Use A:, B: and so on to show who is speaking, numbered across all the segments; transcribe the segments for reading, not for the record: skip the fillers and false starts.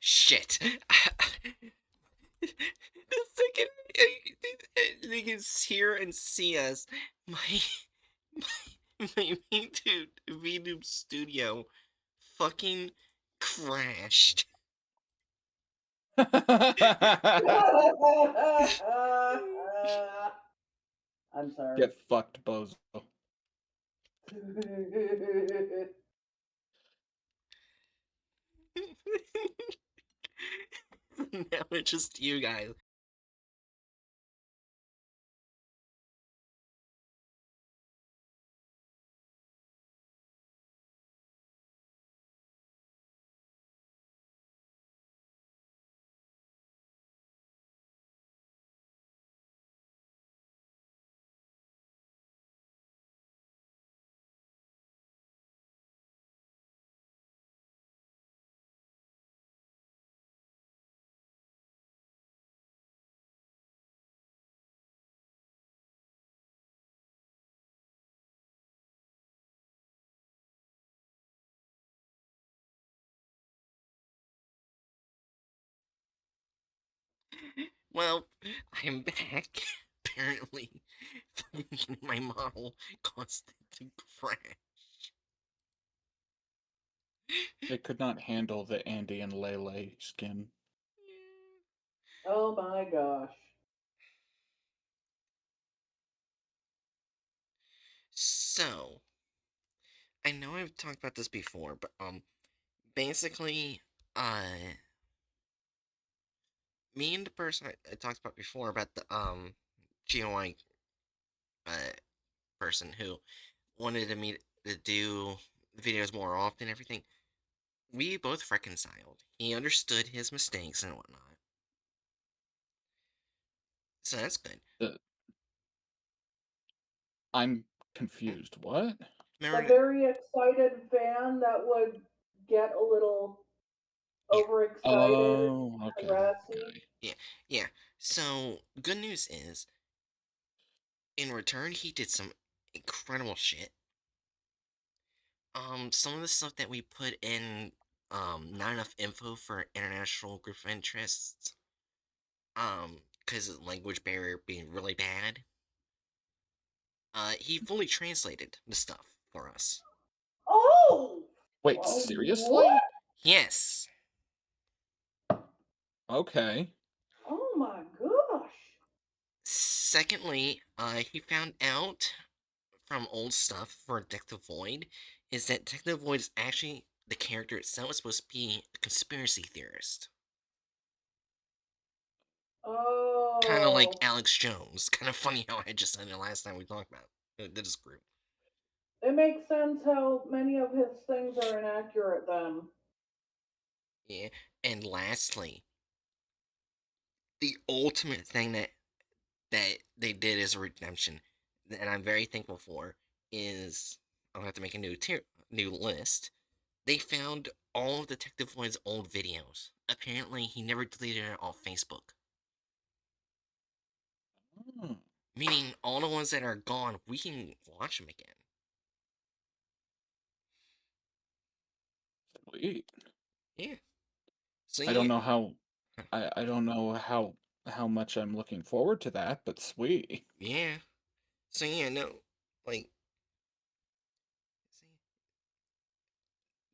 A: shit. The second they can hear and see us, my my VTube studio fucking crashed.
B: I'm sorry.
C: Get fucked, bozo.
A: Now it's just you guys. Well, I'm back. Apparently, my model caused it to crash.
C: It could not handle the Andy and Lele skin.
B: Oh my gosh.
A: So, I know I've talked about this before, but basically, me and the person I talked about before about the GOI uh person who wanted me to do videos more often and everything, we both reconciled. He understood his mistakes and whatnot. So that's good.
C: I'm confused. What?
B: The
A: Remember,
B: very excited fan that would get a little
A: yeah,
B: overexcited and
C: Oh, okay.
B: harassy.
C: Okay.
A: yeah. So, good news is, in return, he did some incredible shit. Some of the stuff that we put in, not enough info for international group of interests, because of language barrier being really bad. He fully translated the stuff for us.
B: Oh!
C: Wait,
B: Oh,
C: seriously?
B: what?
A: Yes.
C: Okay.
B: Oh my gosh.
A: Secondly, he found out from old stuff for Detective Void is that Detective Void is actually the character itself is supposed to be a conspiracy theorist. Kind of like
B: Oh.
A: Alex Jones. Kind of funny how I just said it last time we talked about this group.
B: It makes sense how many of his things are inaccurate then.
A: Yeah. And lastly, the ultimate thing that they did as a redemption, and I'm very thankful for, is I'll have to make a new list. They found all of Detective Void's old videos. Apparently, he never deleted it off Facebook.
C: Hmm.
A: Meaning, all the ones that are gone, we can watch them again.
C: Sweet.
A: Yeah. So
C: I don't
A: yeah,
C: know how. I don't know how much I'm looking forward to that, but sweet.
A: yeah. So yeah, no, like, see,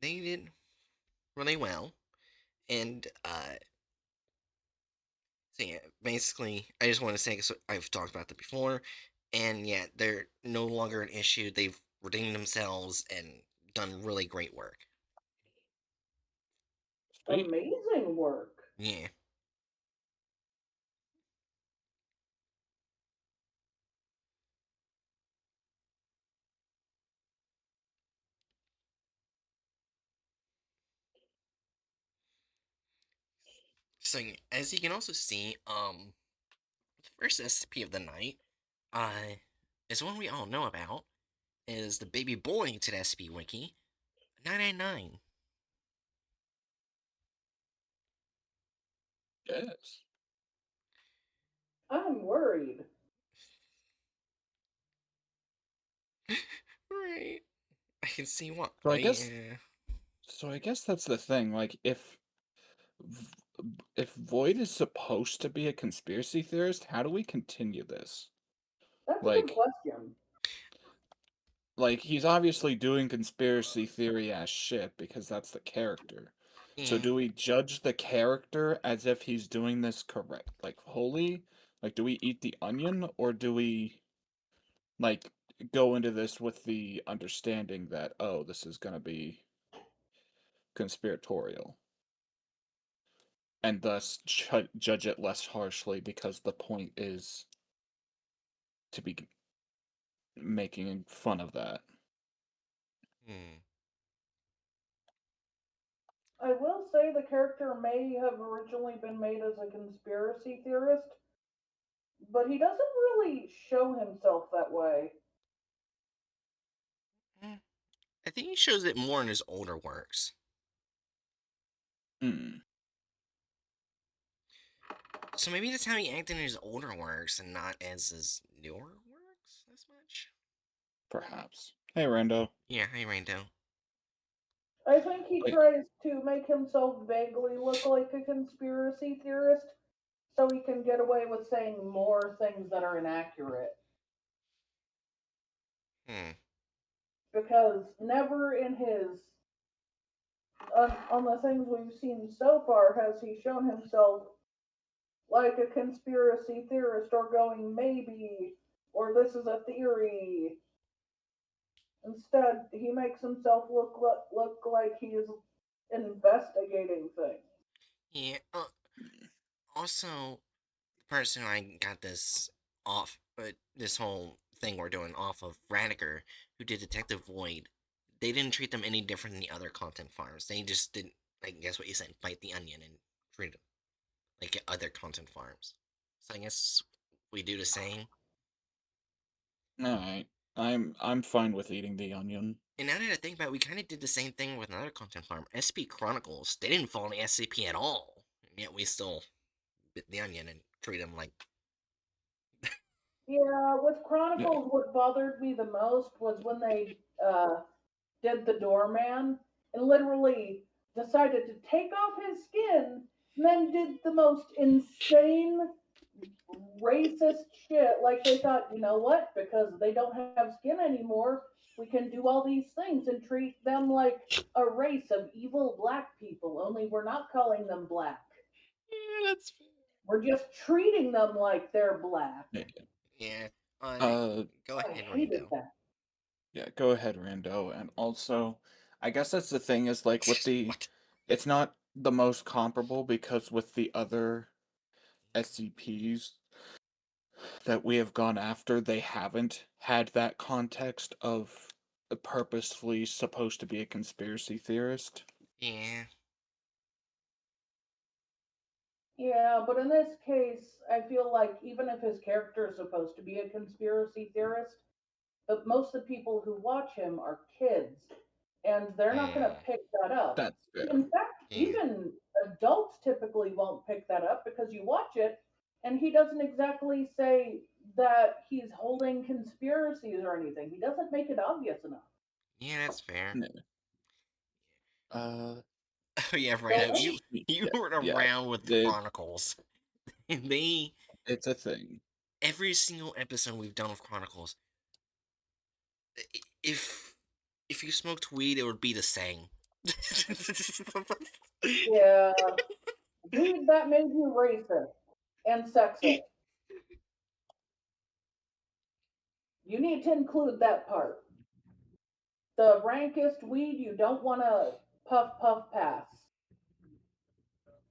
A: they did really well, and so yeah, basically, I just want to say, so I've talked about that before, and yeah, they're no longer an issue. They've redeemed themselves and done really great work.
C: Sweet.
B: Amazing work.
A: Yeah. So yeah, as you can also see, the first SCP of the night, uh, is one we all know about. Is the baby boy to the SCP Wiki, 999.
C: Yes.
B: I'm worried.
A: Right. I can see why.
C: So I guess
A: Yeah.
C: so I guess that's the thing. Like, if If Void is supposed to be a conspiracy theorist, how do we continue this?
B: That's a good
C: Like,
B: question.
C: he's obviously doing conspiracy theory ass shit because that's the character. So
A: Yeah.
C: do we judge the character as if he's doing this correct, like wholly? Like, do we eat the onion, or do we like go into this with the understanding that, oh, this is gonna be conspiratorial, and thus judge it less harshly because the point is to be making fun of that?
A: Hmm.
B: I will say the character may have originally been made as a conspiracy theorist, but he doesn't really show himself that way.
A: Mm, I think he shows it more in his older works.
C: Hmm,
A: So maybe that's how he acted in his older works and not as his newer works as much.
C: perhaps. Hey, Rando.
A: Yeah, hey Rando.
B: I think he
C: Wait,
B: tries to make himself vaguely look like a conspiracy theorist so he can get away with saying more things that are inaccurate.
A: Hmm.
B: Because never in his on the things we've seen so far has he shown himself like a conspiracy theorist or going maybe or this is a theory. Instead, he makes himself look like he's investigating things.
A: Yeah. Also, the person I got this off, but this whole thing we're doing off of Radiger, who did Detective Void, they didn't treat them any different than the other content farms. They just didn't, I guess what you said, bite the onion and treat them like other content farms. So I guess we do the same.
C: all right. I'm fine with eating the onion.
A: And now that I think about it, we kind of did the same thing with another content farm, SP Chronicles. They didn't follow the SCP at all, and yet we still bit the onion and treat them like,
B: Yeah, with
C: Yeah.
B: Chronicles, what bothered me the most was when they did the doorman and literally decided to take off his skin and then did the most insane racist shit. Like they thought, you know what? Because they don't have skin anymore, we can do all these things and treat them like a race of evil black people, only we're not calling them black.
A: yeah, that's fair.
B: We're just treating them like they're black.
C: Yeah.
A: Yeah. Uh,
C: Uh,
A: Go
B: I
A: ahead,
B: hated
A: Rando.
B: that.
C: yeah, go ahead, Rando. And also, I guess that's the thing is like with the,
A: What?
C: it's not the most comparable because with the other SCPs that we have gone after, they haven't had that context of purposefully supposed to be a conspiracy theorist.
A: Yeah.
B: Yeah, but in this case, I feel like even if his character is supposed to be a conspiracy theorist, but most of the people who watch him are kids, and they're not going to
A: Hmm.
B: pick that up.
C: That's fair.
B: In fact,
A: Yeah.
B: even adults typically won't pick that up because you watch it, and he doesn't exactly say that he's holding conspiracies or anything. He doesn't make it obvious enough.
A: Yeah, that's fair.
C: Yeah. Uh,
A: Oh yeah,
B: So,
A: Rando. You you
C: yeah,
A: were
C: yeah.
A: around with
C: It,
A: Chronicles, and they
C: it's a thing.
A: every single episode we've done with Chronicles, if if you smoked weed, it would be the same.
B: yeah, weed that made you racist and sexist. You need to include that part. The rankest weed you don't want to puff puff pass.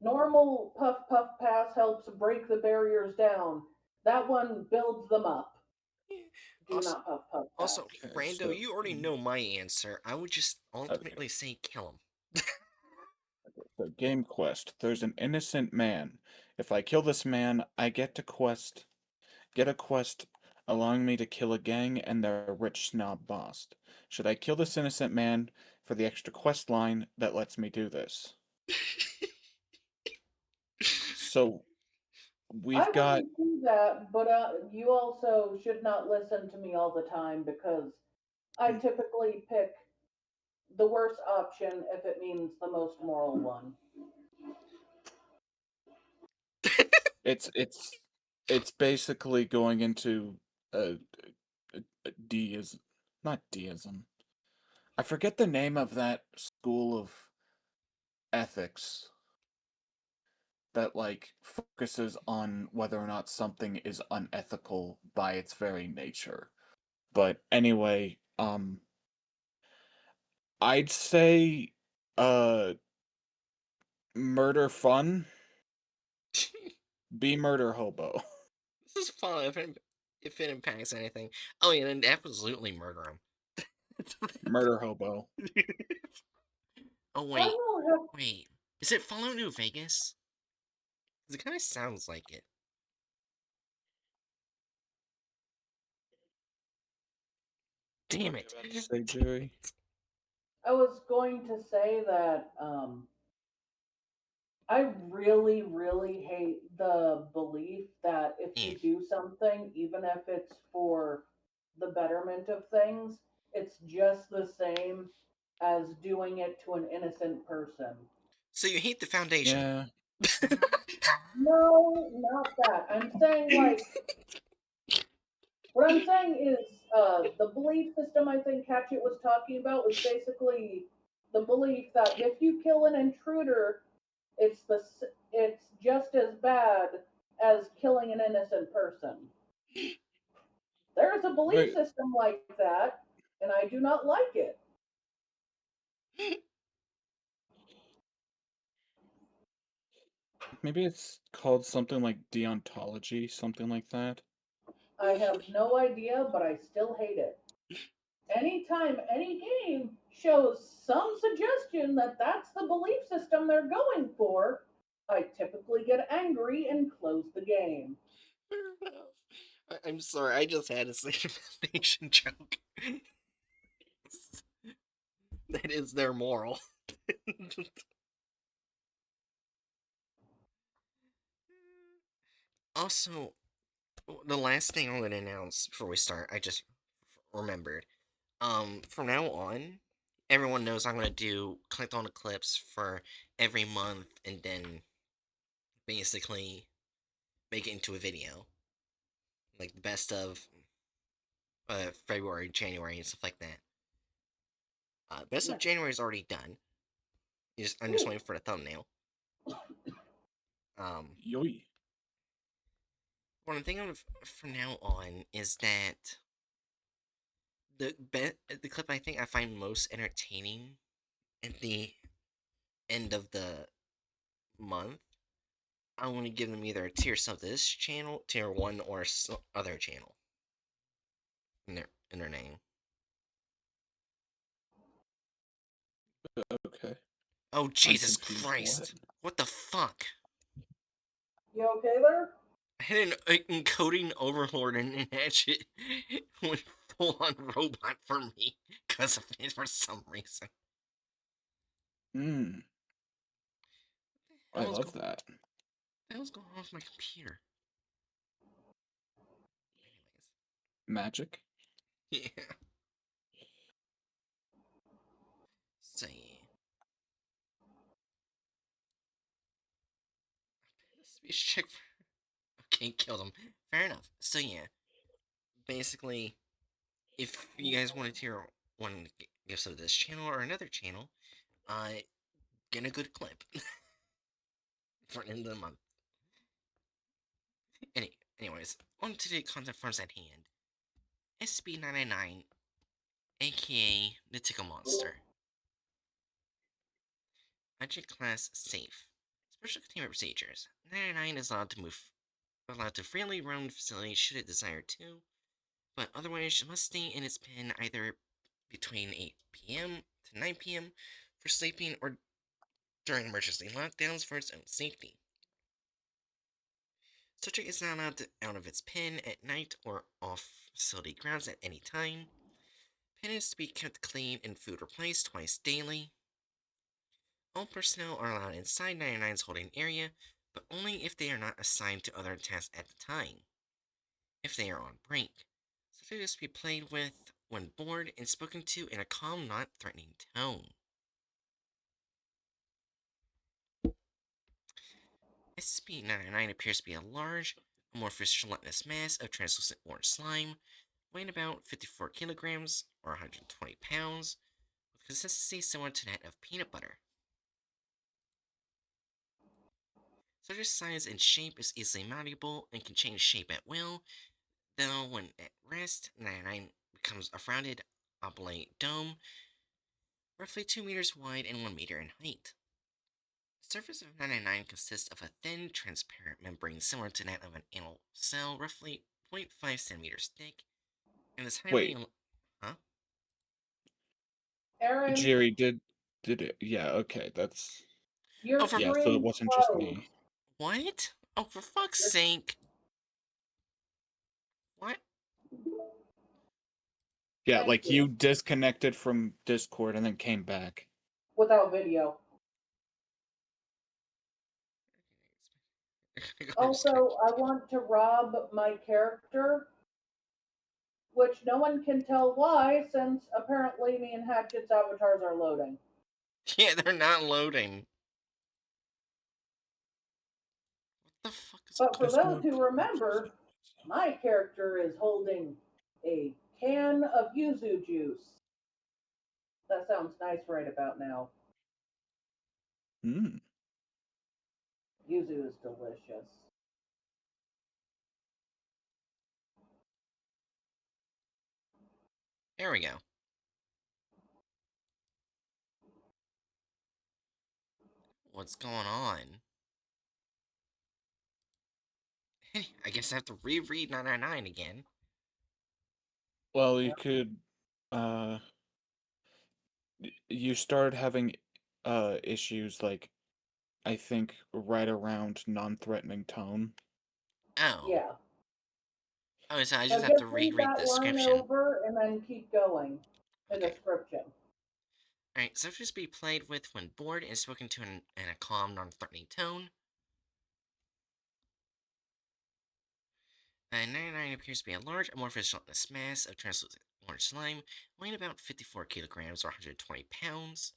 B: Normal puff puff pass helps break the barriers down. That one builds them up. Do
A: also,
B: not puff puff
A: also,
B: pass.
C: Okay,
A: Rando,
C: so
A: you already know my answer. I would just
C: okay,
A: ultimately say kill him.
C: so game quest. There's an innocent man. If I kill this man, I get a quest allowing me to kill a gang and their rich snob boss. Should I kill this innocent man for the extra quest line that lets me do this? So
B: I
C: we've got
B: wouldn't do that, but you also should not listen to me all the time because I
C: mm,
B: typically pick the worst option if it means the most moral one.
C: It's basically going into a, deism, not deism. I forget the name of that school of ethics that like focuses on whether or not something is unethical by its very nature. But anyway, I'd say murder fun, be murder hobo.
A: This is fun if it impacts anything. Oh yeah, then absolutely murder him.
C: Murder hobo.
A: Oh
B: I
A: wait,
B: will have
A: wait. Is it Fallout New Vegas? 'Cause it kind of sounds like it.
C: What
A: Damn
C: were you
A: it.
C: about to say, Jerry?
B: I was going to say that I really, really hate the belief that if
A: Yeah.
B: you do something, even if it's for the betterment of things, it's just the same as doing it to an innocent person.
A: So you hate the Foundation?
C: Yeah.
B: No, not that. I'm saying like what I'm saying is the belief system I think Hatchet was talking about was basically the belief that if you kill an intruder, it's the it's just as bad as killing an innocent person. There is a belief
C: Wait,
B: system like that, and I do not like it.
C: maybe it's called something like deontology, something like that.
B: I have no idea, but I still hate it. Anytime any game shows some suggestion that that's the belief system they're going for, I typically get angry and close the game.
A: Fair enough. I'm sorry, I just had to say the Foundation joke. That is their moral. Also, the last thing I'm gonna announce before we start, I just remembered. From now on, everyone knows I'm gonna do collect on the clips for every month, and then basically make it into a video, like the best of February, January, and stuff like that. Best of
B: Nice.
A: January is already done. I'm just
B: Ooh,
A: waiting for the thumbnail. Um,
C: Yoi.
A: what I'm thinking of from now on is that the clip I think I find most entertaining at the end of the month, I want to give them either a tier sub to this channel, tier one, or other channel in their name.
C: Okay.
A: Oh
C: I'm
A: Jesus
C: confused. What?
A: Christ! What the fuck?
B: you okay there?
A: I had an encoding overlord and that shit went full on robot for me because of it for some reason.
C: Hmm.
A: What
C: I
A: the hell's
C: love
A: going?
C: that.
A: What the hell's going on with my computer?
C: Magic.
A: Anyways, yeah. So yeah. Speech check. Okay, killed him. Fair enough. So yeah, basically, if you guys wanted to hear one gifts of this channel or another channel, uh, get a good clip for the end of the month. Anyways, on to the content forms at hand. SCP-999, aka the Tickle Monster. Object class safe. Special containment procedures. 99 is allowed to freely roam the facility should it desire to, but otherwise it must stay in its pen either between 8 p.m. to 9 p.m. for sleeping or during emergency lockdowns for its own safety. Subject is not allowed out of its pen at night or off facility grounds at any time. Pen is to be kept clean and food replaced twice daily. All personnel are allowed inside 99's holding area, but only if they are not assigned to other tasks at the time. If they are on break, subject is to be played with when bored and spoken to in a calm, not threatening tone. SCP-999 appears to be a large, amorphous gelatinous mass of translucent orange slime, weighing about 54 kilograms or 120 pounds, with consistency similar to that of peanut butter. Such a size and shape is easily malleable and can change shape at will, though when at rest, 99 becomes a rounded, oblate dome, roughly 2 meters wide and 1 meter in height. The surface of 999 consists of a thin, transparent membrane similar to that of an animal cell, roughly 0.5 centimeters thick, and is highly.
C: Wait,
A: Huh?
B: Aaron,
C: Jerry did it? Yeah, okay, that's
B: your
A: Oh, for
C: yeah. So it
B: screen
C: wasn't just
B: froze.
C: me.
A: what? Oh, for fuck's
B: Your-
A: sake! What?
C: Yeah,
B: Thank
C: like
B: you.
C: you disconnected from Discord and then came back.
B: Without video. Also, I want to rob my character, which no one can tell why, since apparently me and Hatchet's avatars are loading.
A: Yeah, they're not loading. What the fuck is
B: But for
A: going on?
B: those
C: Discord.
B: who remember, my character is holding a can of yuzu juice. That sounds nice right about now.
C: Hmm.
B: Yuzu is delicious.
A: There we go. What's going on? I guess I have to reread 999 again.
C: Well, you could. You started having issues like I think right around non-threatening tone.
A: Oh.
B: Yeah.
A: Oh, so I
B: So
A: just have to
B: just read
A: reread the
B: that line
A: description.
B: over and then keep going. The
A: Okay.
B: description.
A: Alright, subjects be played with when bored and spoken to in a calm, non-threatening tone. 99 appears to be a large, amorphous, gelatinous mass of translucent orange slime, weighing about 54 kilograms or 120 pounds,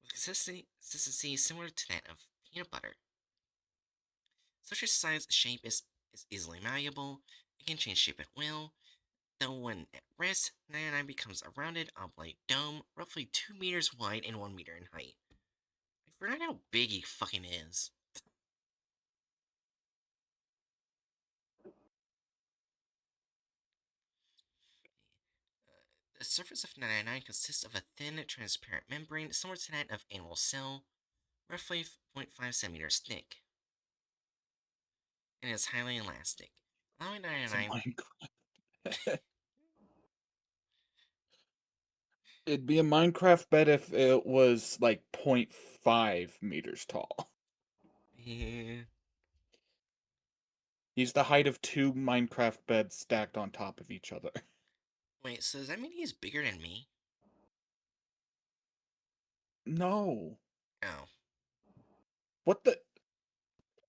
A: with consistency similar to that of peanut butter. Such a size shape is easily malleable, it can change shape at will, though when at rest, 99 becomes a rounded, oblate dome, roughly 2 meters wide and 1 meter in height. I forgot how big he fucking is. The surface of 99 consists of a thin, transparent membrane similar to that of animal cell, roughly 0.5 centimeters thick, and is highly elastic, allowing
C: It's a
A: 99.
C: Minecraft. It'd be a Minecraft bed if it was like 0.5 meters tall.
A: Yeah.
C: He's the height of 2 Minecraft beds stacked on top of each other.
A: Wait, so does that mean he's bigger than me?
C: No.
A: Oh.
C: What the?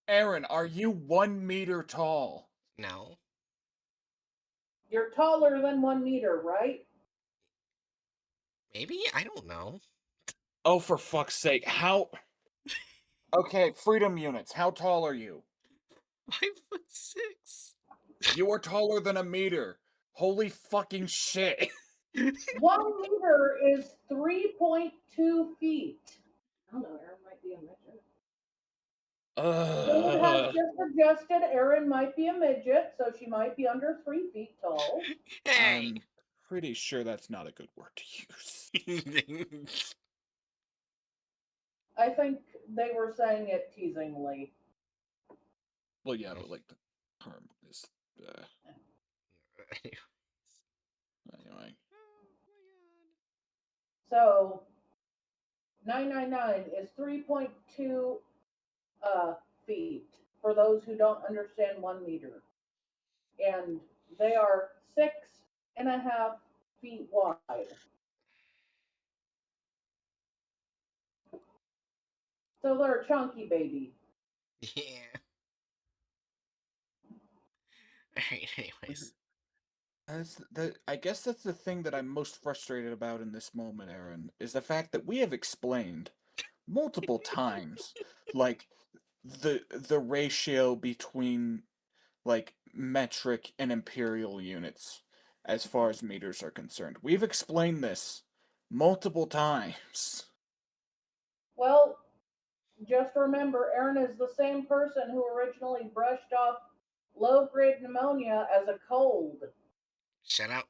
C: Aaron, are you 1 meter tall?
A: No.
B: You're taller than 1 meter, right?
A: Maybe? I don't know.
C: Oh, for fuck's sake. How? Okay, freedom units. How tall are you?
A: 5'6".
C: You are taller than a meter. Holy fucking shit.
B: 1 meter is 3.2 feet. I don't know, Aaron might be a midget. David has
C: Ugh.
B: just suggested Erin might be a midget, so she might be under 3 feet tall.
A: Hey!
C: I'm pretty sure that's not a good word to use.
B: I think they were saying it teasingly.
C: Well, yeah, but like the term is. Anyway.
B: So 999 is 3.2 feet for those who don't understand 1 meter. And they are 6.5 feet wide. So they're a chunky baby.
A: Yeah. Alright, anyways.
C: I guess that's the thing that I'm most frustrated about in this moment, Aaron, is the fact that we have explained multiple times, like the ratio between like metric and imperial units as far as meters are concerned. We've explained this multiple times.
B: Well, just remember, Aaron is the same person who originally brushed off low grade pneumonia as a cold.
A: Shut up.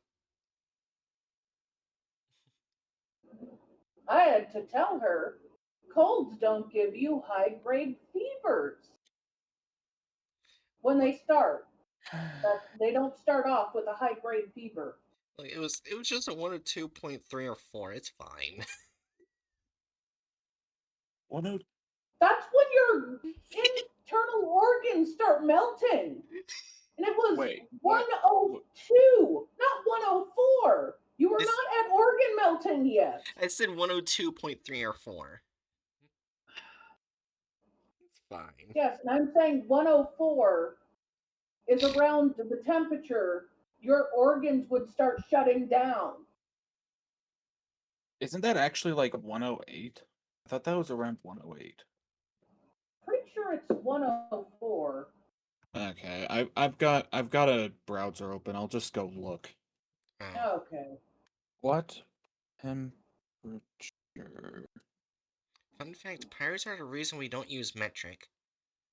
B: I had to tell her colds don't give you high grade fevers when they start. They don't start off with a high grade fever.
A: Like, it was just a 102.3 or 4. It's fine.
C: Well, no,
B: That's when your internal organs start melting. And it was
C: wait, what?
B: 102, not 104. You were
A: It's,
B: not at organ melting yet.
A: I said 102.3 or 4. It's fine.
B: Yes, and I'm saying 104 is around the temperature your organs would start shutting down.
C: Isn't that actually like 108? I thought that was around 108.
B: Pretty sure it's 104.
C: Okay, I've got a browser open. I'll just go look.
A: Oh.
B: Okay.
C: What temperature?
A: Fun fact, pirates are the reason we don't use metric.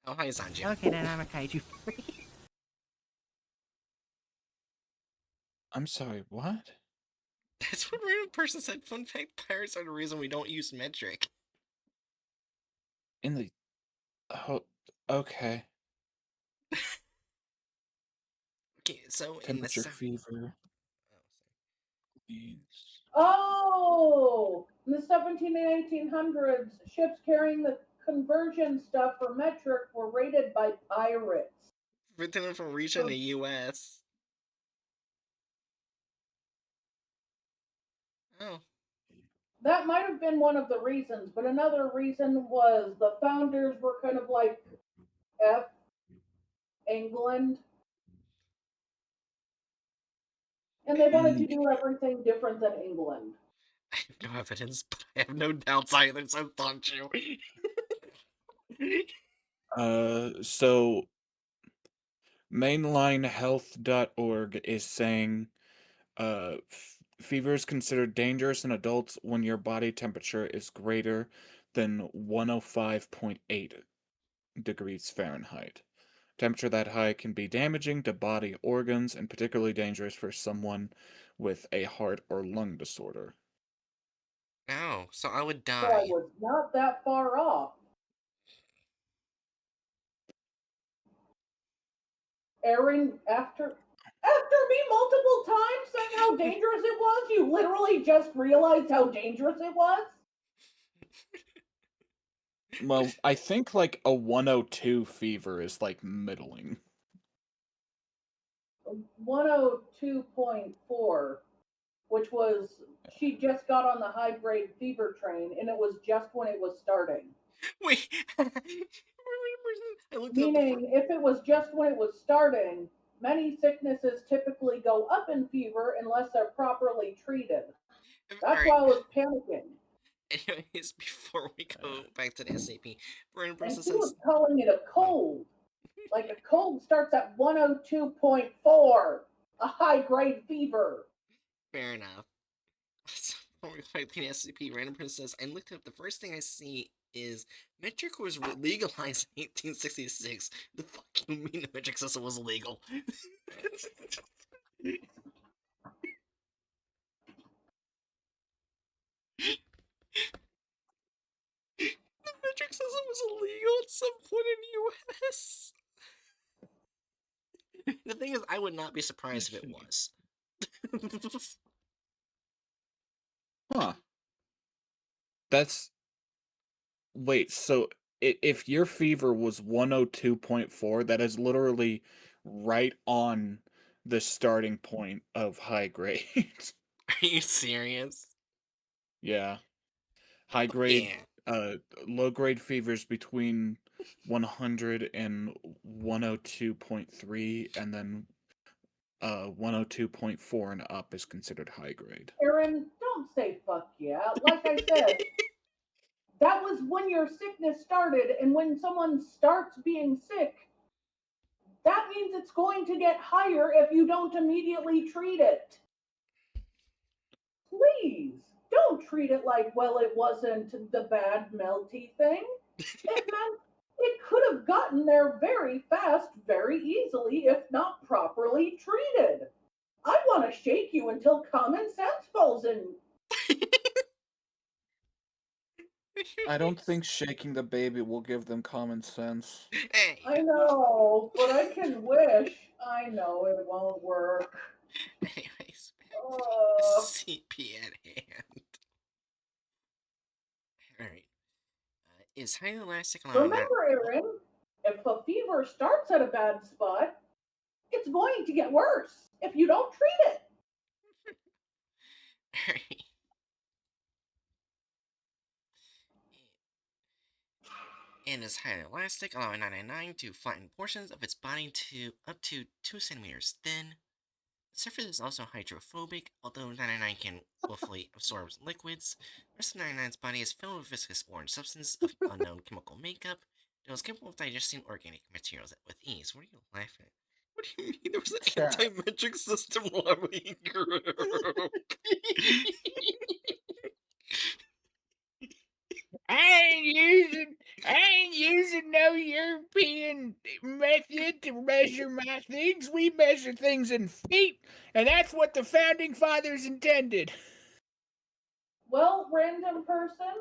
A: Oh, hi, Sanju.
D: Okay, then I'm a kaiju.
C: I'm sorry, what?
A: That's what random person said. Fun fact, pirates are the reason we don't use metric.
C: In the oh, okay.
A: Okay, so in the
C: Temperature fever. Please.
B: Oh, in the 17 and 1800s, ships carrying the conversion stuff for metric were raided by pirates.
A: written from region in the U.S. Oh,
B: That might have been one of the reasons, but another reason was the founders were kind of like F England, and they wanted to do everything different than England.
A: I have no evidence, but I have no doubts either, so don't you.
C: So mainlinehealth.org is saying fever is considered dangerous in adults when your body temperature is greater than 105.8 degrees Fahrenheit. Temperature that high can be damaging to body organs and particularly dangerous for someone with a heart or lung disorder.
A: Oh, so I would
B: So I
A: die.
B: was not that far off. Aaron, after me multiple times saying how dangerous it was, you literally just realized how dangerous it was?
C: Well, I think like a 102 fever is like middling.
B: 102.4, which was, she just got on the high grade fever train, and it was just when it was starting.
A: Wait, I looked it up before.
B: Meaning, if it was just when it was starting, many sicknesses typically go up in fever unless they're properly treated. That's
A: Alright,
B: why I was panicking.
A: anyways, before we go back to the SCP, Brandon
B: And
A: Person
B: he was
A: says,
B: calling it a
A: oh,
B: cold. Like a cold starts at 102.4, a high grade fever.
A: fair enough. Before we go back to the SCP, Random Person says, I looked up, the first thing I see is metric was legalized in 1866. The fuck you mean the metric system was illegal? The metric system was illegal at some point in the US. The thing is, I would not be surprised if it was.
C: Huh. That's wait, so if your fever was 102.4, that is literally right on the starting point of high grade.
A: Are you serious?
C: Yeah. High
A: But
C: grade,
A: yeah.
C: low grade fevers between 100 and 102.3, and then 102.4 and up is considered high grade.
B: Aaron, don't say fuck yeah. Like I said, That was when your sickness started, and when someone starts being sick, that means it's going to get higher if you don't immediately treat it. Please don't treat it like, well, it wasn't the bad melty thing. It meant it could have gotten there very fast, very easily, if not properly treated. I want to shake you until common sense falls in.
C: I don't think shaking the baby will give them common sense.
A: Hey.
B: I know, but I can wish. I know it won't work.
A: Anyways, back to the
B: Uh,
A: SCP at hand. Alright. Is highly elastic allowing that?
B: Remember, Aaron, if a fever starts at a bad spot, it's going to get worse if you don't treat it.
A: Alright. And is highly elastic, allowing 999 to flatten portions of its body to up to 2 centimeters thin. The surface is also hydrophobic, although 99 can willfully absorb liquids. The rest of 99's body is filled with viscous orange substance of unknown chemical makeup. It was capable of digesting organic materials with ease. What are you laughing at? What do you mean there was an
C: Chat.
A: anti-metric system while we grew?
C: I ain't using no European method to measure my things. We measure things in feet, and that's what the founding fathers intended.
B: Well, random person,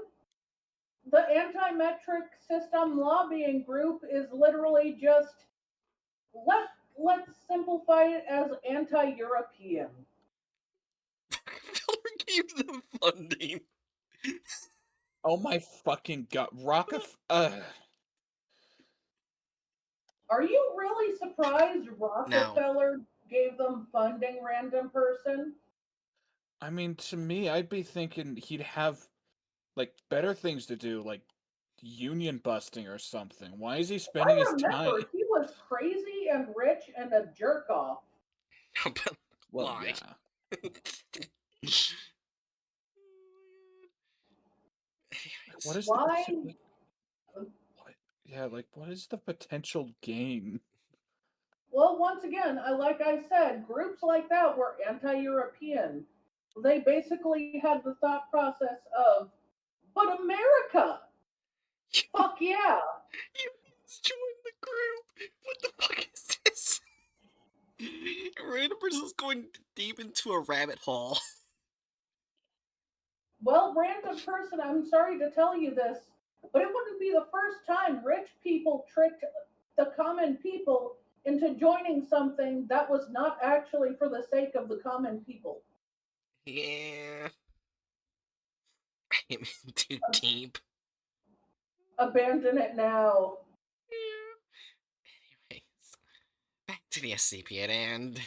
B: the anti-metric system lobbying group is literally just let's simplify it as anti-European.
A: Rockefeller gave them funding.
C: Oh my fucking god,
B: Are you really surprised
A: Now,
B: Rockefeller gave them funding, random person?
C: I mean, to me, I'd be thinking he'd have like better things to do, like union busting or something. Why is he spending
B: I
C: his time?
B: remember he was crazy and rich and a jerk off.
A: but
C: Well,
A: why?
C: yeah. What is the
B: Why?
C: what? Yeah, like what is the potential gain?
B: Well, once again, like I said, groups like that were anti-European. They basically had the thought process of, but America, fuck yeah.
A: Humans join the group. What the fuck is this? Random person's going deep into a rabbit hole.
B: Well, random person, I'm sorry to tell you this, but it wouldn't be the first time rich people tricked the common people into joining something that was not actually for the sake of the common people.
A: Yeah. I am in too deep.
B: Abandon it now.
A: Yeah. Anyways, back to the SCP at hand.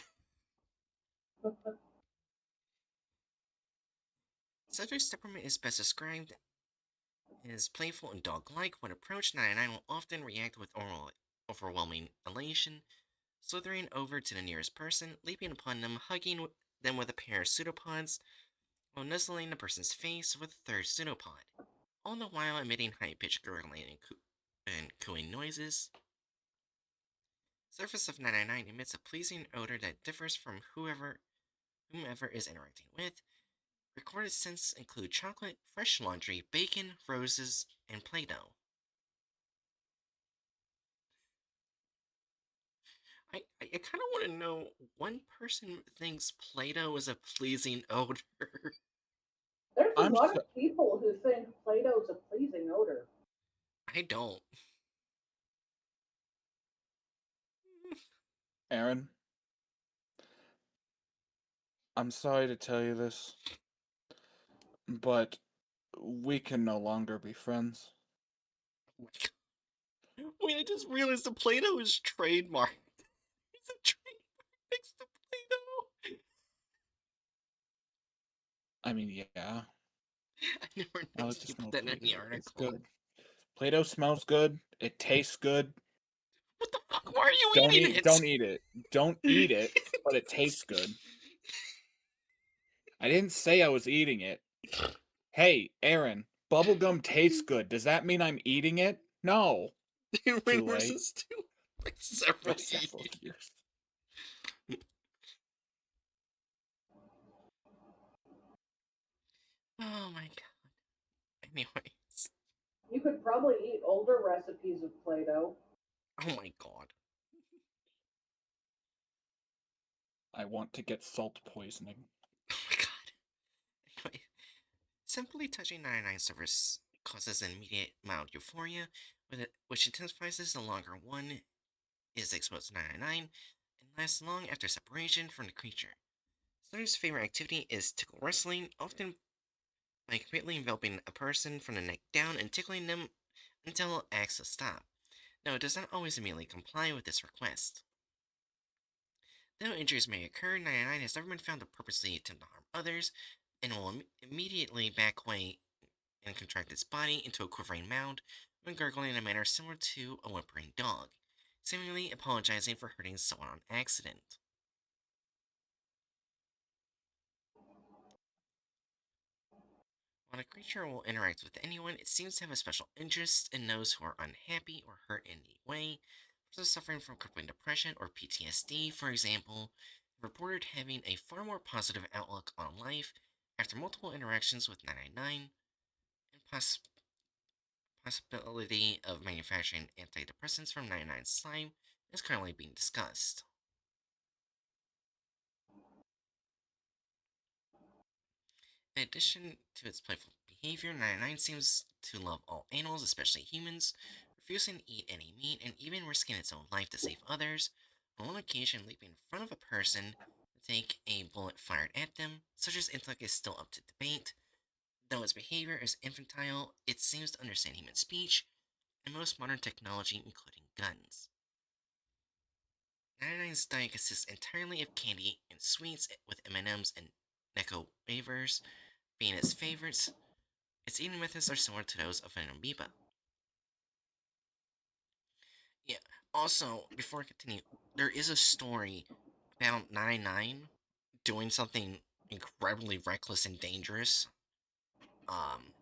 A: Cedric's temperament is best described as playful and dog-like. When approached, 99 will often react with overwhelming elation, slithering over to the nearest person, leaping upon them, hugging them with a pair of pseudopods, while nuzzling the person's face with a third pseudopod, all the while emitting high-pitched gurgling and cooing noises. Surface of 999 emits a pleasing odor that differs from whomever is interacting with. Recorded scents include chocolate, fresh laundry, bacon, roses, and Play-Doh. I kind of want to know, one person thinks Play-Doh is a pleasing odor.
B: There's a
C: I'm
B: lot
C: so
B: of people who think Play-Doh's a pleasing odor.
A: I don't.
C: Aaron. I'm sorry to tell you this, but we can no longer be friends.
A: Wait, I just realized the Play-Doh is trademarked. It's a trademark next to Play-Doh.
C: I mean, yeah.
A: I never
C: I like
A: noticed
C: to
A: you put
C: smell
A: that in the
C: Play-Doh. It's
A: article.
C: good. Play-Doh smells good. It tastes good.
A: What the fuck? Why are you
C: Don't
A: eating
C: eat
A: it?
C: don't eat it. Don't eat it, but it tastes good. I didn't say I was eating it. Hey, Aaron, Bubblegum tastes good. Does that mean I'm eating it? No.
A: Rain
C: Too late.
A: versus 2. Like several
C: For several
A: years.
C: years.
A: Oh my god. Anyways.
B: You could probably eat older recipes of Play-Doh.
A: Oh my god.
C: I want to get salt poisoning.
A: Oh my god. Anyway, simply touching 99 surface causes an immediate mild euphoria, which intensifies the longer one is exposed to 99 and lasts long after separation from the creature. Slutter's favorite activity is tickle wrestling, often by completely enveloping a person from the neck down and tickling them until it asks to stop. Though it does not always immediately comply with this request. Though injuries may occur, 99 has never been found to purposely attempt to harm others, and will immediately back away and contract its body into a quivering mound when gurgling in a manner similar to a whimpering dog, seemingly apologizing for hurting someone on accident. When a creature will interact with anyone, it seems to have a special interest in those who are unhappy or hurt in any way. Those suffering from crippling depression or PTSD, for example, have reported having a far more positive outlook on life after multiple interactions with 999, and possibility of manufacturing antidepressants from 99 slime is currently being discussed. In addition to its playful behavior, 99 seems to love all animals, especially humans, refusing to eat any meat and even risking its own life to save others, on one occasion leaping in front of a person to take a bullet fired at them. Such as intellect is still up to debate. Though its behavior is infantile, it seems to understand human speech and most modern technology, including guns. 99's diet consists entirely of candy and sweets, with M&Ms and Necco wafers being its favorites. Its eating methods are similar to those of an amoeba. Yeah, also, before I continue, there is a story about 99 doing something incredibly reckless and dangerous. Um,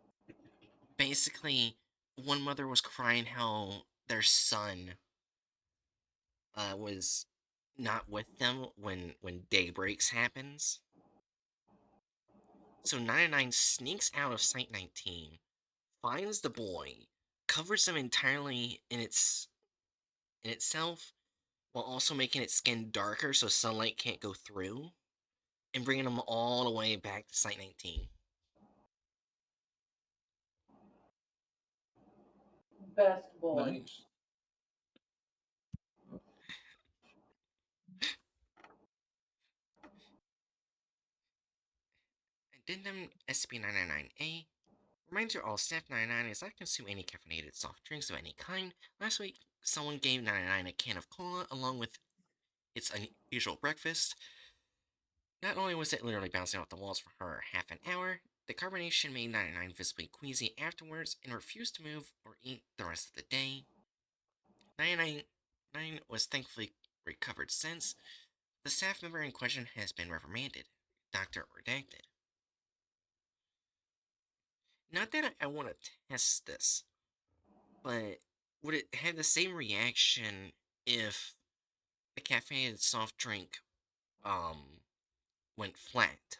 A: Basically, one mother was crying how their son was not with them when daybreaks happens. So 99 sneaks out of Site 19, finds the boy, covers him entirely in itself, while also making its skin darker so sunlight can't go through, and bringing him all the way back to Site 19.
B: Best boy.
C: Nice.
A: Addendum SCP-999-A reminds you all staff 99 is not to consume any caffeinated soft drinks of any kind. Last week, someone gave 99 a can of cola along with its unusual breakfast. Not only was it literally bouncing off the walls for her half an hour, the carbonation made 99 visibly queasy afterwards and refused to move or eat the rest of the day. 99 was thankfully recovered since. The staff member in question has been reprimanded. Doctor redacted. Not that I want to test this, but would it have the same reaction if the caffeinated soft drink um went flat?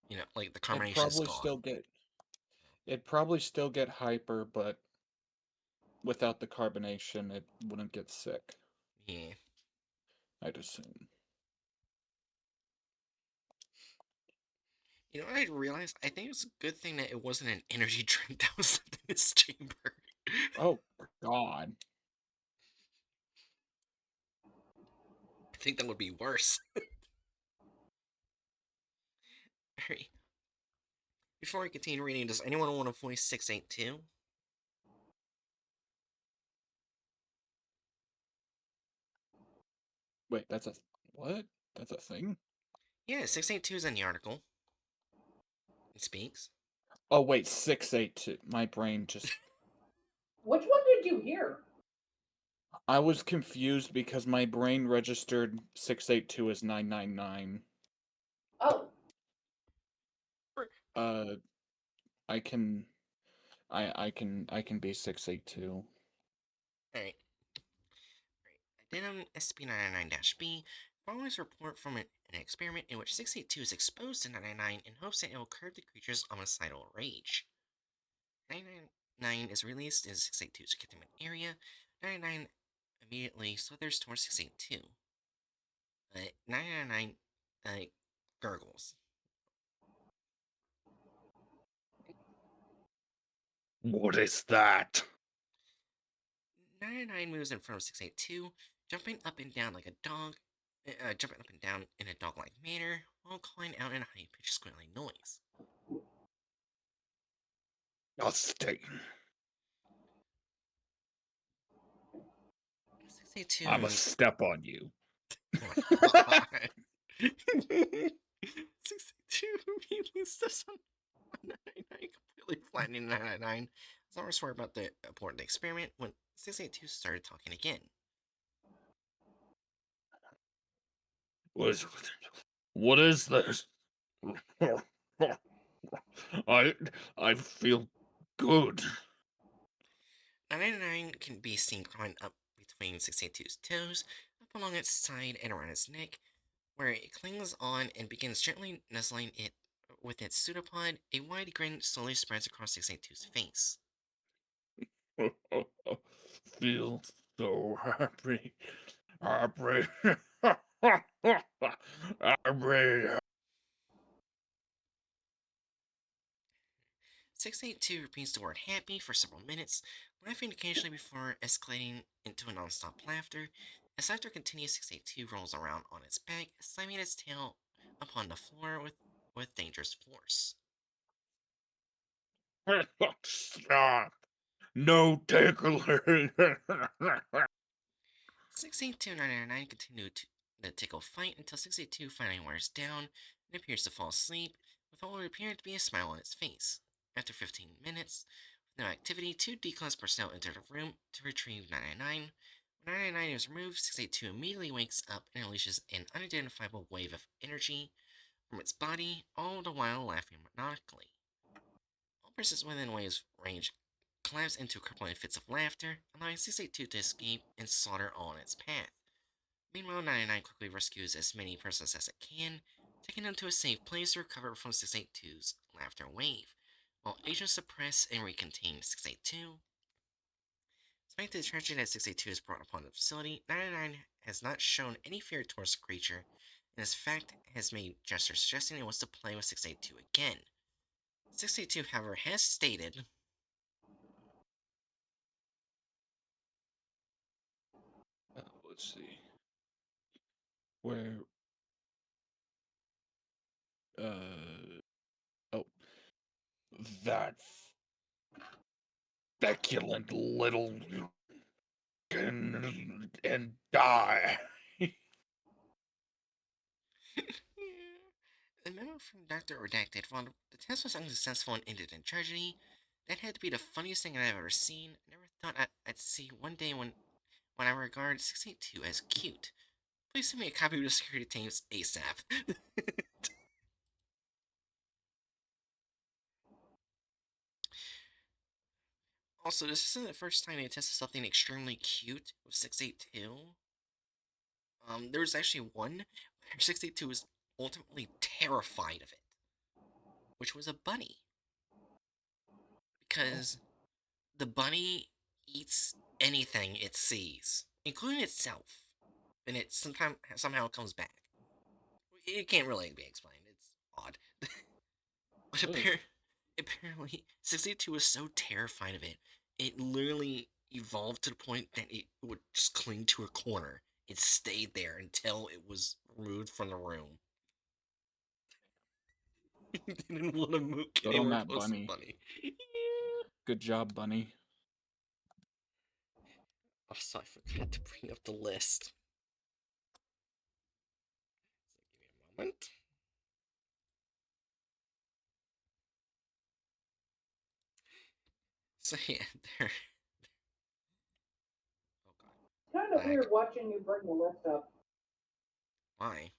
A: You know, like the
C: It'd
A: carbonation's
C: probably
A: gone.
C: still get it'd probably still get hyper, but without the carbonation it wouldn't get sick,
A: Yeah.
C: I'd assume.
A: You know what I realized? I think it's a good thing that it wasn't an energy drink that was in his chamber.
C: Oh god.
A: I think that would be worse. Alright. Before I continue reading, does anyone want to voice 682?
C: Wait, that's a what? That's a thing?
A: Yeah, 682 is in the article. It speaks.
C: Oh wait, 682. My brain just
B: Which one did you hear?
C: I was confused because my brain registered 682 as 999.
B: Oh,
C: I can I can be 682.
A: Alright. Addendum SCP-999-B. Followers report from an experiment in which 682 is exposed to 999 in hopes that it will curb the creature's homicidal rage. 999 is released in 682's containment area. 999 immediately slithers towards 682. 999 gurgles.
C: What is that?
A: 999 moves in front of 682, jumping up and down like a dog, jumping up and down in a dog-like manner, while calling out in a high-pitched squealing noise.
C: I'll stay.
A: 682
C: I'ma
A: moves.
C: step on you.
A: Oh my god. 682 immediately steps on 999, completely flattening 999. Some swear about the important experiment when 682 started talking again.
C: What is this? I feel good.
A: 999 can be seen crawling up between 682's toes, up along its side and around its neck, where it clings on and begins gently nuzzling it with its pseudopod. A wide grin slowly spreads across 682's face.
C: Feel so happy. Happy. Happy.
A: 682 repeats the word happy for several minutes, laughing occasionally before escalating into a non-stop laughter. As laughter continues, 682 rolls around on its back, slamming its tail upon the floor with dangerous force.
C: Stop. No tickling.
A: 682 and 999 continue the tickle fight until 682 finally wears down and appears to fall asleep, with what would appear to be a smile on its face. After 15 minutes, with no activity, two D-Class personnel enter the room to retrieve 999. When 999 is removed, 682 immediately wakes up and unleashes an unidentifiable wave of energy from its body, all the while laughing monotonically. All persons within wave's range collapse into crippling fits of laughter, allowing 682 to escape and slaughter all in its path. Meanwhile, 99 quickly rescues as many persons as it can, taking them to a safe place to recover from 682's laughter wave, while agents suppress and recontain 682. Despite the tragedy that 682 has brought upon the facility, 99 has not shown any fear towards the creature, and this fact has made gestures suggesting it wants to play with 682 again. 682, however, has stated,
C: Let's see. Where? Oh, that feculent little and die.
A: The memo from Dr. Redacted found the test was unsuccessful and ended in tragedy. That had to be the funniest thing I've ever seen. I never thought I'd see one day when I regard 682 as cute. Please send me a copy of the security tapes ASAP. Also, this isn't the first time they tested something extremely cute with 682. There was actually one where 682 was ultimately terrified of it, which was a bunny. Because the bunny eats anything it sees, including itself, and it somehow comes back. It can't really be explained. It's odd. But apparently, 62 was so terrified of it, it literally evolved to the point that it would just cling to a corner. It stayed there until it was removed from the room. It didn't want to move
C: Good on
A: anywhere
C: that,
A: close to the
C: bunny.
A: bunny. Yeah.
C: Good job, bunny.
A: Also, I forgot to bring up the list. So give me a moment. So yeah, there. Oh god,
B: It's kind of
A: lag.
B: weird watching you bring the list up.
A: Why?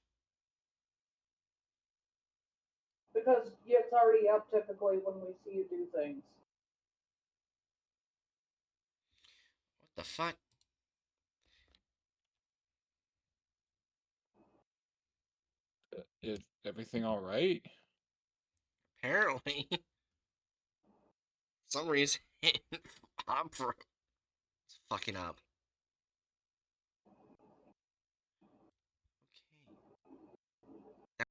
B: because it's already up typically when we see you do things.
A: What the fuck?
C: Is everything all right?
A: Apparently, some reason I'm it's fucking up. Okay.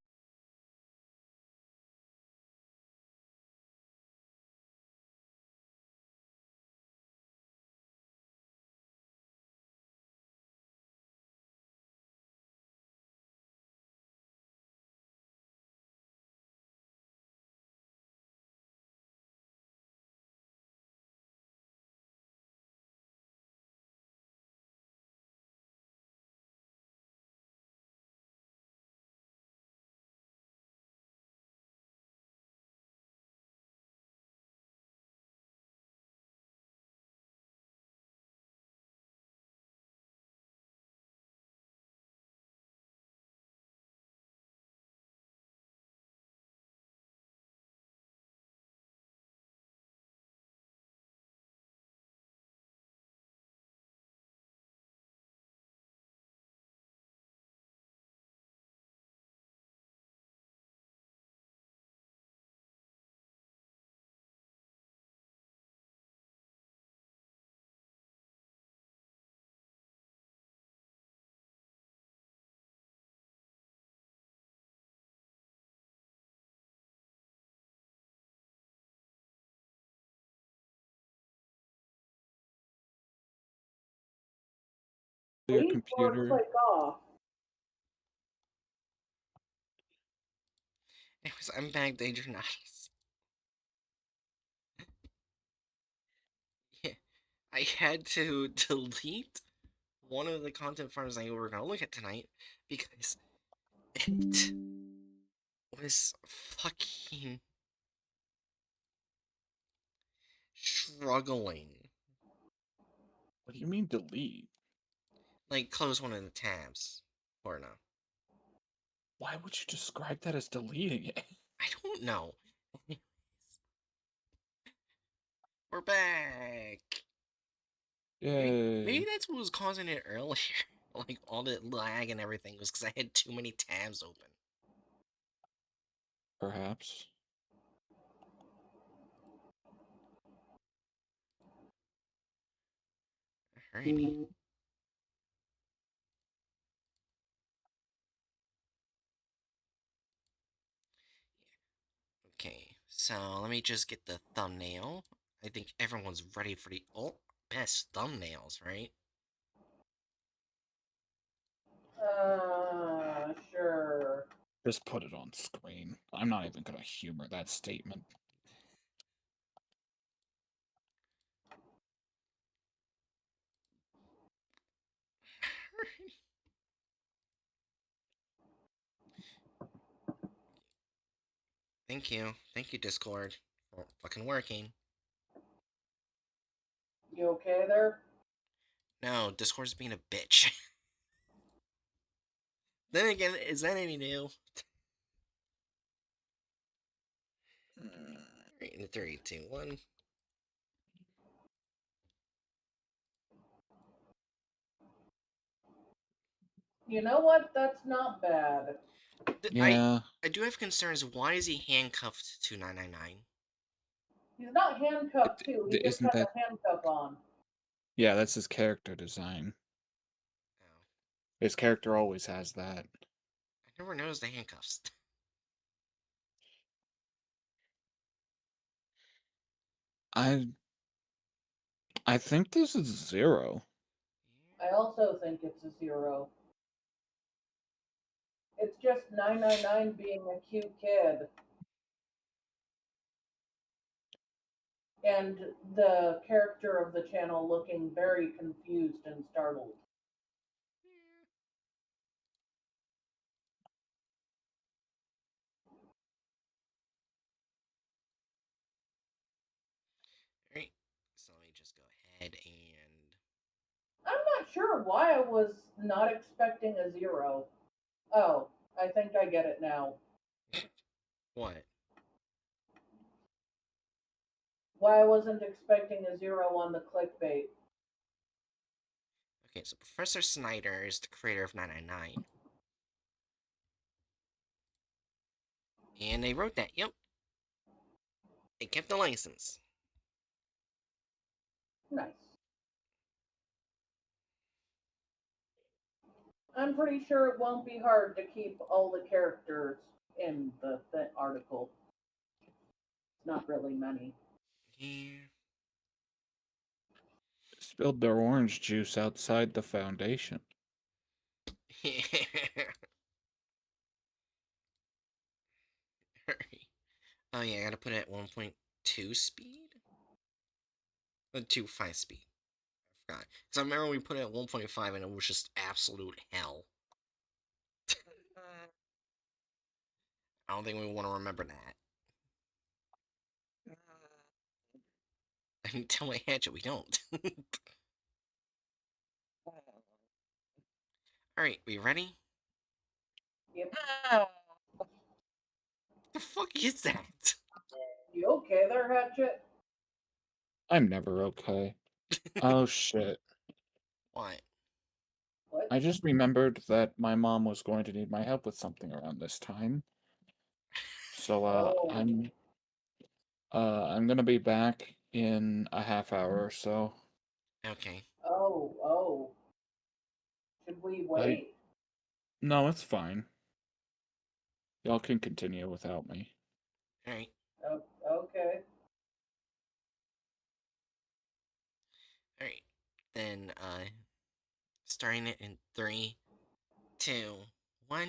C: Your
B: Leave or
C: computer.
B: click off.
A: Anyways, I'm back, Danger Nautilus. Yeah, I had to delete one of the content farms I were gonna look at tonight because it was fucking struggling.
C: What do you mean delete?
A: Like, close one of the tabs. Or no.
C: Why would you describe that as deleting it?
A: I don't know. We're back! Maybe
C: Yay.
A: that's what was causing it earlier. Like, all the lag and everything was because I had too many tabs open.
C: Perhaps.
A: Alrighty. Okay, so let me just get the thumbnail. I think everyone's ready for the best thumbnails, right?
B: Sure.
C: Just put it on screen. I'm not even gonna humor that statement.
A: Thank you. Thank you, Discord, for fucking working.
B: You okay there?
A: No, Discord's being a bitch. Then again, is that any new? Alright, in 3, 2, 1.
B: You know what? That's not bad.
A: I
C: Yeah.
A: I do have concerns. Why is he handcuffed to 999?
B: He's not handcuffed too. He just
C: Isn't
B: has
C: that...
B: a handcuff on.
C: Yeah, that's his character design.
A: Oh,
C: His character always has that.
A: I never noticed the handcuffs.
C: I I think this is 0.
B: I also think it's a 0. It's just 999 being a cute kid. And the character of the channel looking very confused and startled.
A: Alright, so let me just go ahead and...
B: I'm not sure why I was not expecting a 0. Oh, I think I get it now.
A: What?
B: why I wasn't expecting a 0 on the clickbait.
A: Okay, so Professor Snyder is the creator of 999. And they wrote that, yep. They kept the license.
B: Nice. I'm pretty sure it won't be hard to keep all the characters in the article. Not really many.
A: Yeah.
C: Spilled their orange juice outside the foundation.
A: Oh yeah, I gotta put it at 1.2 speed? 2.5 speed. I forgot. Because I remember we put it at 1.5 and it was just absolute hell. I don't think we want to remember that. Until I hatch it, we don't. Alright, we ready?
B: Yep.
A: The fuck is that?
B: You okay there, Hatchet?
C: I'm never okay. Oh shit.
A: What?
B: What?
C: I just remembered that my mom was going to need my help with something around this time. So
B: Oh.
C: I'm gonna be back in a half hour or so.
A: Okay.
B: Oh. Should we
C: I
B: wait?
C: No, it's fine. Y'all can continue without me.
A: Alright.
B: Oh, okay.
A: Alright. Then, starting it in 3, 2, 1.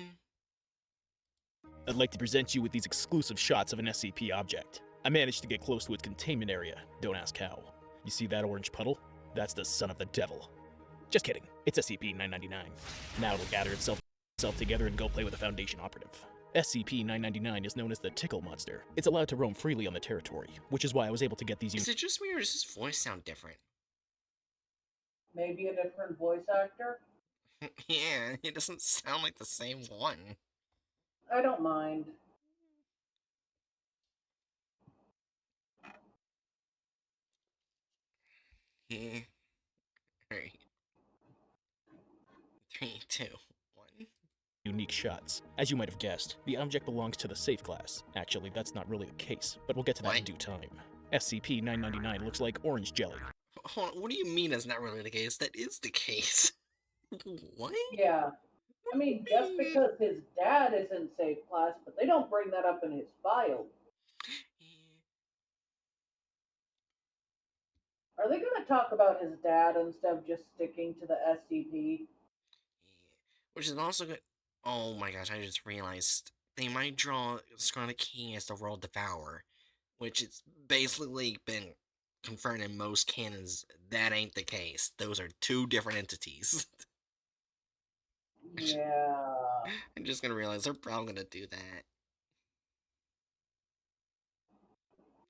D: I'd like to present you with these exclusive shots of an SCP object. I managed to get close to its containment area, don't ask how. You see that orange puddle? That's the son of the devil. Just kidding, it's SCP-999. Now it'll gather itself together and go play with the Foundation operative. SCP-999 is known as the Tickle Monster. It's allowed to roam freely on the territory, which is why I was able to get these
A: Is it just me or does his voice sound different?
B: Maybe a different voice actor?
A: Yeah, it doesn't sound like the same one.
B: I don't mind.
A: Yeah. Alright. 3, 2, 1.
D: unique shots. As you might have guessed, the object belongs to the safe class. Actually, that's not really the case, but we'll get to that in
A: What?
D: due time. SCP-999 looks like orange jelly.
A: Hold on, what do you mean that's not really the case? That is the case. What?
B: Yeah. I mean, just because his dad is in safe class, but they don't bring that up in his file. Are they going to talk about his dad instead of just sticking to the SCP?
A: Which is also good. Oh my gosh, I just realized they might draw Scarlet King as the World Devourer, which it's basically been confirmed in most canons that ain't the case. Those are two different entities.
B: Yeah.
A: I'm just gonna realize they're probably gonna do that.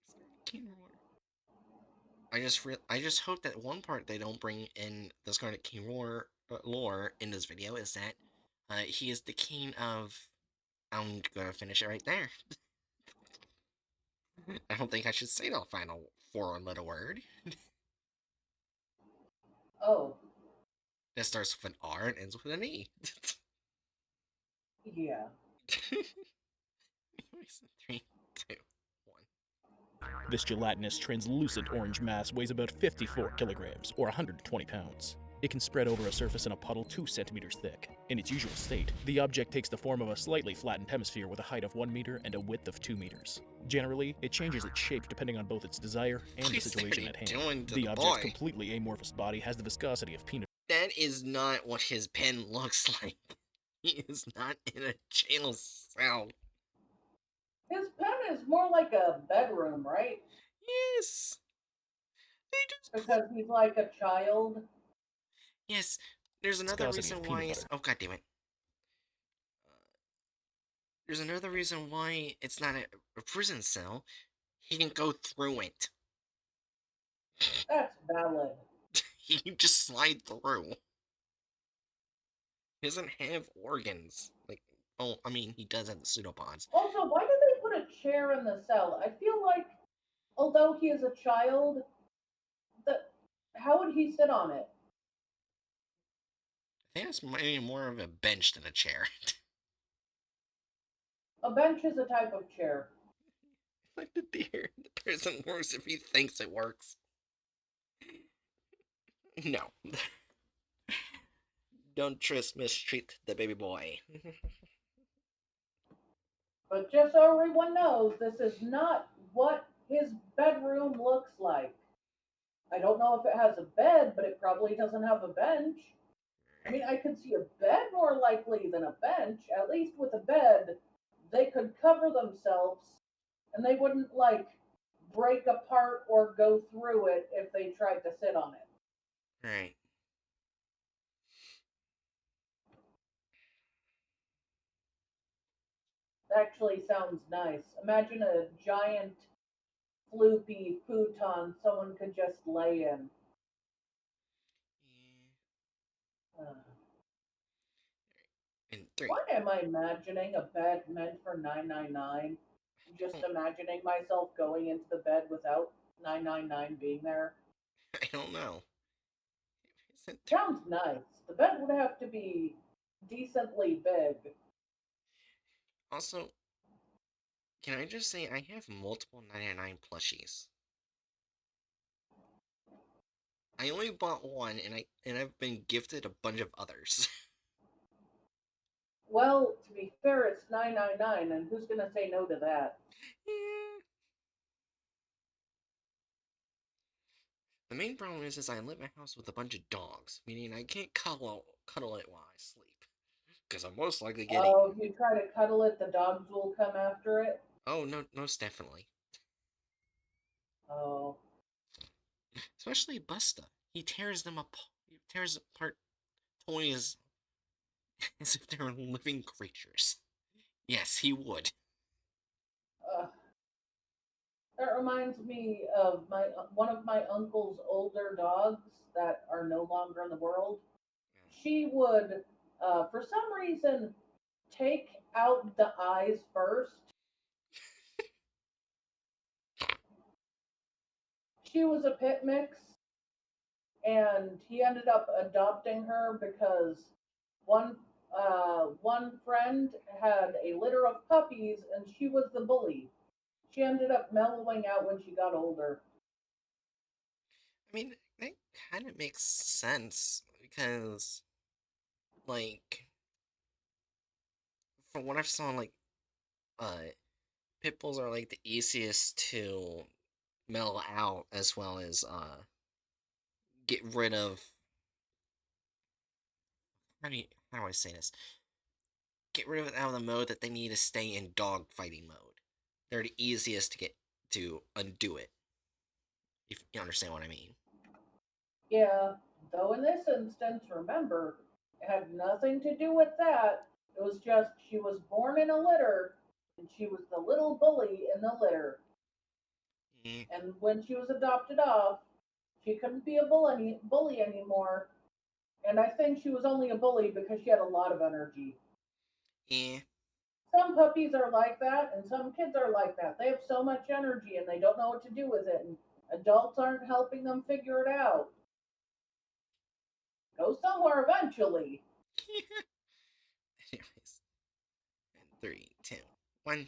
A: Scarlet King Roar. I just hope that one part they don't bring in the Scarlet King Roar lore in this video is that he is the king of. I'm gonna finish it right there. I don't think I should say the final four-letter word.
B: Oh,
A: That starts with an R and ends with an E.
B: yeah.
A: 3, 2, 1.
D: This gelatinous, translucent orange mass weighs about 54 kilograms, or 120 pounds. It can spread over a surface in a puddle 2 centimeters thick. In its usual state, the object takes the form of a slightly flattened hemisphere with a height of 1 meter and a width of 2 meters. Generally, it changes its shape depending on both its desire and the
A: Please say what
D: situation
A: are
D: at
A: you
D: hand.
A: doing to
D: The
A: the
D: object's
A: boy?
D: completely amorphous body has the viscosity of peanut.
A: That is not what his pen looks like. He is not in a jail cell.
B: His pen is more like a bedroom, right?
A: Yes. They just put.
B: Because he's like a child.
A: Yes. There's another
D: Viscosity of
A: reason why
D: peanut
A: it's.
D: butter.
A: Oh, god damn it. There's another reason why it's not a prison cell. He can go through it.
B: That's valid.
A: He can just slide through. He doesn't have organs. Like, oh, I mean, he does have the pseudopods.
B: Also, why do they put a chair in the cell? I feel like although he is a child, the, how would he sit on it?
A: I think it's maybe more of a bench than a chair.
B: A bench is a type of chair.
A: Like the deer. The person works if he thinks it works. No. Don't mistreat the baby boy.
B: But just so everyone knows, this is not what his bedroom looks like. I don't know if it has a bed, but it probably doesn't have a bench. I mean, I could see a bed more likely than a bench. At least with a bed, they could cover themselves and they wouldn't like break apart or go through it if they tried to sit on it.
A: Right.
B: Actually sounds nice. Imagine a giant floopy futon someone could just lay in. Uh,
A: In three.
B: why am I imagining a bed meant for 999? Just
A: Oh,
B: imagining myself going into the bed without 999 being there.
A: I don't know. Isn't
B: Sounds nice. The bed would have to be decently big.
A: Also, can I just say I have multiple 99 plushies. I only bought one, and I've been gifted a bunch of others.
B: Well, to be fair, it's 999, and who's gonna say no to that?
A: Yeah. The main problem is I live in a house with a bunch of dogs, meaning I can't cuddle it while I sleep, because I'm most likely getting.
B: Oh, if you try to cuddle it, the dogs will come after it.
A: Oh no, most definitely.
B: Oh,
A: Especially Busta. He tears them up. He tears apart toys as if they were living creatures. Yes, he would.
B: uh, that reminds me of my one of my uncle's older dogs that are no longer in the world. She would, for some reason, take out the eyes first. She was a pit mix, and he ended up adopting her because one one friend had a litter of puppies, and she was the bully. She ended up mellowing out when she got older.
A: I mean, that kind of makes sense because, like, from what I've saw, like, pit bulls are like the easiest to mellow out as well as get rid of. How do I say this? Get rid of it out of the mode that they need to stay in dog fighting mode. They're the easiest to get to undo it. If you understand what I mean.
B: Yeah, though in this instance, remember, it had nothing to do with that. It was just she was born in a litter, and she was the little bully in the litter.
A: Eh,
B: And when she was adopted off, she couldn't be a bully anymore. And I think she was only a bully because she had a lot of energy.
A: eh.
B: Some puppies are like that, and some kids are like that. They have so much energy and they don't know what to do with it, and adults aren't helping them figure it out. Go somewhere eventually.
A: Anyways, and three, two, one.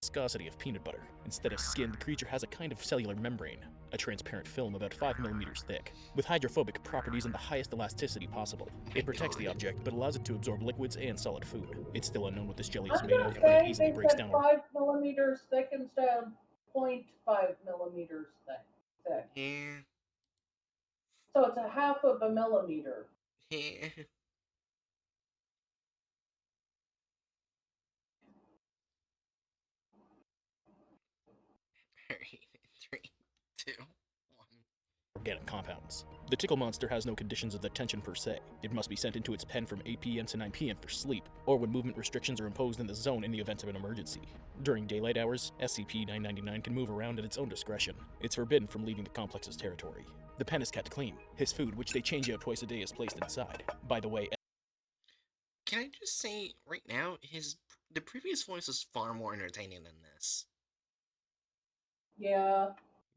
D: Viscosity of peanut butter. Instead of skin, the creature has a kind of cellular membrane, a transparent film about 5 millimeters thick, with hydrophobic properties and the highest elasticity possible. It protects the object, but allows it to absorb liquids and solid food. It's still unknown what this jelly is
B: I'm
D: made
B: gonna
D: of, but it
B: say
D: easily
B: they
D: breaks
B: said
D: down.
B: 5 millimeters thick instead of 0.5 millimeters thick.
A: Yeah.
B: So it's a half of a millimeter.
A: Yeah. Alright, three, two, one.
D: Organic compounds. The tickle monster has no conditions of attention per se. It must be sent into its pen from 8 p.m. to 9 p.m. for sleep, or when movement restrictions are imposed in the zone in the event of an emergency. During daylight hours, SCP-999 can move around at its own discretion. It's forbidden from leaving the complex's territory. The pen is kept clean. His food, which they change out twice a day, is placed inside. By the way,
A: Can I just say right now, the previous voice was far more entertaining than this.
B: Yeah.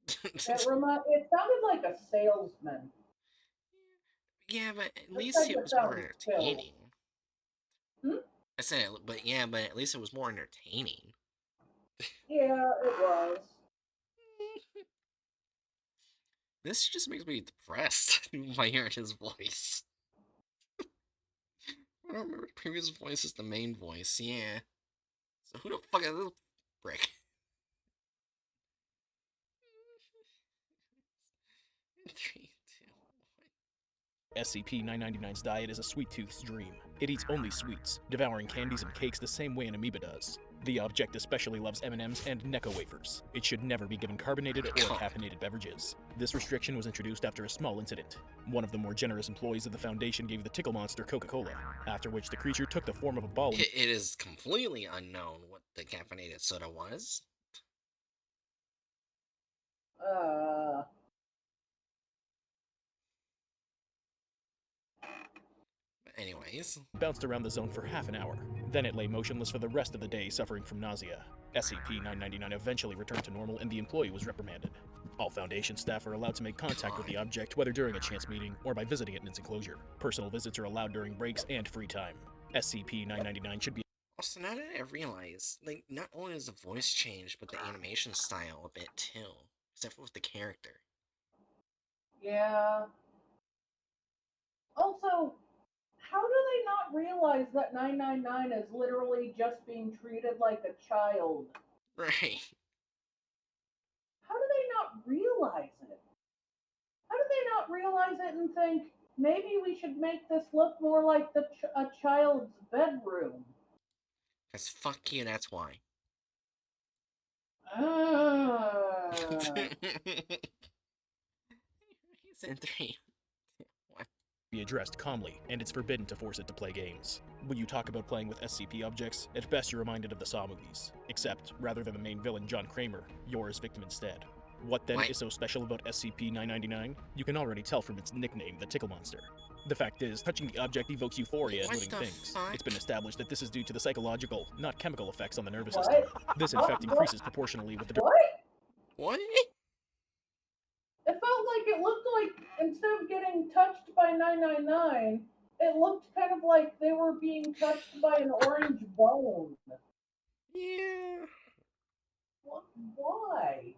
B: It sounded like a salesman.
A: Yeah, but at
B: This
A: least
B: type
A: it
B: of
A: was more
B: sounds Phil.
A: entertaining.
B: Hmm?
A: I said, but yeah, but at least it was more entertaining.
B: Yeah, it was.
A: This just makes me depressed by hearing his voice. I don't remember the previous voice is the main voice, yeah. So who the fuck is this brick? Three, two,
D: SCP-999's diet is a sweet tooth's dream. It eats only sweets, devouring candies and cakes the same way an amoeba does. The object especially loves M&Ms and Necco wafers. It should never be given carbonated or
A: God.
D: caffeinated beverages. This restriction was introduced after a small incident. One of the more generous employees of the Foundation gave the tickle monster Coca-Cola, after which the creature took the form of a ball.
A: It is completely unknown what the caffeinated soda was.
B: Uh,
A: But anyways,
D: Bounced around the zone for half an hour. Then it lay motionless for the rest of the day, suffering from nausea. SCP-999 eventually returned to normal and the employee was reprimanded. All Foundation staff are allowed to make contact with the object, whether during a chance meeting or by visiting it in its enclosure. Personal visits are allowed during breaks and free time. SCP-999 should be
A: also now that I realize, like, not only does the voice change, but the animation style a bit too, except with the character.
B: yeah. Also, how do they not realize that 999 is literally just being treated like a child?
A: Right.
B: How do they not realize it? How do they not realize it and think, maybe we should make this look more like a child's bedroom?
A: Because fuck you, that's why.
B: Ah.
A: He's in three.
D: addressed calmly, and it's forbidden to force it to play games. When you talk about playing with SCP objects, at best you're reminded of the Saw movies, except, rather than the main villain John Kramer, you're his victim instead. What then
A: What?
D: is so special about SCP-999? You can already tell from its nickname, the Tickle Monster. The fact is, touching the object evokes euphoria as
A: What
D: living
A: the
D: things.
A: fuck?
D: It's been established that this is due to the psychological, not chemical effects on the nervous system.
B: What?
D: This in fact increases proportionally with the
B: What?
A: What?
B: It felt like it looked like instead of getting touched by 999, it looked kind of like they were being touched by an orange bone.
A: Yeah.
B: Why?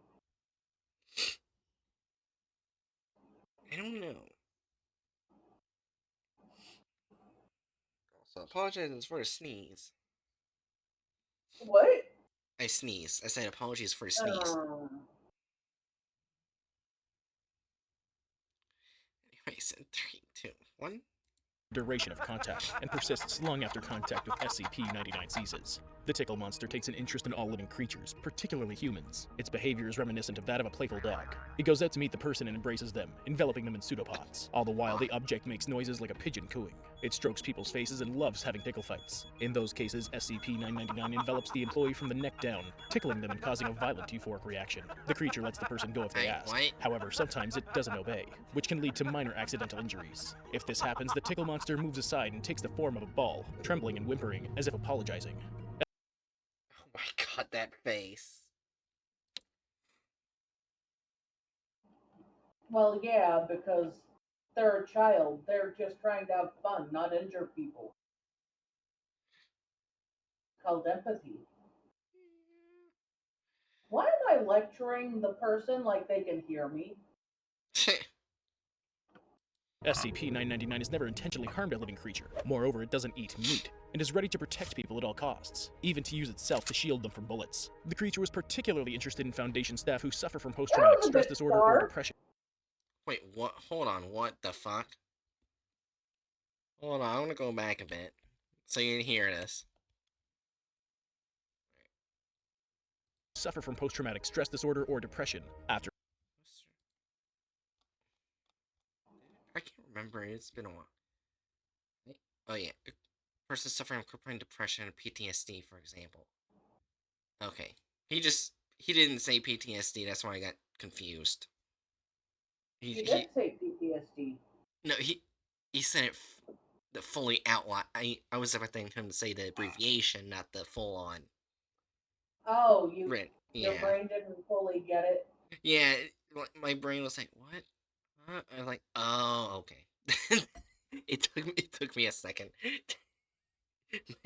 A: I don't know. Also, apologize for a sneeze.
B: What?
A: I sneezed. I said apologies for a sneeze. Anyways, in 3, 2, 1.
D: duration of contact, and persists long after contact with SCP-99 ceases. The Tickle Monster takes an interest in all living creatures, particularly humans. Its behavior is reminiscent of that of a playful dog. It goes out to meet the person and embraces them, enveloping them in pseudopods. All the while, the object makes noises like a pigeon cooing. It strokes people's faces and loves having tickle fights. In those cases, SCP-999 envelops the employee from the neck down, tickling them and causing a violent euphoric reaction. The creature lets the person go if they ask. However, sometimes it doesn't obey, which can lead to minor accidental injuries. If this happens, the Tickle Monster moves aside and takes the form of a ball, trembling and whimpering, as if apologizing.
A: Oh my god, that face.
B: Well, yeah, because they're a child. They're just trying to have fun, not injure people. Called empathy. Why am I lecturing the person like they can hear me?
D: SCP-999 has never intentionally harmed a living creature. Moreover, it doesn't eat meat, and is ready to protect people at all costs, even to use itself to shield them from bullets. The creature was particularly interested in Foundation staff who suffer from post-traumatic stress disorder or depression.
A: Wait, what? Hold on, what the fuck? Hold on, I'm gonna go back a bit so you can hear this.
D: Suffer from post-traumatic stress disorder or depression after
A: I can't remember, it's been a while. Oh yeah, a person suffering from crippling depression and PTSD, for example. Okay, he didn't say PTSD, that's why I got confused.
B: He did say PTSD.
A: No, he said it the fully outline. I was expecting him to say the abbreviation, not the full on.
B: Oh,
A: Right.
B: your
A: Yeah.
B: brain didn't fully get it.
A: Yeah, my brain was like, what? Huh? I was like, oh, okay. It took me a second.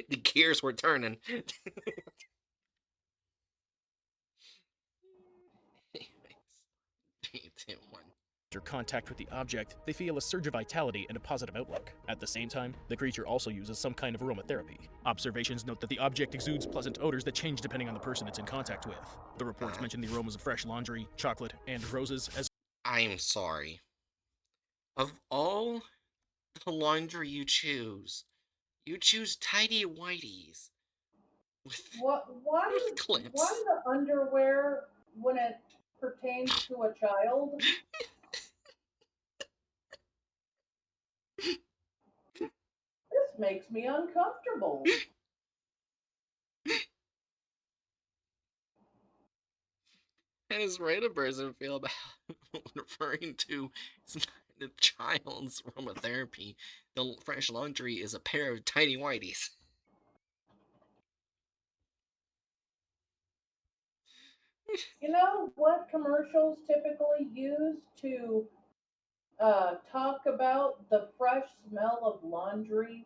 A: The gears were turning. Anyways, 3, 2, 1.
D: After contact with the object, they feel a surge of vitality and a positive outlook. At the same time, the creature also uses some kind of aromatherapy. Observations note that the object exudes pleasant odors that change depending on the person it's in contact with. The reports mention the aromas of fresh laundry, chocolate, and roses as
A: I'm sorry. Of all the laundry you choose tidy whities with
B: What? Why?
A: with
B: Why
A: clips.
B: the underwear when it pertains to a child? This makes me uncomfortable.
A: How does Rita person feel about referring to the child's aromatherapy? The fresh laundry is a pair of tiny whities.
B: You know what commercials typically use to talk about the fresh smell of laundry?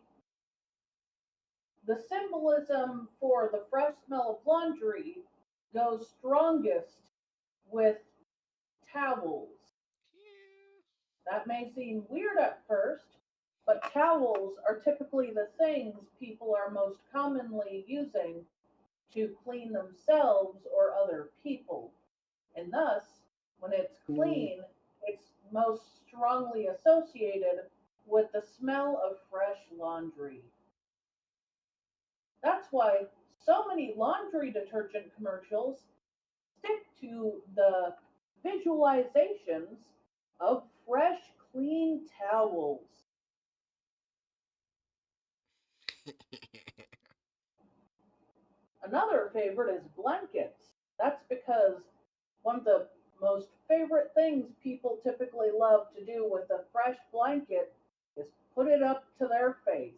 B: The symbolism for the fresh smell of laundry goes strongest with towels. That may seem weird at first, but towels are typically the things people are most commonly using to clean themselves or other people. And thus, when it's clean, it's most strongly associated with the smell of fresh laundry. That's why so many laundry detergent commercials stick to the visualizations of fresh, clean towels. Another favorite is blankets. That's because one of the most favorite things people typically love to do with a fresh blanket is put it up to their face.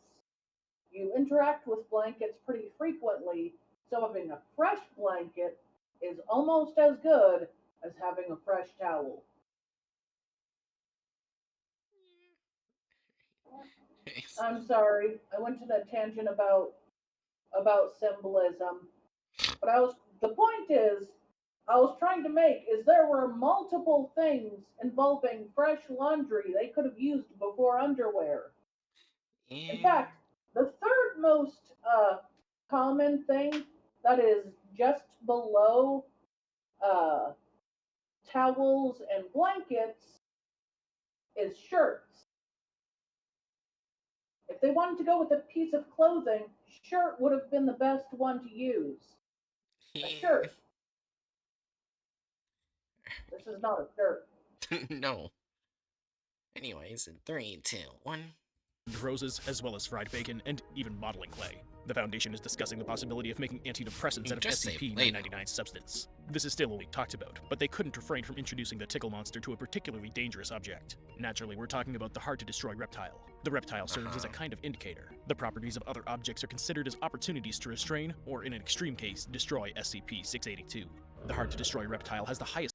B: You interact with blankets pretty frequently, so having a fresh blanket is almost as good as having a fresh towel. I'm sorry, I went to that tangent about symbolism, but the point is I was trying to make is there were multiple things involving fresh laundry they could have used before underwear. In
A: Yeah.
B: fact, the third most common thing that is just below uh, towels and blankets is shirts. If they wanted to go with a piece of clothing, shirt would have been the best one to use. A
A: Yeah.
B: shirt. This is not a shirt.
A: No. Anyways, in 3, 2, 1.
D: roses, as well as fried bacon, and even modeling clay. The Foundation is discussing the possibility of making antidepressants out of
A: Just say
D: SCP-999 substance. This is still only talked about, but they couldn't refrain from introducing the tickle monster to a particularly dangerous object. Naturally, we're talking about the hard-to-destroy reptile. The reptile serves as a kind of indicator. The properties of other objects are considered as opportunities to restrain, or in an extreme case, destroy SCP-682. The hard-to-destroy reptile has the highest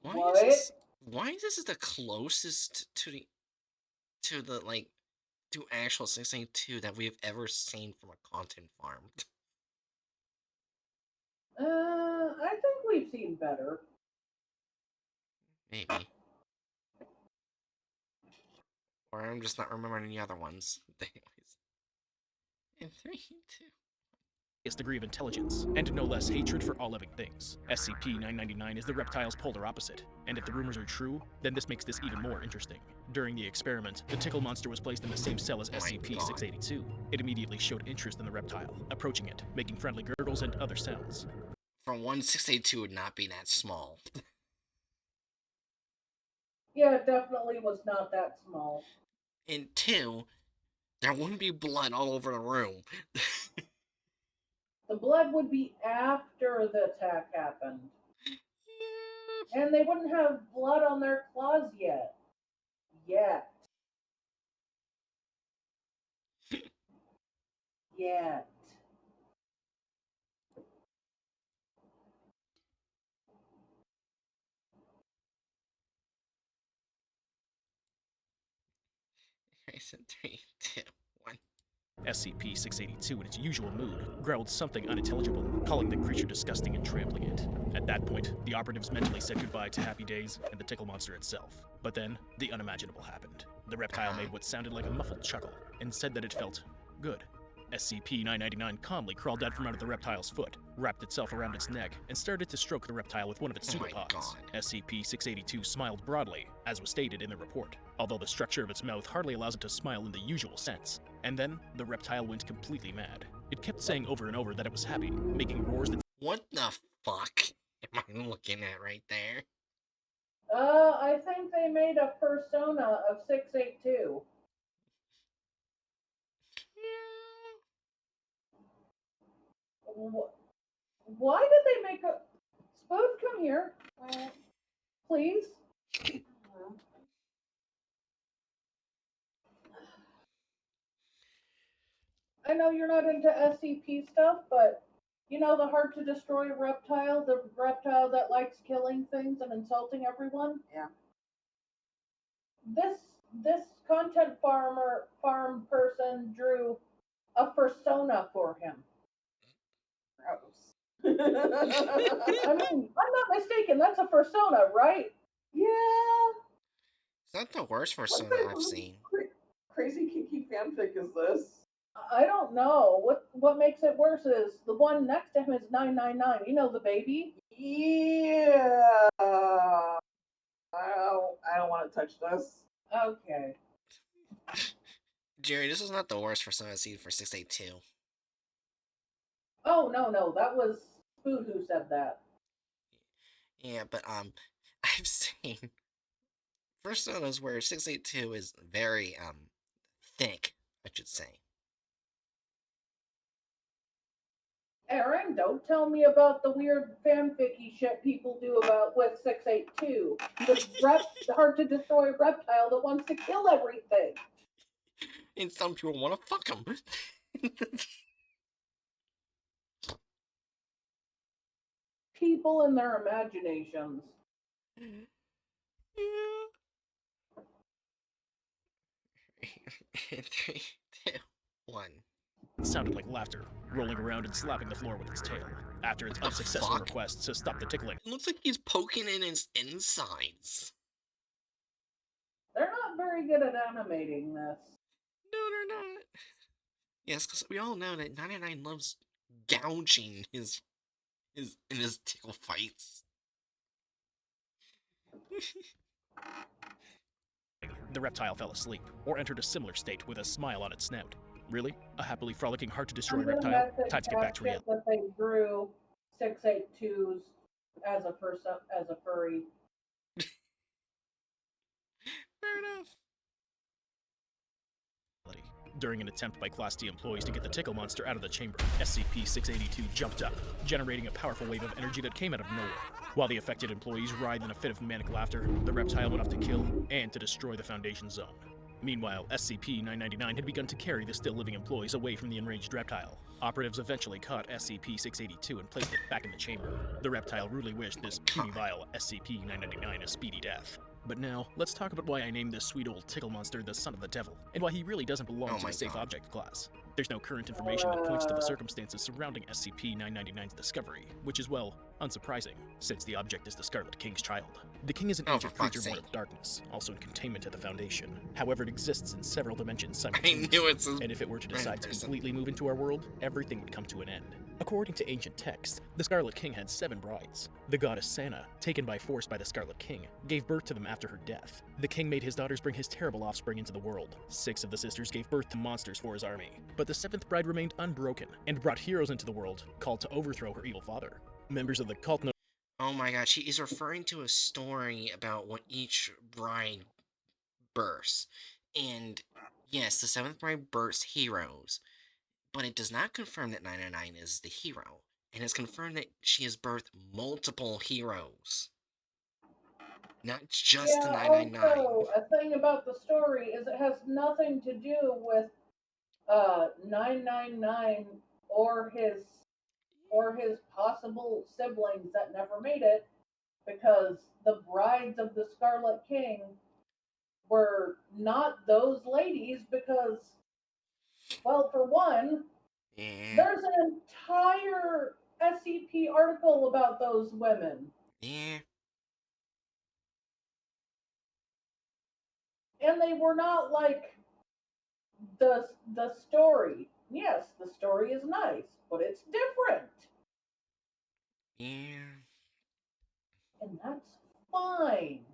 A: Why is
B: What?
A: this? Why is this the closest to the like to actual 682 that we've ever seen from a content farm?
B: I think we've seen better.
A: Maybe, or I'm just not remembering any other ones. Anyways, in 3, 2.
D: degree of intelligence, and no less hatred for all living things. SCP-999 is the reptile's polar opposite, and if the rumors are true, then this makes this even more interesting. During the experiment, the tickle monster was placed in the same cell as SCP-682. It immediately showed interest in the reptile, approaching it, making friendly gurgles and other sounds.
A: For one, 682 would not be that small.
B: Yeah, it definitely was not that small.
A: And two, there wouldn't be blood all over the room.
B: The blood would be after the attack happened. And they wouldn't have blood on their claws yet. Yet. Yet.
A: 3, 2, 1.
D: SCP-682, in its usual mood, growled something unintelligible, calling the creature disgusting and trampling it. At that point, the operatives mentally said goodbye to Happy Days and the tickle monster itself. But then, the unimaginable happened. The reptile made what sounded like a muffled chuckle, and said that it felt good. SCP-999 calmly crawled out from under the reptile's foot, wrapped itself around its neck, and started to stroke the reptile with one of its
A: Oh my
D: pseudopods.
A: God.
D: SCP-682 smiled broadly, as was stated in the report, although the structure of its mouth hardly allows it to smile in the usual sense. And then, the reptile went completely mad. It kept saying over and over that it was happy, making roars that
A: What the fuck am I looking at right there?
B: I think they made a persona of 682. Why did they make a... Spoof, come here. Please. I know you're not into SCP stuff, but you know the hard to destroy reptile, the reptile that likes killing things and insulting everyone?
E: Yeah.
B: This content farm person drew a persona for him.
E: Gross.
B: I mean, I'm not mistaken, that's a persona, right?
E: Yeah.
A: Is that the worst
E: What
A: persona
E: type
A: I've
E: of
A: seen?
E: crazy kinky fanfic is this?
B: I don't know. What makes it worse is the one next to him is 999. You know the baby?
E: Yeah. I don't want to touch this.
B: Okay.
A: Jerry, this is not the worst persona I've seen for 682.
B: Oh no, that was Food who said that.
A: Yeah, but I've seen personas where 682 is very thick, I should say.
B: Aaron, don't tell me about the weird fanficky shit people do about with 682. The hard to destroy reptile that wants to kill everything.
A: And some people want to fuck him.
B: People and their imaginations.
A: Yeah. 3, 2, 1.
D: It sounded like laughter, rolling around and slapping the floor with its tail, after its
A: The
D: unsuccessful
A: fuck?
D: request to stop the tickling.
A: It looks like he's poking in his insides.
B: They're not very good at animating this.
A: No, they're not. Yes, because we all know that 99 loves gouging his in his tickle fights.
D: The reptile fell asleep, or entered a similar state with a smile on its snout. Really? A happily frolicking, hard-to-destroy
B: I'm gonna
D: reptile?
B: message
D: Time to get back to reality.
B: that they drew 682s as a furry.
A: Fair enough.
D: During an attempt by Class D employees to get the tickle monster out of the chamber, SCP-682 jumped up, generating a powerful wave of energy that came out of nowhere. While the affected employees writhed in a fit of manic laughter, the reptile went off to kill and to destroy the Foundation zone. Meanwhile, SCP-999 had begun to carry the still-living employees away from the enraged reptile. Operatives eventually caught SCP-682 and placed it back in the chamber. The reptile rudely wished this puny vile SCP-999 a speedy death. But now, let's talk about why I named this sweet old tickle monster the son of the devil, and why he really doesn't belong to the safe object class. There's no current information that points to the circumstances surrounding SCP-999's discovery, which is, well, unsurprising, since the object is the Scarlet King's child. The King is an ancient creature born of darkness, also in containment at the Foundation. However, it exists in several dimensions simultaneously, and if it were to decide to completely move into our world, everything would come to an end. According to ancient texts, the Scarlet King had 7 brides. The goddess Sana, taken by force by the Scarlet King, gave birth to them after her death. The king made his daughters bring his terrible offspring into the world. 6 of the sisters gave birth to monsters for his army, but the 7th bride remained unbroken and brought heroes into the world, called to overthrow her evil father. Members of the cult know.
A: Oh my gosh, he is referring to a story about what each bride births. And yes, the 7th bride births heroes, but it does not confirm that 999 is the hero. And it's confirmed that she has birthed multiple heroes. Not just the 999.
B: Also, a thing about the story is it has nothing to do with 999 or his possible siblings that never made it, because the brides of the Scarlet King were not those ladies because, well, for one,
A: Yeah.
B: there's an entire SCP article about those women.
A: Yeah.
B: And they were not like the story. Yes, the story is nice, but it's different.
A: Yeah.
B: And that's fine.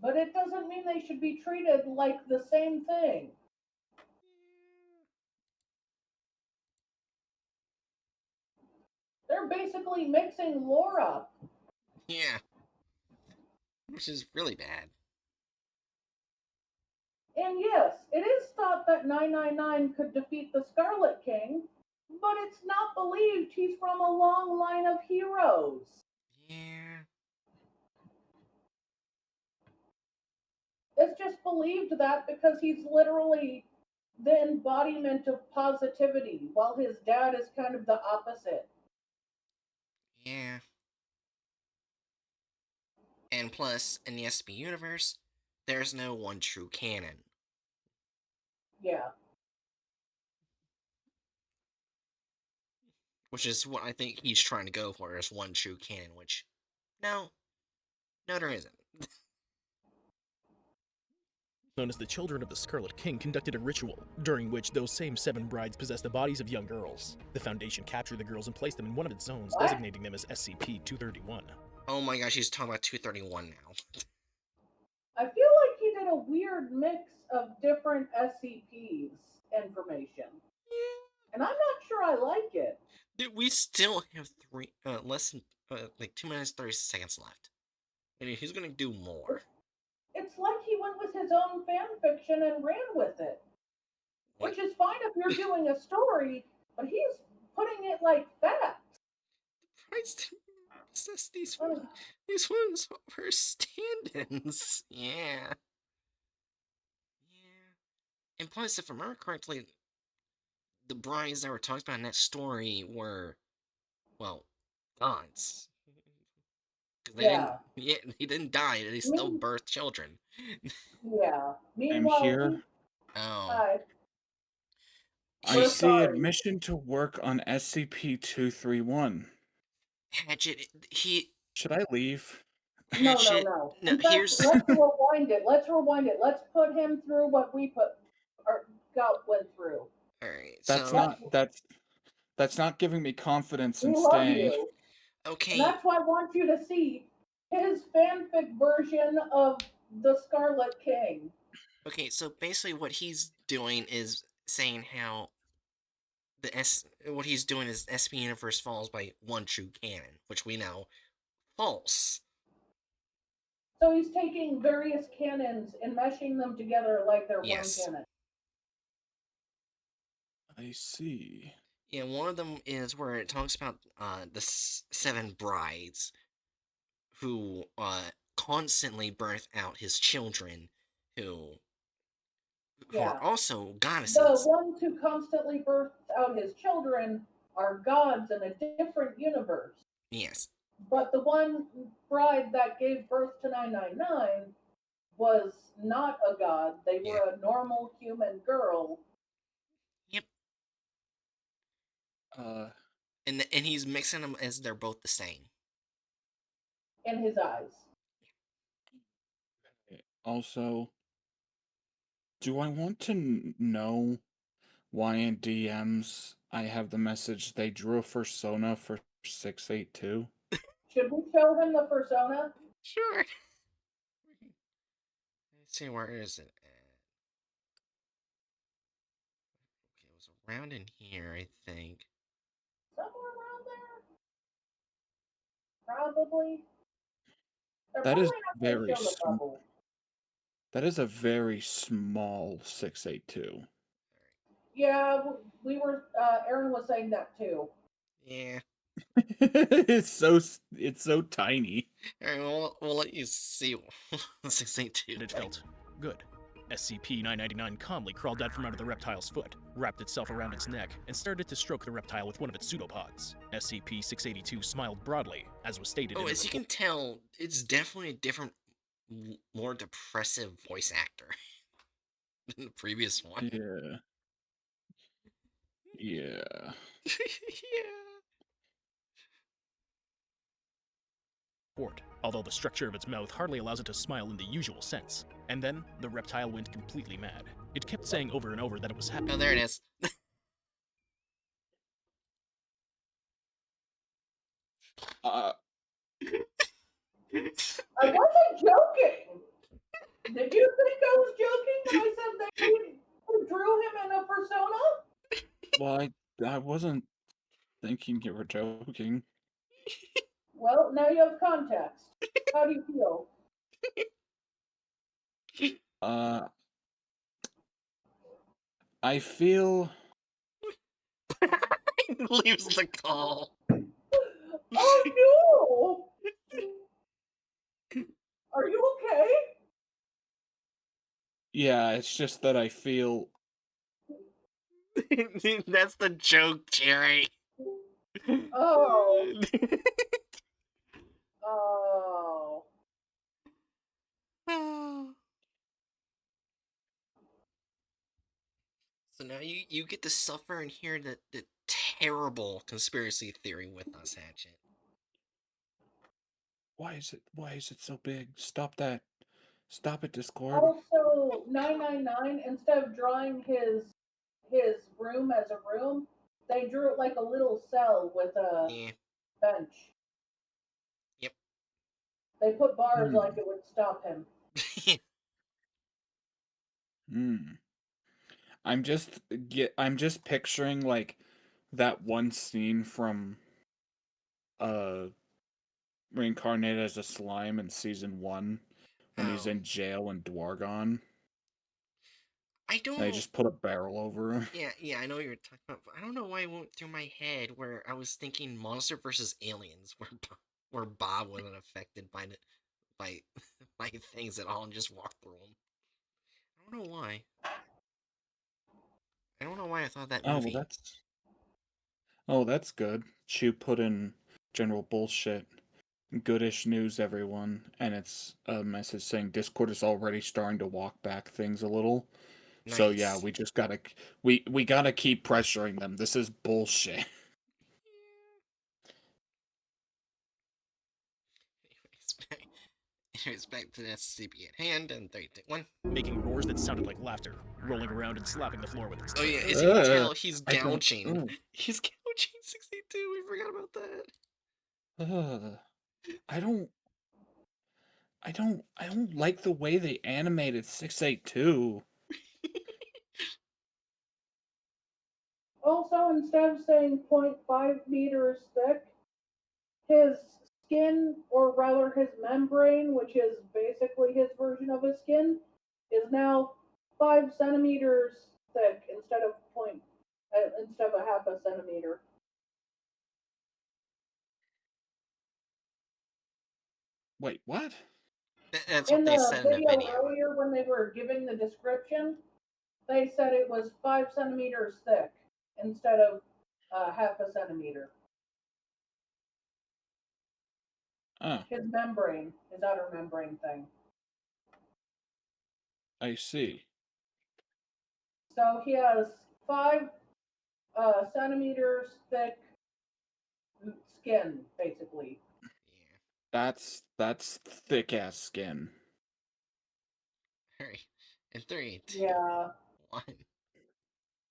B: But it doesn't mean they should be treated like the same thing. They're basically mixing lore up.
A: Yeah. Which is really bad.
B: And yes, it is thought that 999 could defeat the Scarlet King, but it's not believed he's from a long line of heroes.
A: Yeah.
B: It's just believed that because he's literally the embodiment of positivity, while his dad is kind of the opposite.
A: Yeah. And plus, in the SCP universe, there's no one true canon.
B: Yeah.
A: Which is what I think he's trying to go for, is one true canon, which, no, there isn't.
D: Known as the Children of the Scarlet King, conducted a ritual, during which those same 7 brides possessed the bodies of young girls. The Foundation captured the girls and placed them in one of its zones,
B: What?
D: designating them as SCP-231.
A: Oh my gosh, he's talking about 231 now.
B: I feel like he did a weird mix of different SCPs information. And I'm not sure I like it.
A: Dude, we still have less than, like 2 minutes, 30 seconds left. And he's gonna do more.
B: It's like he went with his own fan fiction and ran with it.
A: What?
B: Which is fine if you're doing a story, but he's putting it like that.
A: Christ, possess these
B: Ugh.
A: ones are stand-ins. Yeah. Yeah. And plus, if I remember correctly, the brides that were talked about in that story were, well, gods. Because
B: Yeah.
A: he didn't die, they still birthed children.
B: Yeah.
C: I'm
B: Meanwhile,
C: here.
A: Oh.
B: Hi.
C: I
B: We're
C: see
B: sorry.
C: admission to work on SCP-231.
A: Hatchet, he.
C: Should I leave?
B: No.
A: Hatchet. No,
B: In fact,
A: here's.
B: let's rewind it. Let's put him through what we went through.
A: Alright,
C: That's
A: so.
C: not that's not giving me confidence
B: We
C: in
B: love
C: staying.
B: you. And
A: Okay.
B: that's why I want you to see his fanfic version of the Scarlet King.
A: Okay, so basically what he's doing is saying how what he's doing is SP Universe falls by one true canon, which we know false.
B: So he's taking various canons and meshing them together like they're
A: Yes.
B: one canon.
C: I see.
A: Yeah, one of them is where it talks about the 7 brides who constantly birth out his children who are also goddesses.
B: The ones who constantly birth out his children are gods in a different universe.
A: Yes.
B: But the one bride that gave birth to 999 was not a god. They were a normal human girl.
A: Yep.
C: And
A: he's mixing them as they're both the same.
B: In his eyes.
C: Also, do I want to know why in DMs I have the message they drew a persona for 682?
B: Should we show him the persona?
A: Sure. Let's see, where is it at? Okay, it was around in here, I think.
B: Somewhere around there? Probably.
C: That is
B: They're
C: very
B: probably not gonna show the
C: small.
B: bubble.
C: That is a very small 682.
B: Yeah, we were. Aaron was saying that too.
A: Yeah.
C: it's so tiny.
A: Alright, we'll let you see 682.
D: It felt good. SCP-999 calmly crawled out from under the reptile's foot, wrapped itself around its neck, and started to stroke the reptile with one of its pseudopods. SCP-682 smiled broadly, as was stated in
A: Oh,
D: the
A: as you can tell, it's definitely a different more depressive voice actor than the previous one.
C: Yeah. Yeah.
A: Yeah.
D: Although the structure of its mouth hardly allows it to smile in the usual sense. And then, the reptile went completely mad. It kept saying over and over that it was happy.
A: Oh, there it is.
B: I wasn't joking. Did you think I was joking when I said they drew him in a persona?
C: Well, I wasn't thinking you were joking.
B: Well, now you have context. How do you feel?
C: I feel
A: Leaves the call.
B: Oh no! Are you okay?
C: yeah, it's just that I feel
A: That's the joke, Jerry.
B: Oh. Oh.
A: So now you get to suffer and hear the terrible conspiracy theory with us, Hatchet.
C: why is it so big? Stop that. Stop it, Discord.
B: Also, 999, instead of drawing his room as a room, they drew it like a little cell with a
A: Yeah.
B: bench.
A: Yep.
B: They put bars
C: Hmm.
B: like it would stop him.
C: Hmm. I'm just picturing like that one scene from Reincarnated as a Slime in season 1 when he's
A: Oh.
C: in jail in Dwargon.
A: I
C: And they
A: don't.
C: just put a barrel over him.
A: Yeah, I know what you're talking about. But I don't know why it went through my head where I was thinking Monster versus Aliens, where Bob wasn't affected by by things at all and just walked through them. I don't know why. I don't know why I thought that
C: Oh, well,
A: movie.
C: that's good. Chew put in general bullshit. Goodish news, everyone. And it's a message saying Discord is already starting to walk back things a little. So yeah,
A: Nice.
C: we just gotta we gotta keep pressuring them. This is bullshit.
A: Anyways, back to the SCP at hand, and 3, 2, 1.
D: Making roars that sounded like laughter, rolling around and slapping the floor with its
A: Oh
D: tail.
A: yeah, as you can tell,
C: Ugh,
A: he's
C: I don't.
A: gouging. He's gouging 62. We forgot about that.
C: Ugh. I don't. I don't like the way they animated 682.
B: Also, instead of saying 0.5 meters thick, his skin, or rather his membrane, which is basically his version of his skin, is now 5 centimeters thick instead of a half a centimeter.
C: Wait, what?
A: That's
B: In
A: what they
B: the
A: said in the
B: video
A: video.
B: earlier, when they were giving the description, they said it was 5 centimeters thick instead of half a centimeter.
C: Ah,
B: His membrane, his outer membrane thing.
C: I see.
B: So he has 5 centimeters thick skin, basically.
A: Yeah.
C: That's thick ass skin.
A: Alright. In 3, 2,
B: Yeah.
A: 1.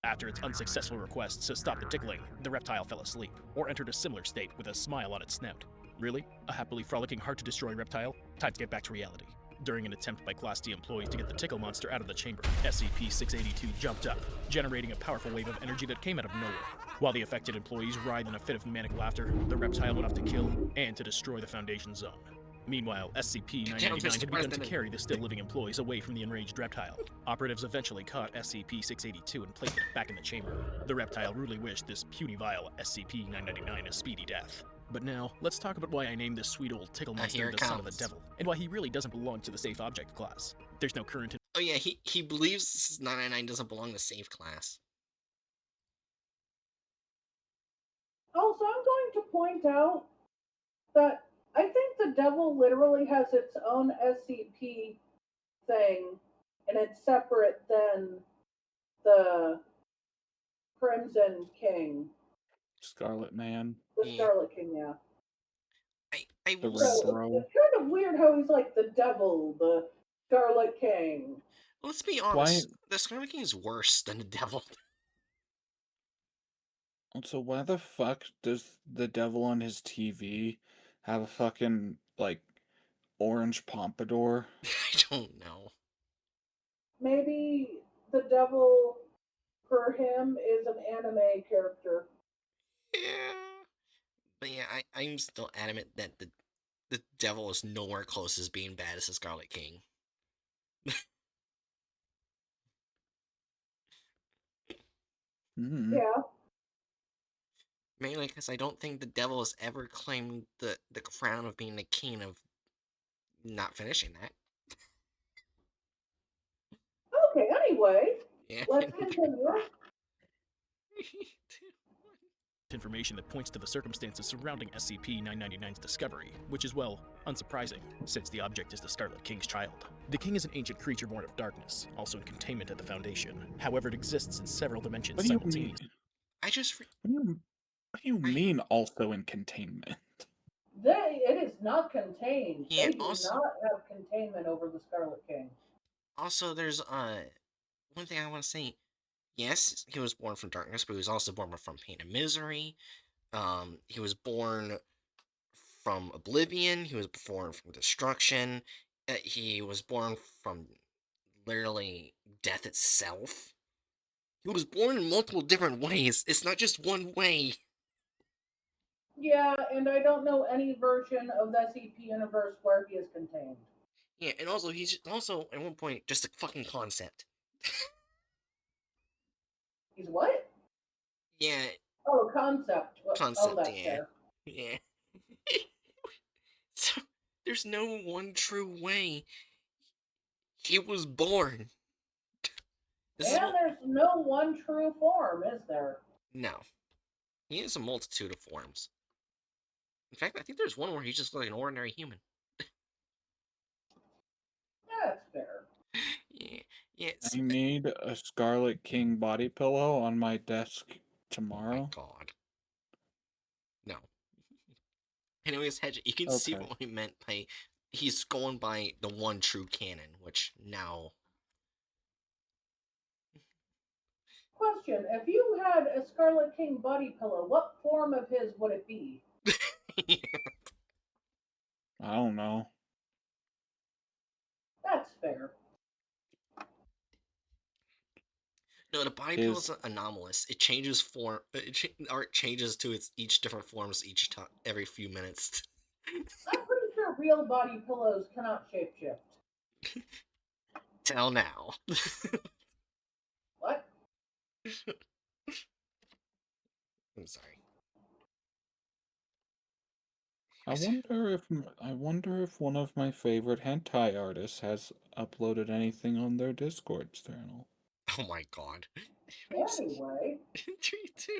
D: After its unsuccessful requests to stop the tickling, the reptile fell asleep, or entered a similar state with a smile on its snout. Really? A happily frolicking, hard-to-destroy reptile? Time to get back to reality. During an attempt by Class D employees to get the tickle monster out of the chamber, SCP-682 jumped up, generating a powerful wave of energy that came out of nowhere. While the affected employees writhed in a fit of manic laughter, the reptile went off to kill and to destroy the Foundation zone. Meanwhile, SCP-999 had begun to carry the still-living employees away from the enraged reptile. Operatives eventually caught SCP-682 and placed it back in the chamber. The reptile rudely wished this puny vial SCP-999 a speedy death. But now, let's talk about why I named this sweet old tickle monster
A: Here
D: the
A: it
D: son of the
A: comes.
D: devil, and why he really doesn't belong to the safe object class. There's no current
A: Oh yeah, he believes 999 doesn't belong to safe class.
B: Also, I'm going to point out that I think the devil literally has its own SCP thing, and it's separate than the Crimson King,
C: Scarlet Man,
B: the
A: Yeah,
B: Scarlet King. Yeah.
A: I
C: the
A: will.
C: Red
B: So
C: Bro.
B: it's kind of weird how he's like the devil, the Scarlet King.
A: Let's be
C: Why?
A: honest. The Scarlet King is worse than the devil.
C: So why the fuck does the devil on his TV have a fucking like orange pompadour?
A: I don't know.
B: Maybe the devil for him is an anime character.
A: Yeah, but yeah, I'm still adamant that the devil is nowhere close as being bad as the Scarlet King.
C: Hmm.
B: Yeah.
A: Mainly because I don't think the devil has ever claimed the crown of being the king of not finishing that.
B: Okay. Anyway,
A: Yeah.
B: let's continue.
D: Information that points to the circumstances surrounding SCP-999's discovery, which is, well, unsurprising, since the object is the Scarlet King's child. The King is an ancient creature born of darkness, also in containment at the Foundation. However, it exists in several dimensions
C: What do you mean?
D: simultaneously.
A: I just re-
C: What do you
A: I
C: mean also in containment?
B: It is not contained.
A: yeah.
B: They do not have containment over the Scarlet King.
A: Also there's one thing I want to say. Yes, he was born from darkness, but he was also born from pain and misery. He was born from oblivion. He was born from destruction. He was born from literally death itself. He was born in multiple different ways. It's not just one way.
B: Yeah, and I don't know any version of the SCP universe where he is contained.
A: Yeah, and also he's also at one point just a fucking concept.
B: He's what?
A: Yeah,
B: Oh, concept. Oh,
A: concept.
B: that's
A: Yeah,
B: fair.
A: yeah. So there's no one true way. He was born. This is
B: And
A: what.
B: there's no one true form, is there?
A: No, he has a multitude of forms. In fact, I think there's one where he's just like an ordinary human.
B: That's fair.
A: Yeah, yeah.
C: I need a Scarlet King body pillow on my desk
A: Oh my
C: tomorrow.
A: god. No. Anyways, Hedge, you can see
C: Okay.
A: what we meant by he's going by the one true canon, which now.
B: Question: if you had a Scarlet King body pillow, what form of his would it be?
C: I don't know.
B: That's fair.
A: No, the body pill is
C: Is
A: anomalous. It changes form. Art changes to its each different forms each time every few minutes.
B: I'm pretty sure real body pillows cannot shapeshift.
A: Till now.
B: What?
A: I'm sorry.
C: I wonder if one of my favorite hentai artists has uploaded anything on their Discord channel.
A: Oh my god.
B: Anyway,
A: 3, 2,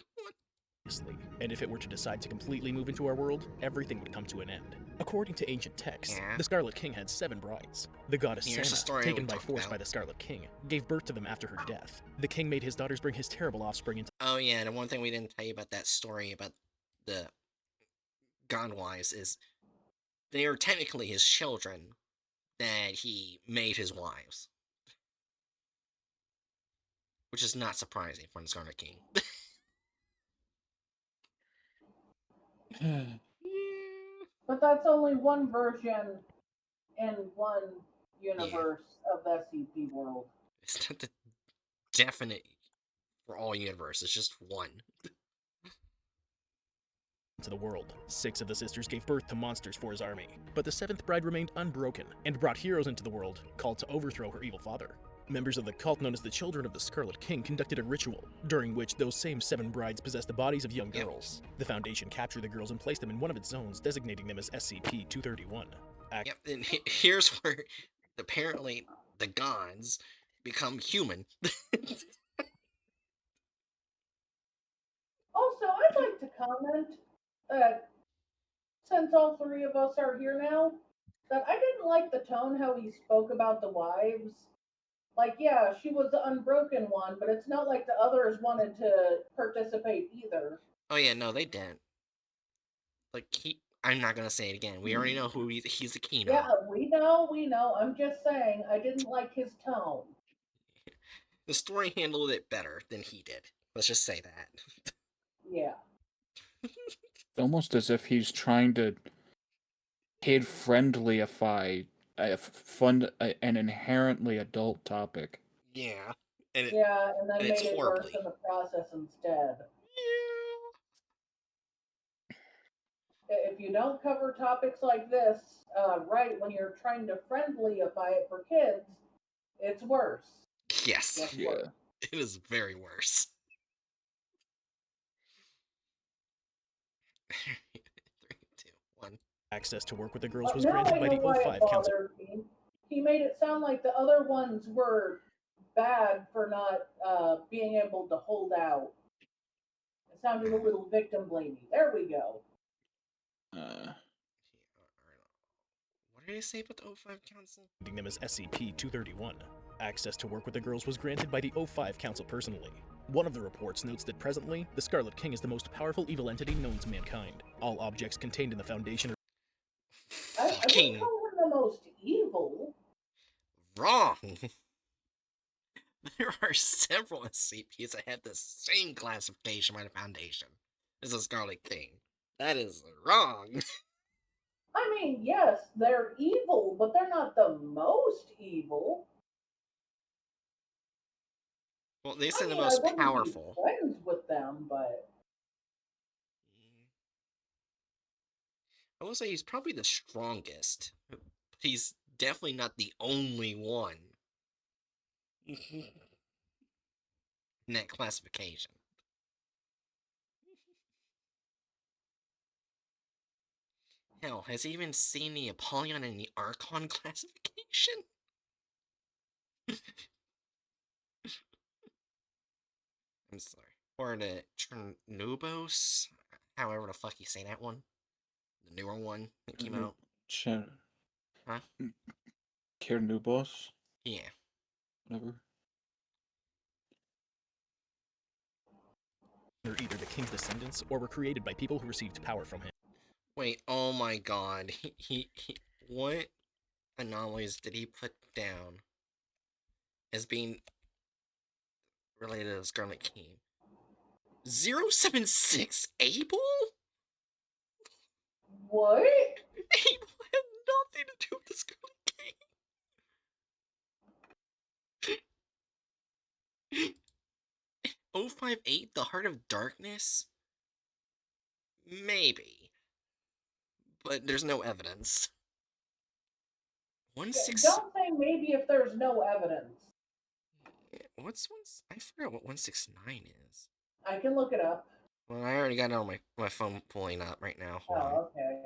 A: 1.
D: And if it were to decide to completely move into our world, everything would come to an end. According to ancient texts,
A: Yeah.
D: the Scarlet King had 7 brides. The goddess
A: Here's the
D: Sana,
A: story
D: taken
A: we
D: by
A: talked
D: force
A: about.
D: by the Scarlet King, gave birth to them after her death. The king made his daughters bring his terrible offspring into
A: Oh yeah, and one thing we didn't tell you about that story about the Godwise is they are technically his children that he made his wives. Which is not surprising for the Scarlet King. Yeah.
B: but that's only one version in one
A: Yeah.
B: universe of the SCP world.
A: It's not the definite for all universe, it's just one.
D: the world. 6 of the sisters gave birth to monsters for his army, but the 7th bride remained unbroken and brought heroes into the world, called to overthrow her evil father. Members of the cult known as the Children of the Scarlet King conducted a ritual, during which those same 7 brides possessed the bodies of young girls. The Foundation captured the girls and placed them in one of its zones, designating them as SCP-231.
A: Yep, and here's where apparently the gods become human.
B: Also, I'd like to comment that since all three of us are here now, that I didn't like the tone how he spoke about the wives. Like, yeah, she was the unbroken one, but it's not like the others wanted to participate either.
A: Oh yeah, no, they didn't. Like I'm not gonna say it again. We already know who he's the king
B: Yeah,
A: of.
B: we know. I'm just saying, I didn't like his tone.
A: The story handled it better than he did. Let's just say that.
B: Yeah.
C: Almost as if he's trying to kid-friendlyify an inherently adult topic.
A: Yeah, and
B: Yeah, and then
A: it's
B: made it worse
A: horribly.
B: in the process instead. If you don't cover topics like this right when you're trying to friendlyify it for kids, it's worse.
A: Yes,
B: Guess
C: Yeah.
B: what?
A: it is very worse. 3, 2, 1.
D: Access to work with the girls was
B: Now
D: granted
B: I
D: by
B: know
D: the
B: why it
D: 05 Council.
B: bothered me. He made it sound like the other ones were bad for not being able to hold out. It sounded a little victim blamey. There we go.
A: What did I say about the 05 Council?
D: Them as SCP-231. Access to work with the girls was granted by the 05 Council personally. One of the reports notes that presently, the Scarlet King is the most powerful evil entity known to mankind. All objects contained in the Foundation are
B: I wouldn't
A: Fucking
B: call him the most evil.
A: wrong. There are several SCPs that have the same classification by the Foundation as a Scarlet King. That is wrong.
B: I mean, yes, they're evil, but they're not the most evil.
A: Well, they
B: I
A: said the
B: mean, I
A: most
B: wouldn't be
A: powerful.
B: friends with them, but
A: I will say he's probably the strongest. But he's definitely not the only one in that classification. Hell, has he even seen the Apollyon and the Archon classification? I'm sorry. Or the Chernobos? However the fuck you say that one. The newer one that came out. Huh?
C: Kernubos,
A: Yeah.
C: whatever.
D: either the king's descendants or were created by people who received power from him.
A: Wait, oh my god. What anomalies did he put down as being related to the Scarlet King? 076 Abel?
B: what?
A: Abel had nothing to do with the Scarlet King. 058, the Heart of Darkness? Maybe. But there's no evidence. 16.
B: Don't say maybe if there's no evidence.
A: What's one? I forgot what 169 is.
B: I can look it up.
A: Well, I already got it on my phone pulling up right now. Hold on.
B: Oh, okay.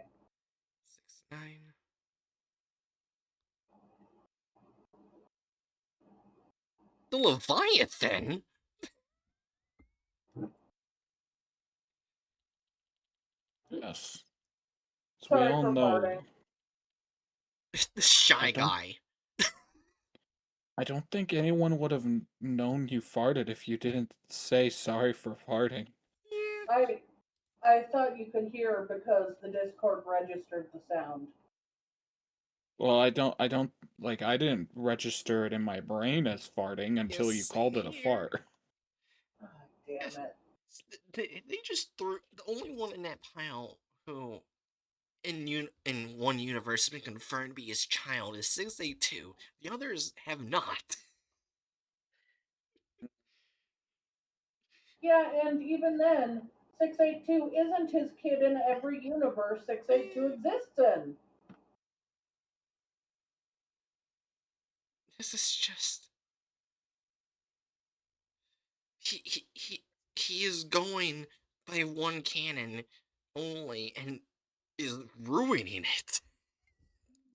A: 69. The Leviathan?
C: Yes. So we
B: Sorry
C: all
B: for
C: know.
B: farting.
A: The Shy
C: I don't-
A: Guy.
C: I don't think anyone would have known you farted if you didn't say sorry for farting.
B: I thought you could hear because the Discord registered the sound.
C: Well, I didn't register it in my brain as farting until you
A: Yes,
C: called it a
A: here.
C: fart.
B: Oh, damn it.
A: They just threw the only one in that pile who in one universe has been confirmed to be his child is 682. The others have not.
B: Yeah, and even then, 682 isn't his kid in every universe 682 exists in.
A: This is just he is going by one canon only and is ruining it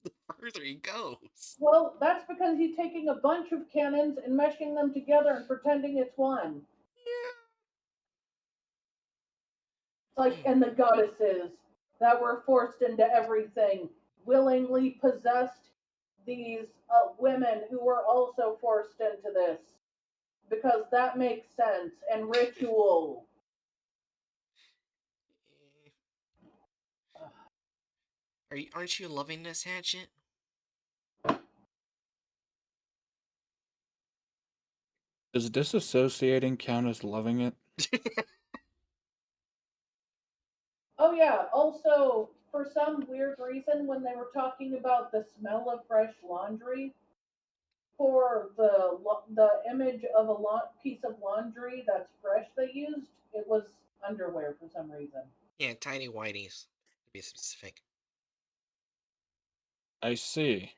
A: the further he goes.
B: Well, that's because he's taking a bunch of canons and meshing them together and pretending it's one.
A: Yeah.
B: It's like, and the goddesses, that were forced into everything, willingly possessed these women who were also forced into this because that makes sense and ritual.
A: Aren't you loving this, Hatchet?
C: Does disassociating count as loving it?
B: Oh yeah, also for some weird reason when they were talking about the smell of fresh laundry, for the image of a piece of laundry that's fresh they used, it was underwear for some reason.
A: Yeah, tiny whiteys, to be specific.
C: I see.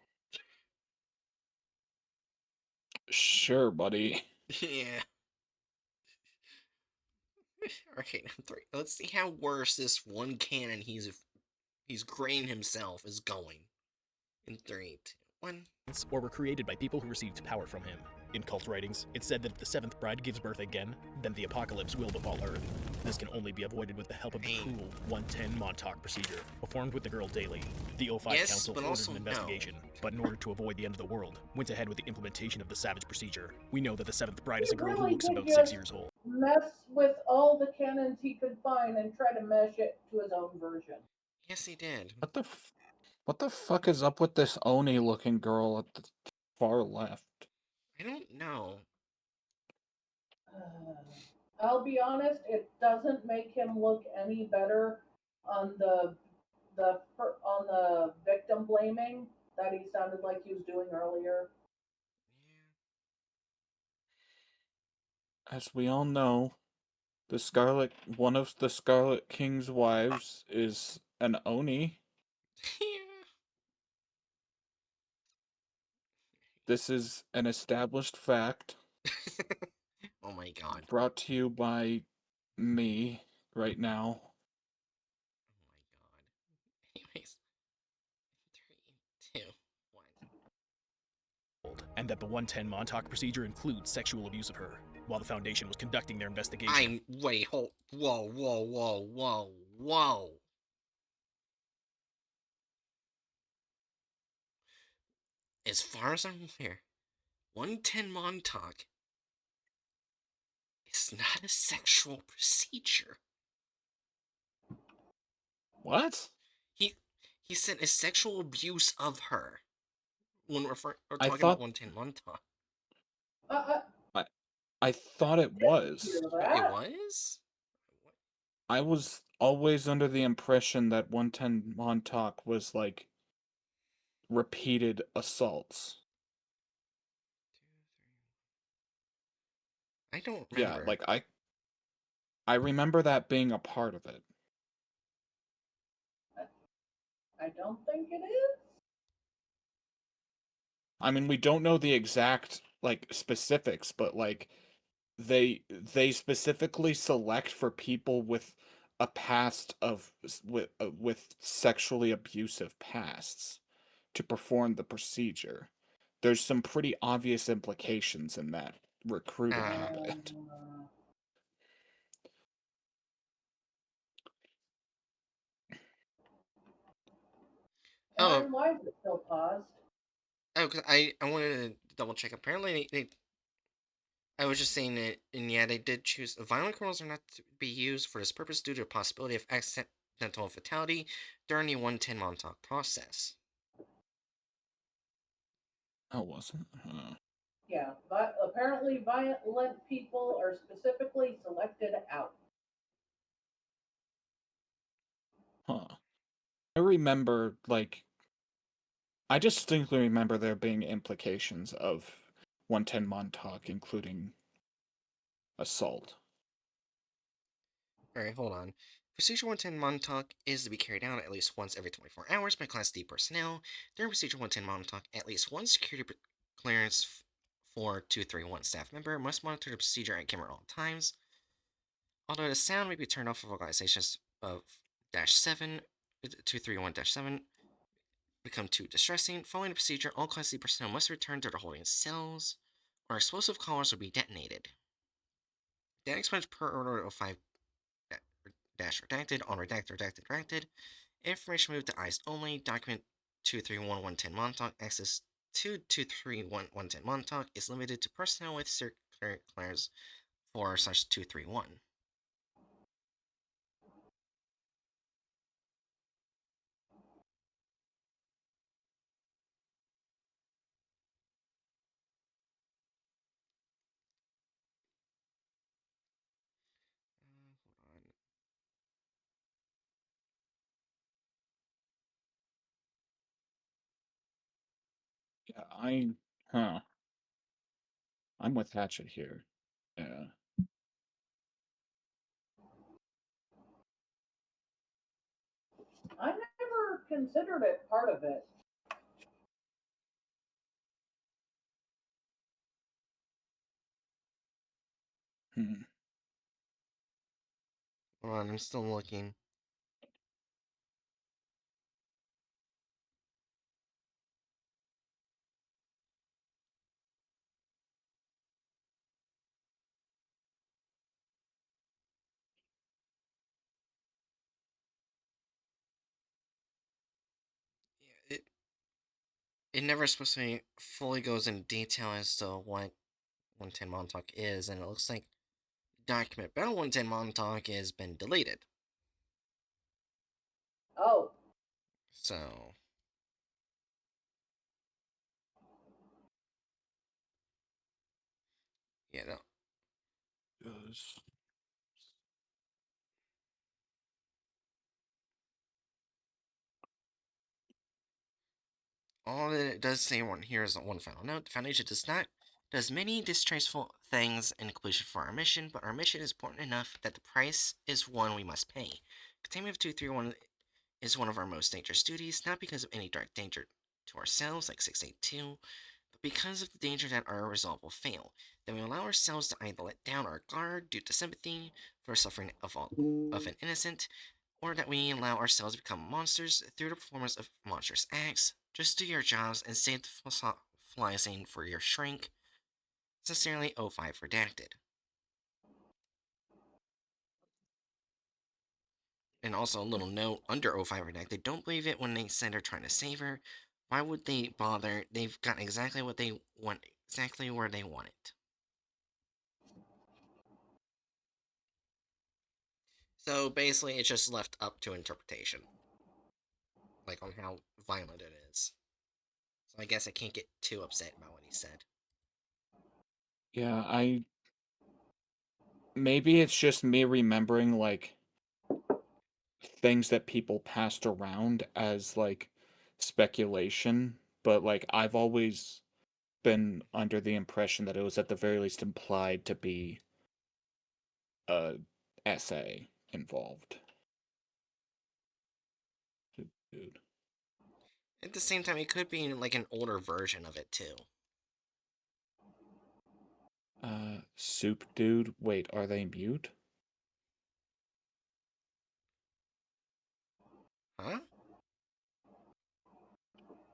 C: Sure, buddy.
A: Yeah. Okay, let's see how worse this one cannon he's graying himself is going. In 3, 2, 1.
D: Or were created by people who received power from him. In cult writings, it's said that if the seventh bride gives birth again, then the apocalypse will befall Earth. This can only be avoided with the help of the cruel 110 Montauk procedure, performed with the girl daily. The O5
A: Yes,
D: Council
A: but
D: ordered
A: also
D: an
A: no.
D: investigation, but in order to avoid the end of the world, went ahead with the implementation of the savage procedure. We know that the seventh bride is a girl who
B: Really
D: looks
B: did
D: about
B: just
D: 6 years old.
B: mess with all the cannons he could find and try to mesh it to his own version.
A: Yes, he did.
C: What the fuck is up with this Oni looking girl at the far left?
A: I don't know.
B: I'll be honest, it doesn't make him look any better on on the victim blaming that he sounded like he was doing earlier.
C: As we all know, one of the Scarlet King's wives is an Oni.
A: Yeah.
C: This is an established fact
A: Oh my god.
C: brought to you by me right now.
A: Oh my god. Anyways. 3, 2, 1.
D: And that the 110 Montauk procedure includes sexual abuse of her, while the Foundation was conducting their investigation.
A: Wait, hold. Whoa, whoa, whoa, whoa, whoa. As far as I'm aware, 110 Montauk is not a sexual procedure.
C: What?
A: He said a sexual abuse of her when we're
C: I
A: talking about
C: thought
A: 110 Montauk.
B: Uh,
C: I I thought it was.
B: hear
A: It
B: that?
A: was? What?
C: I was always under the impression that 110 Montauk was like repeated assaults.
A: I don't
C: Yeah,
A: remember.
C: like I remember that being a part of it.
B: I don't think it is.
C: I mean, we don't know the exact like specifics, but like they specifically select for people with a past of with sexually abusive pasts to perform the procedure. There's some pretty obvious implications in that recruiting
A: Ah.
C: habit.
A: Oh,
B: Aaron, why is it still paused?
A: because I wanted to double check. Apparently, I was just saying that, and yeah, they did choose. Violent criminals are not to be used for this purpose due to the possibility of accidental fatality during the 110 Montauk process.
C: Oh, wasn't?
B: Yeah, but apparently violent people are specifically selected out.
C: Huh. I remember like I distinctly remember there being implications of 110 Montauk, including assault.
A: Alright, hold on. Procedure 110 Montauk is to be carried out at least once every 24 hours by Class D personnel. During Procedure 110 Montauk, at least one security clearance for 231 staff member must monitor the procedure at camera at all times. Although the sound may be turned off for vocalizations of -7, 231-7 become too distressing. Following the procedure, all Class D personnel must return to their holding cells, or explosive collars will be detonated. Data expunge per order of 5 dash redacted on redacted. Information moved to eyes only. Document 231110 Montauk. Access to 231110 Montauk is limited to personnel with circular clearance 4/231. Hold on.
C: Yeah, huh. I'm with Hatchet here. Yeah.
B: I never considered it part of it.
C: Hmm.
A: Hold on, I'm still looking. Yeah, it never supposedly fully goes in detail as to what 110 Montauk is, and it looks like document Battle 110 Montauk has been deleted.
B: Oh,
A: So, yeah, no.
C: Yes.
A: All that it does say on here is one final note. The Foundation does many distasteful things in conclusion for our mission, but our mission is important enough that the price is one we must pay. Containment of 231 is one of our most dangerous duties, not because of any direct danger to ourselves, like 682, but because of the danger that our resolve will fail. That we allow ourselves to either let down our guard due to sympathy for the suffering of an innocent, or that we allow ourselves to become monsters through the performance of monstrous acts. Just do your jobs and save the flying for your shrink. Sincerely, O5 Redacted. And also a little note under O5 Redacted, don't believe it when they say they're trying to save her. Why would they bother? They've got exactly what they want, exactly where they want it. So basically, it's just left up to interpretation. Like on how violent it is. So I guess I can't get too upset about what he said.
C: Yeah, maybe it's just me remembering like things that people passed around as like speculation, but like I've always been under the impression that it was at the very least implied to be a essay involved. Dude.
A: At the same time, it could be like an older version of it too.
C: Soup dude. Wait, are they mute?
A: Huh?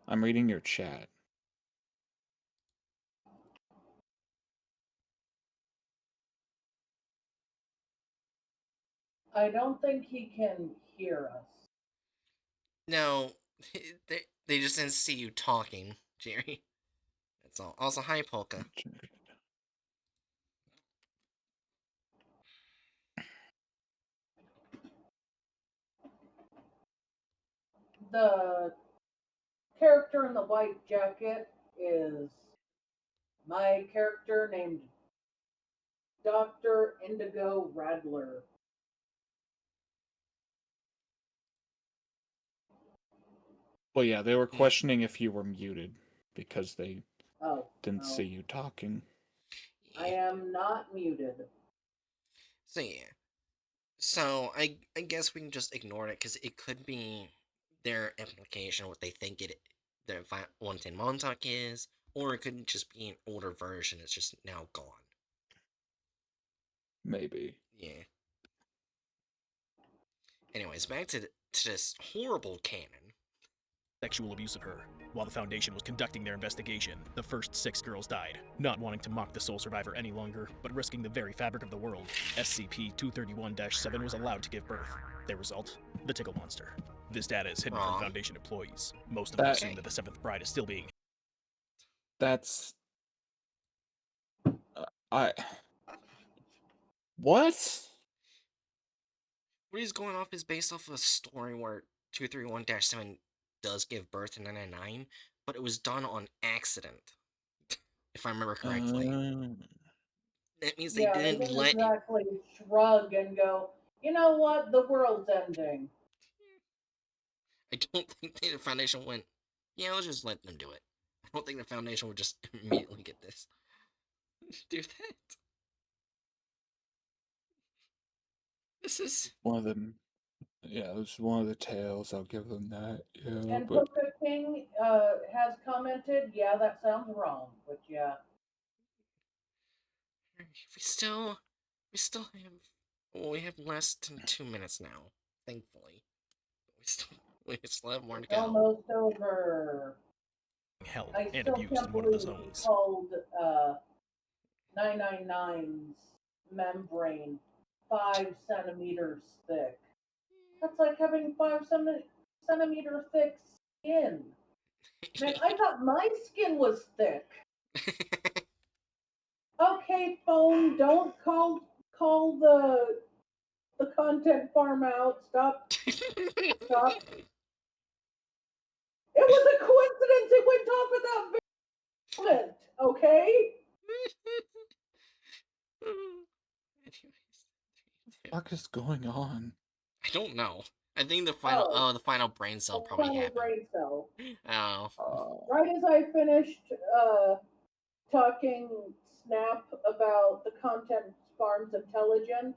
C: I'm reading your chat.
B: I don't think he can hear us.
A: No, they just didn't see you talking, Jerry. That's all. Also, hi, Polka.
B: The character in the white jacket is my character named Dr. Indigo Radler.
C: Well, yeah, they were
A: Hmm.
C: questioning if you were muted because they
B: Oh,
C: didn't
B: no.
C: see you talking.
B: I
A: Yeah.
B: am not muted.
A: So yeah. So I guess we can just ignore it because it could be their implication, what they think their 110 Montauk is, or it could just be an older version. It's just now gone.
C: Maybe.
A: Yeah. Anyways, back to this horrible canon.
D: Sexual abuse of her. While the Foundation was conducting their investigation, the first 6 girls died, not wanting to mock the sole survivor any longer, but risking the very fabric of the world. SCP-231-7 was allowed to give birth. Their result? The Tickle Monster. This data is hidden from
A: Wrong.
D: Foundation employees. Most of them
C: That-
D: assume that the seventh bride is still being.
C: That's I. What?
A: What he's going off is based off of a story where 231-7 does give birth to 999, but it was done on accident, if I remember correctly. That means they
B: Yeah, they
A: didn't
B: didn't
A: let.
B: exactly shrug and go, you know what, the world's ending.
A: I don't think the Foundation went, yeah, let's just let them do it. I don't think the Foundation would just immediately get this. Do that. This is.
C: One of them. Yeah, it was one of the tales. I'll give them that. Yeah,
B: And
C: but
B: Puka King has commented, yeah, that sounds wrong, but yeah.
A: We still. We still have. Well, we have less than 2 minutes now, thankfully. We still have more to
B: It's
A: go.
B: almost over.
D: Held
B: I
D: and
B: still
D: abused
B: can't
D: in one of the
B: believe he
D: zones.
B: called 999's membrane 5 centimeters thick. That's like having 5 centimeter thick skin. Man, I thought my skin was thick. Okay, phone, don't call the content farm out. Stop. Stop. It was a coincidence. It went off at that very moment. Okay.
A: Anyways,
C: what is going on?
A: I don't know. I think the final, the final brain cell probably
B: Final
A: happened.
B: brain cell.
A: Oh,
B: Right as I finished talking snap about the content farm's intelligence,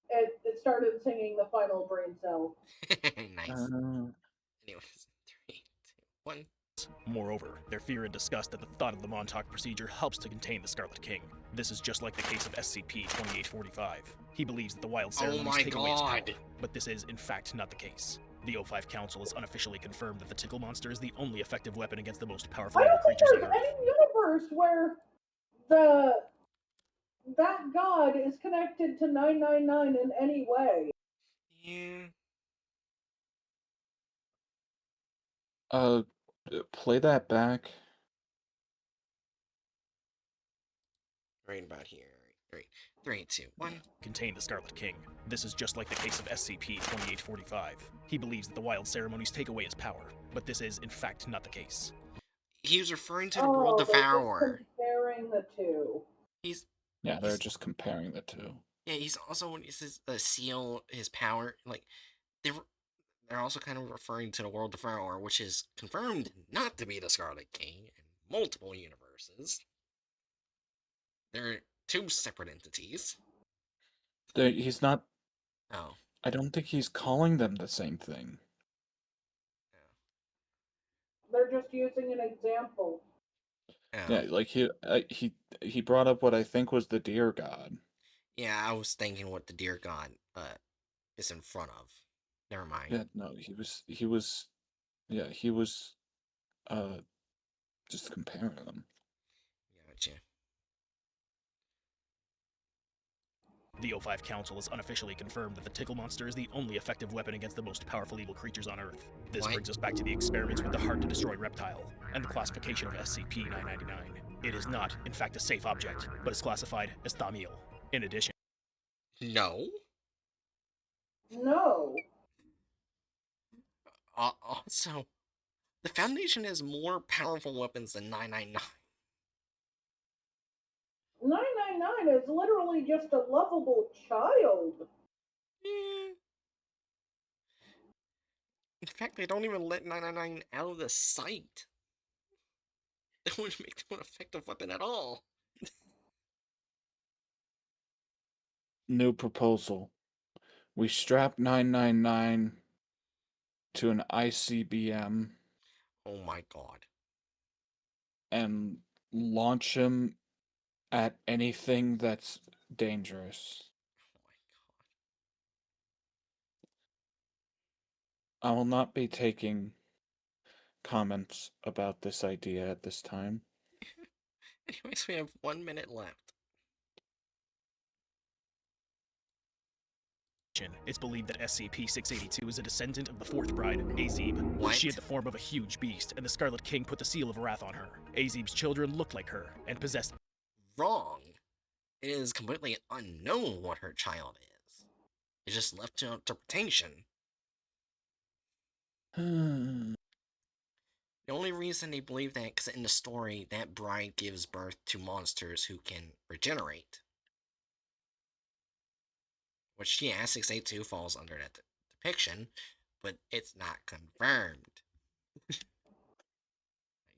B: it started singing the final brain cell.
A: yeah. Nice.
C: Uh,
A: Anyways, 3, 2, 1.
D: Moreover, their fear and disgust at the thought of the Montauk procedure helps to contain the Scarlet King. This is just like the case of SCP-2845. He believes that the wild ceremonies
A: my
D: take away his power,
A: God.
D: but this is, in fact, not the case. The O5 Council has unofficially confirmed that the Tickle Monster is the only effective weapon against the most powerful
B: I
D: evil
B: don't think
D: creatures on
B: there's
D: Earth.
B: any universe where that god is connected to 999 in any way.
A: Yeah.
C: uh, play that back.
A: Right about here. Right. 3, 2, 1.
D: Contain the Scarlet King. This is just like the case of SCP-2845. He believes that the wild ceremonies take away his power, but this is, in fact, not the case.
A: He was referring to the World
B: They're just
A: Devourer.
B: comparing the two.
A: He's
C: Yeah, they're
A: He's-
C: just comparing the two.
A: yeah. He's also when he says seal his power. Like they're also kind of referring to the World Devourer, which is confirmed not to be the Scarlet King in multiple universes. They're two separate entities.
C: He's not.
A: Oh.
C: I don't think he's calling them the same thing.
B: They're just using an example.
A: Oh.
C: Yeah, like he brought up what I think was the deer god.
A: Yeah, I was thinking what the deer god is in front of. Never mind.
C: Yeah, no, he was uh just comparing them.
A: Gotcha.
D: The O5 Council has unofficially confirmed that the Tickle Monster is the only effective weapon against the most powerful evil creatures on Earth. This
A: What?
D: brings us back to the experiments with the hard-to-destroy reptile, and the classification of SCP-999. It is not, in fact, a safe object, but is classified as Thamiel. In addition,
A: No.
B: No.
A: Also, the Foundation has more powerful weapons than 999.
B: 999 is literally just a lovable child.
A: Yeah. In fact, they don't even let 999 out of the sight. That wouldn't make them an effective weapon at all.
C: New proposal. We strap 999 to an ICBM
A: Oh my god.
C: and launch him at anything that's dangerous.
A: Oh my
C: I will not be taking comments about this idea at this time.
A: god. Anyways, we have 1 minute left.
D: It's believed that SCP-682 is a descendant of the fourth bride, Azeb.
A: What?
D: She had the form of a huge beast, and the Scarlet King put the seal of wrath on her. Azeb's children looked like her, and possessed...
A: Wrong. It is completely unknown what her child is. It's just left to interpretation.
C: Hmm.
A: The only reason they believe that because in the story, that bride gives birth to monsters who can regenerate. Which, yeah, 682 falls under that depiction, but it's not confirmed.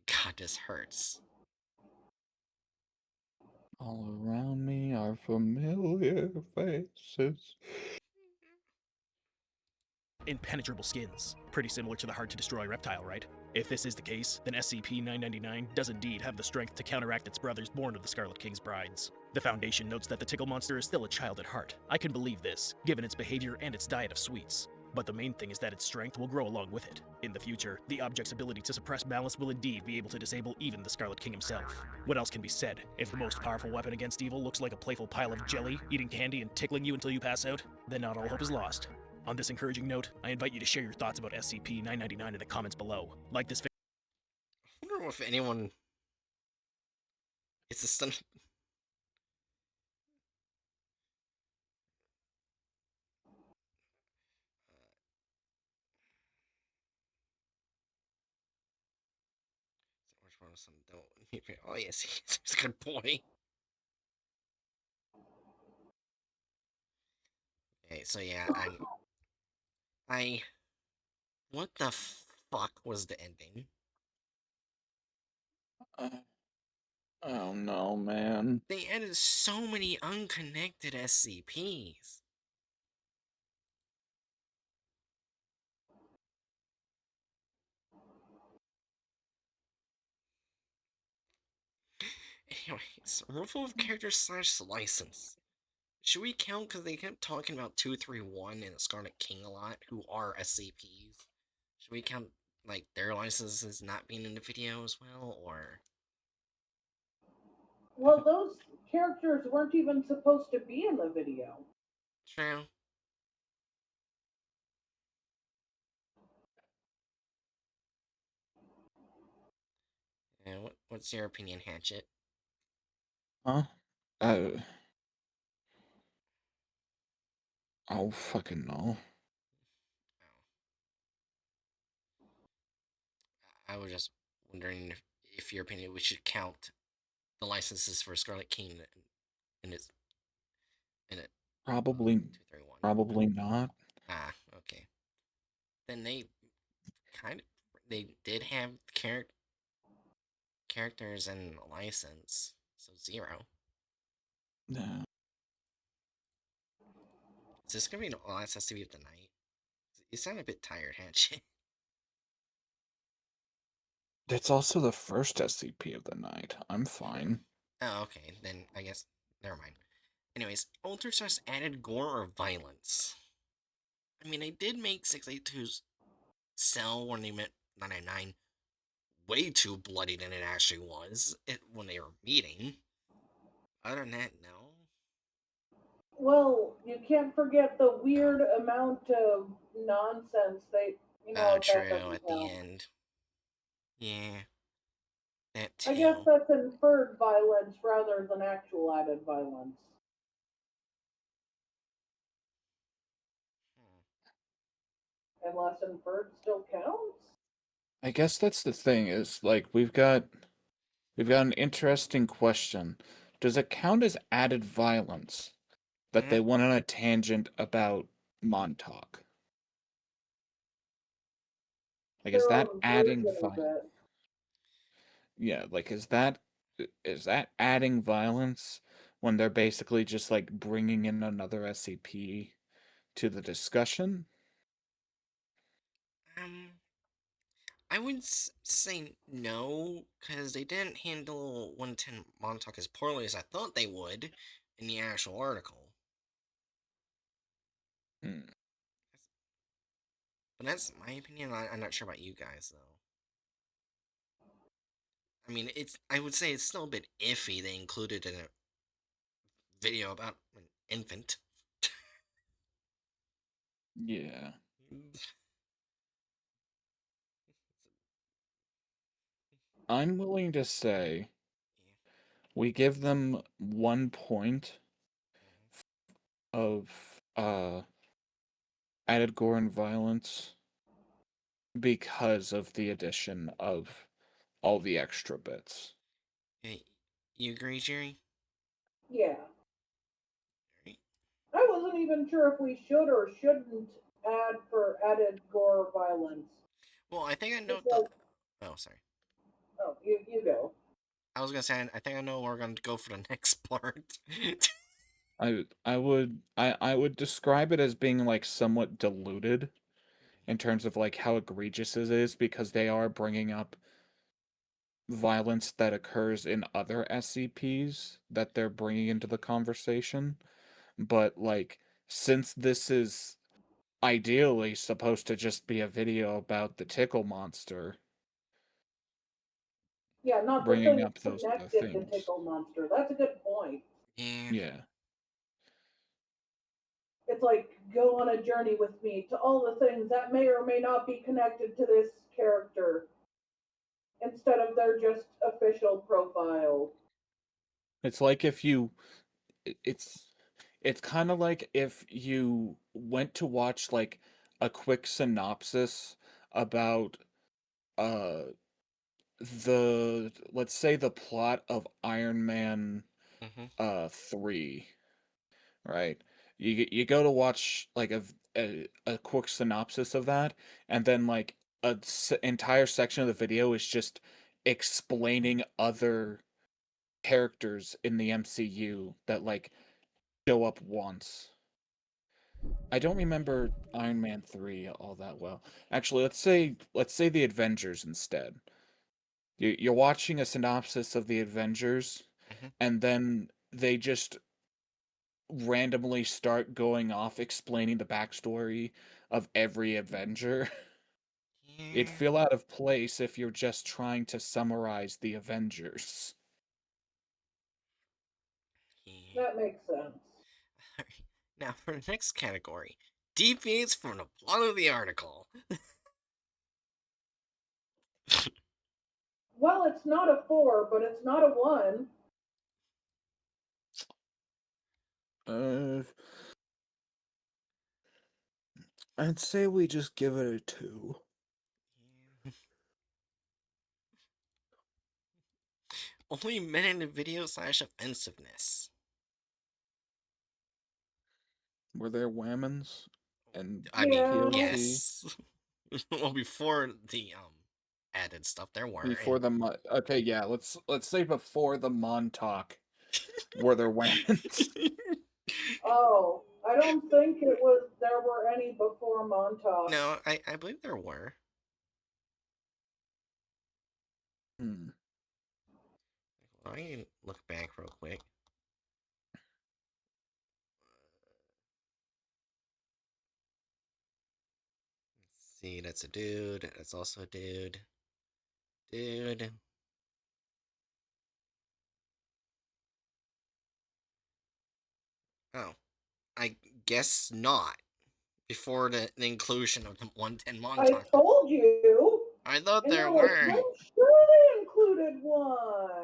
A: God, this hurts.
C: All around me are familiar faces.
D: impenetrable skins. Pretty similar to the hard-to-destroy reptile, right? If this is the case, then SCP-999 does indeed have the strength to counteract its brothers born of the Scarlet King's brides. The Foundation notes that the Tickle monster is still a child at heart. I can believe this, given its behavior and its diet of sweets. But the main thing is that its strength will grow along with it. In the future, the object's ability to suppress malice will indeed be able to disable even the Scarlet King himself. What else can be said? If the most powerful weapon against evil looks like a playful pile of jelly, eating candy and tickling you until you pass out, then not all hope is lost. On this encouraging note, I invite you to share your thoughts about SCP-999 in the comments below. Like this video.
A: I wonder if anyone... It's a son... Which one was some don't... Oh yes, he's a good boy. Okay, so yeah, what the fuck was the ending?
C: Oh no, man.
A: They added so many unconnected SCPs. Anyways, removal of character slash license. Should we count because they kept talking about 231 and the Scarlet King a lot, who are SCPs? Should we count like their licenses not being in the video as well, or?
B: Well, those characters weren't even supposed to be in the video.
A: True. What's your opinion, Hatchet?
C: Huh? Uh. Oh, fucking no.
A: I was just wondering if your opinion we should count the licenses for Scarlet King in its in it.
C: Probably,
A: 231.
C: probably not.
A: Ah, okay. Then they did have characters and license, so 0.
C: No.
A: Is this gonna be an last SCP of the night? You sound a bit tired, Hatchet.
C: That's also the first SCP of the night. I'm fine.
A: Oh, okay. Then I guess never mind. Anyways, Ultra Stars added gore or violence. I mean, they did make 682's cell when they met 999 way too bloody than it actually was when they were meeting. Other than that, no.
B: Well, you can't forget the weird amount of nonsense they,
A: Oh,
B: if that
A: true,
B: doesn't
A: at the
B: count.
A: end. Yeah, that
B: I guess
A: too.
B: that's inferred violence rather than actual added violence. Unless inferred still counts.
C: I guess that's the thing is like we've got an interesting question. Does it count as added violence that they went on a tangent about Montauk? Like is
B: Their
C: that
B: own
C: adding
B: version of
C: violence?
B: it.
C: Yeah, like is that adding violence when they're basically just like bringing in another SCP to the discussion?
A: Um, I would say no, because they didn't handle 110 Montauk as poorly as I thought they would in the actual article.
C: Hmm.
A: But that's my opinion. I'm not sure about you guys, though. I mean, I would say it's still a bit iffy they included in a video about an infant.
C: Yeah. I'm willing to say we give them 1 point of added gore and violence because of the addition of all the extra bits.
A: Hey, you agree, Jerry?
B: Yeah.
A: Right.
B: I wasn't even sure if we should or shouldn't add for added gore violence.
A: Well, I think I know
B: It's
A: the.
B: like,
A: Oh, sorry.
B: oh, you go.
A: I was gonna say I think I know where we're gonna go for the next part.
C: I would describe it as being like somewhat diluted in terms of like how egregious it is because they are bringing up violence that occurs in other SCPs that they're bringing into the conversation. But like since this is ideally supposed to just be a video about the tickle monster,
B: Yeah, not the
C: bringing
B: thing
C: up those other
B: connected to
C: things.
B: Tickle Monster. That's a good point.
A: Yeah.
C: Yeah.
B: It's like, go on a journey with me to all the things that may or may not be connected to this character instead of their just official profile.
C: It's like if you it's kind of like if you went to watch like a quick synopsis about uh the let's say the plot of Iron Man
A: Mm-hmm.
C: 3, right? You go to watch like a quick synopsis of that, and then like entire section of the video is just explaining other characters in the MCU that like show up once. I don't remember Iron Man 3 all that well. Actually, let's say the Avengers instead. You're watching a synopsis of the Avengers,
A: Mm-hmm.
C: and then they just randomly start going off explaining the backstory of every Avenger. It'd
A: Yeah.
C: feel out of place if you're just trying to summarize the Avengers.
A: Yeah.
B: That makes sense.
A: Alright. Now for the next category, deviates from the plot of the article.
B: Well, it's not a 4, but it's not a 1.
C: Uh, I'd say we just give it a 2.
A: Yeah. Only men in the video slash offensiveness.
C: Were there whammons and
A: I mean,
B: Yeah.
C: POC
A: yes. Well, before the added stuff, there were,
C: before
A: and
C: the okay, yeah, let's say before the Montauk were there whammons?
B: Oh, I don't think there were any before Montauk.
A: no, I believe there were.
C: Hmm.
A: I can look back real quick. Let's see, that's a dude. That's also a dude. Dude. Oh, I guess not. Before the inclusion of the 110
B: I
A: Montauk.
B: told you,
A: I thought
B: and
A: there
B: you're like,
A: were,
B: I'm sure they included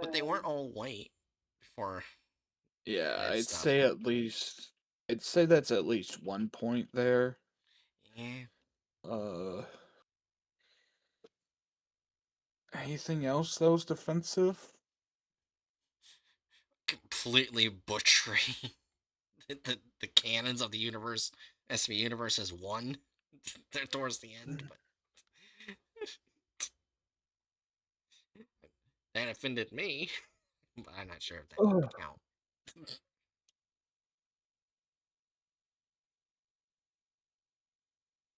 A: but they
B: one.
A: weren't all white before
C: Yeah,
A: added
C: I'd
A: stuff.
C: say at least I'd say that's at least 1 point there.
A: Yeah.
C: Uh anything else that was defensive?
A: Completely butchering the canons of the universe, SB universe as one towards the end, but that offended me. But I'm not sure if that
C: Ugh.
A: would count.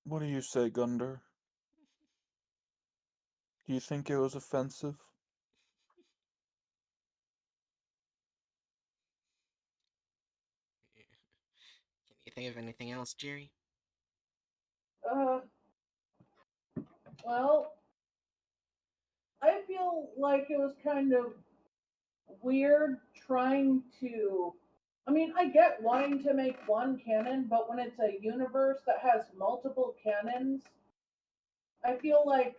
C: What do you say, Gunder? Do you think it was offensive?
A: Can you think of anything else, Jerry?
B: Uh, well, I feel like it was kind of weird trying to I mean, I get wanting to make one canon, but when it's a universe that has multiple canons, I feel like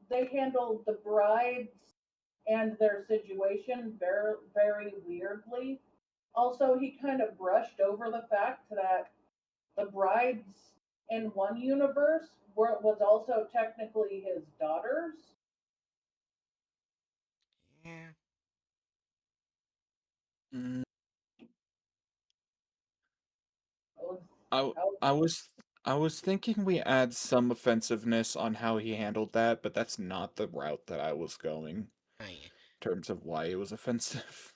B: they handled the brides and their situation very, very weirdly. Also, he kind of brushed over the fact that the brides in one universe was also technically his daughters.
A: Yeah.
C: Mm,
B: Was,
C: I I was I was thinking we add some offensiveness on how he handled that, but that's not the route that I was going in
A: Oh yeah.
C: terms of why it was offensive.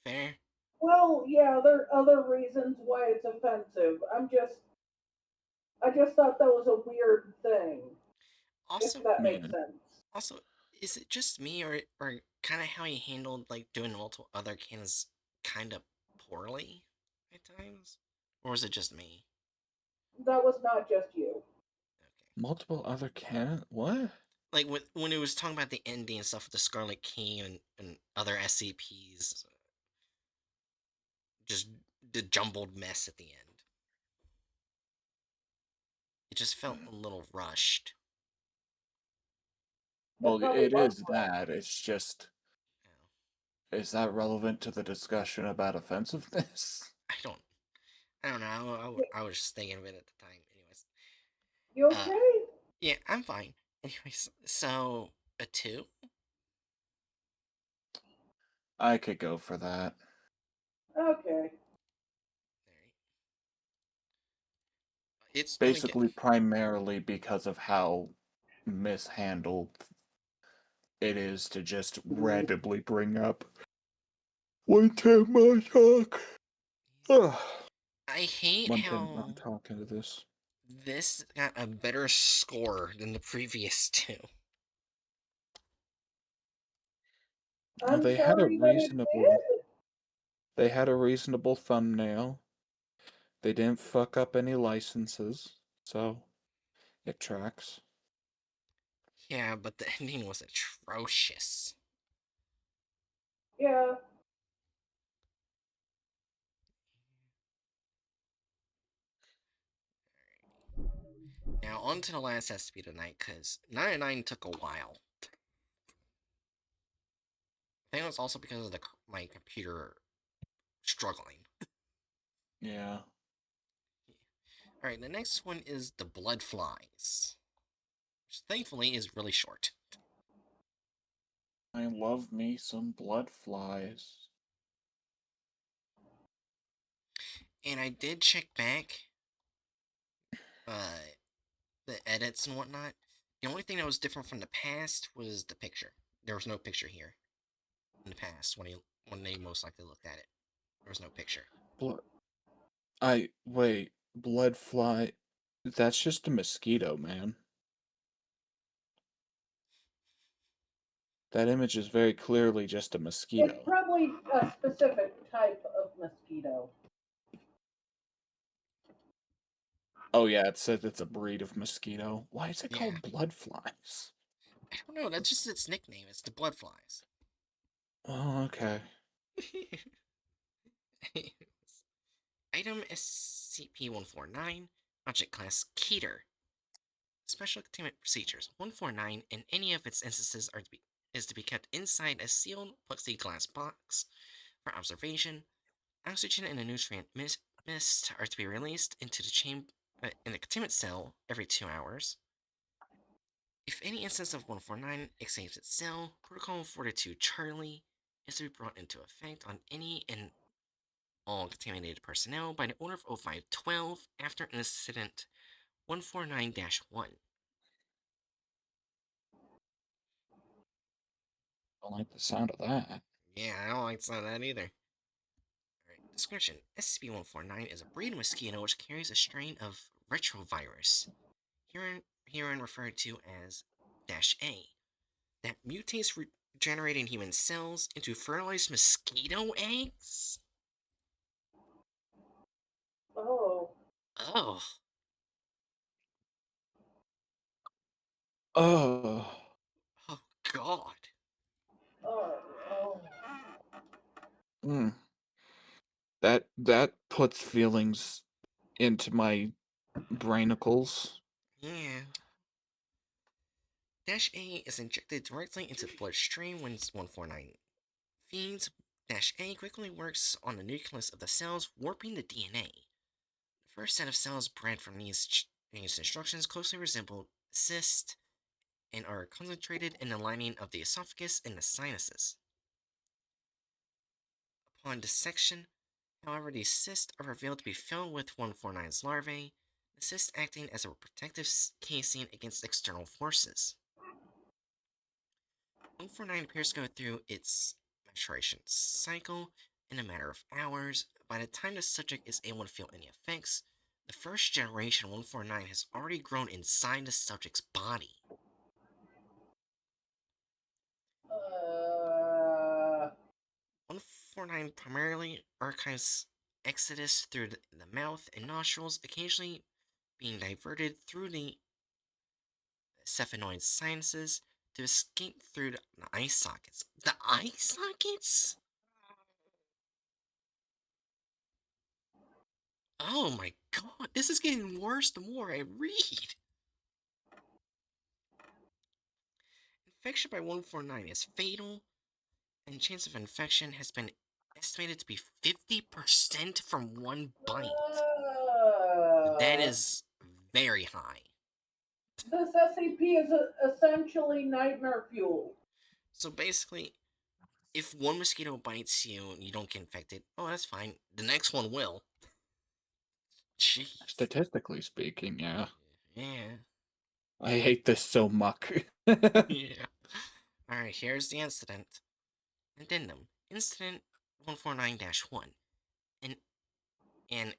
A: Fair.
B: well, yeah, there are other reasons why it's offensive. I just thought that was a weird thing, if
A: Also,
B: that makes
C: Yeah.
B: sense.
A: also, is it just me or kind of how he handled like doing multiple other cannons kind of poorly at times, or was it just me?
B: That was not just you.
A: Okay.
C: Multiple other canon? What?
A: Like when it was talking about the ending and stuff with the Scarlet King and other SCPs, just the jumbled mess at the end. It just felt a little rushed.
B: It
C: Well,
B: probably
C: it
B: was.
C: is that. It's just, is that relevant to the discussion about offensiveness?
A: I don't. I don't know. I was just thinking of it at the time. Anyways.
B: You
A: Uh.
B: okay?
A: Yeah, I'm fine. Anyways, so a two.
C: I could go for that.
B: Okay.
A: It's gonna get.
C: Basically, primarily because of how mishandled it is to just randomly bring up one time my talk. Ugh.
A: I hate
C: One time I'm
A: how
C: talking to this.
A: this got a better score than the previous two.
C: Well,
B: I'm sorry that it did.
C: they had a reasonable thumbnail. They didn't fuck up any licenses, so it tracks.
A: Yeah, but the ending was atrocious.
B: Yeah.
A: Now on to the last SCP tonight, because 99 took a while. I think it was also because of my computer struggling.
C: Yeah.
A: Alright, the next one is the Blood Flies, which thankfully is really short.
C: I love me some blood flies.
A: And I did check back uh, the edits and whatnot. The only thing that was different from the past was the picture. There was no picture here in the past when they most likely looked at it. There was no picture.
C: Blood. Wait. Blood fly. That's just a mosquito, man. That image is very clearly just a
B: It's
C: mosquito.
B: probably a specific type of mosquito.
C: Oh yeah, it says it's a breed of mosquito. Why is it
A: Yeah,
C: called blood flies?
A: I don't know. That's just its nickname. It's the Blood Flies.
C: Oh, okay.
A: Item SCP-149, Object Class Keter. Special containment procedures 149 in any of its instances is to be kept inside a sealed plexiglass box for observation. Oxygen and a nutrient mist are to be released into the in the containment cell every 2 hours. If any instance of 149 escapes its cell, Protocol 42 Charlie is to be brought into effect on any and all contaminated personnel by the order of 0512 after incident 149 1.
C: I don't like the sound of that.
A: Yeah, I don't like some of that either. Alright, description. SCP-149 is a breed of mosquito which carries a strain of retrovirus, herein referred to as -A, that mutates regenerating human cells into fertilized mosquito eggs?
B: Oh.
A: Oh,
C: Oh.
A: oh god.
B: Oh. Oh.
C: Mm. That puts feelings into my brainicles.
A: Yeah. Dash A is injected directly into the bloodstream when 149 feeds. Dash A quickly works on the nucleus of the cells, warping the DNA. The first set of cells bred from these instructions closely resemble cysts and are concentrated in the lining of the esophagus and the sinuses. Upon dissection, however, these cysts are revealed to be filled with 149's larvae, the cysts acting as a protective casing against external forces. 149 appears to go through its maturation cycle in a matter of hours. By the time the subject is able to feel any effects, the first generation 149 has already grown inside the subject's body. 149 primarily archives exodus through the mouth and nostrils, occasionally being diverted through the cephaloid sinuses to escape through the eye sockets. The eye sockets? Oh my god, this is getting worse the more I read. Infection by 149 is fatal, and chance of infection has been estimated to be 50% from one bite. That is very high.
B: This SCP is essentially nightmare fuel.
A: So basically, if one mosquito bites you and you don't get infected, oh, that's fine. The next one will. Jeez.
C: Statistically speaking, yeah.
A: Yeah.
C: I hate this so much.
A: Yeah. Alright, here's the incident. Addendum. Incident 149-1. An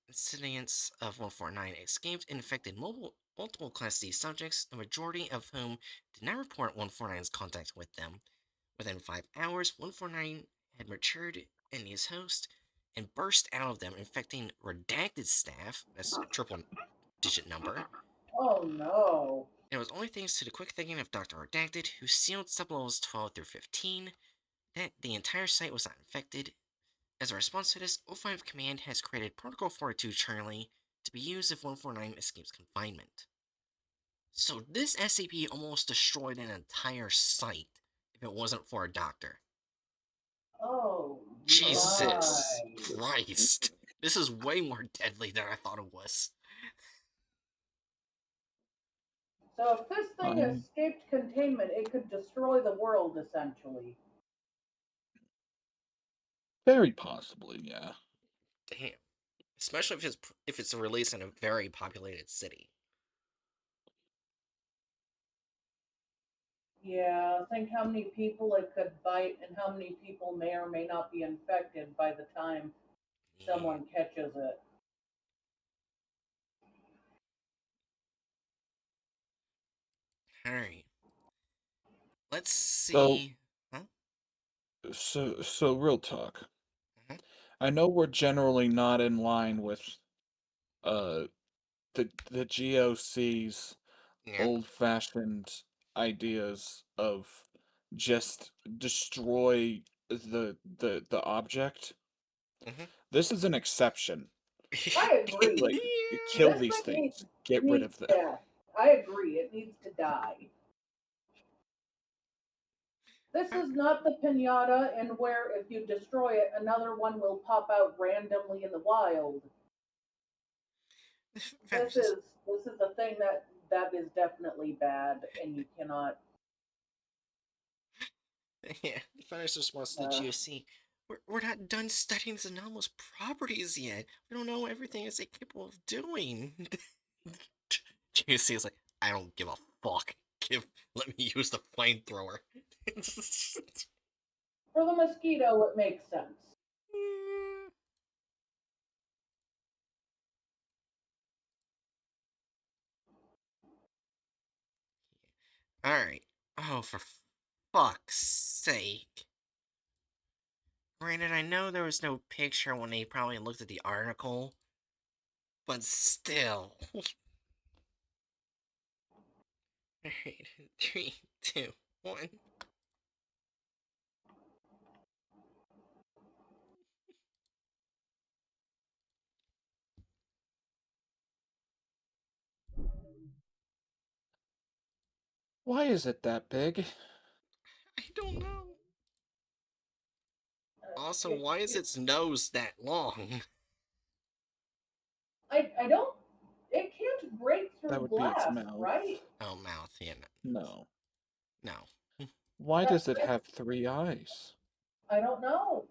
A: incidence of 149 escaped and infected multiple Class D subjects, the majority of whom did not report 149's contact with them. Within 5 hours, 149 had matured in his host and burst out of them, infecting redacted staff. That's a triple digit number.
B: Oh no.
A: It was only thanks to the quick thinking of Dr. Redacted, who sealed sublevels 12 through 15, that the entire site was not infected. As a response to this, O5 Command has created Protocol 42 Charlie to be used if 149 escapes confinement. So this SCP almost destroyed an entire site if it wasn't for a doctor.
B: Oh
A: Jesus
B: my.
A: Christ. This is way more deadly than I thought it was.
B: So if this thing
C: Um,
B: escaped containment, it could destroy the world essentially.
C: Very possibly, yeah.
A: Damn. Especially if it's released in a very populated city.
B: Yeah, think how many people it could bite and how many people may or may not be infected by the time
A: Yeah.
B: someone catches it.
A: Alright. Let's
C: So,
A: see. Huh?
C: so real talk.
A: Mhm.
C: I know we're generally not in line with uh the GOC's
A: Yeah.
C: old-fashioned ideas of just destroy the object.
A: Mhm.
C: This is an exception.
B: I agree.
C: Like, kill
B: This
C: these
B: thing
C: things. Get rid
B: needs
C: of them.
B: death. I agree. It needs to die. This is not the pinata, and where if you destroy it, another one will pop out randomly in the wild. This
A: Fabulous.
B: is a thing that is definitely bad, and you cannot.
A: Yeah, the Founders response to the
B: Uh,
A: GOC. We're not done studying this anomalous properties yet. We don't know everything it's capable of doing. GOC is like, I don't give a fuck. Let me use the flamethrower.
B: for the mosquito, it makes sense.
A: Alright. Oh, for fuck's sake. Granted, I know there was no picture when they probably looked at the article, but still. Alright, 3, 2, 1.
C: Why is it that big?
A: I don't know. Also,
B: It-
A: why is
B: it-
A: its nose that long?
B: I don't. It can't break
C: That
B: through
C: would be its
B: glass,
C: mouth.
B: right?
A: Oh, mouth, yeah,
C: No.
A: no.
C: Why does it
B: That-
C: have 3 eyes?
B: I don't know.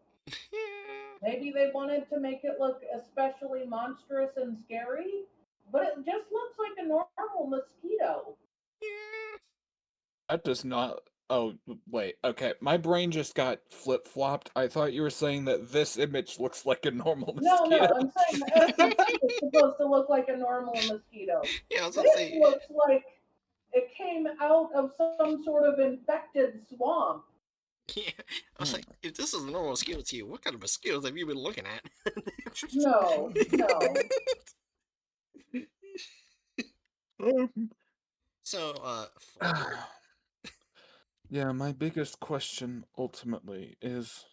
A: Yeah,
B: Maybe they wanted to make it look especially monstrous and scary, but it just looks like a normal mosquito.
A: yeah.
C: That does not. Oh, wait. Okay, my brain just got flip-flopped. I thought you were saying that this image looks like a normal
B: No,
C: mosquito.
B: I'm saying the SCP is supposed to look like a normal mosquito.
A: Yeah, I was gonna
B: This
A: say.
B: looks like it came out of some sort of infected swamp.
A: Yeah, I was like, if this is a normal mosquito to you, what kind of mosquitoes have you been looking at?
B: No, no.
A: So, forward.
C: Yeah, my biggest question ultimately is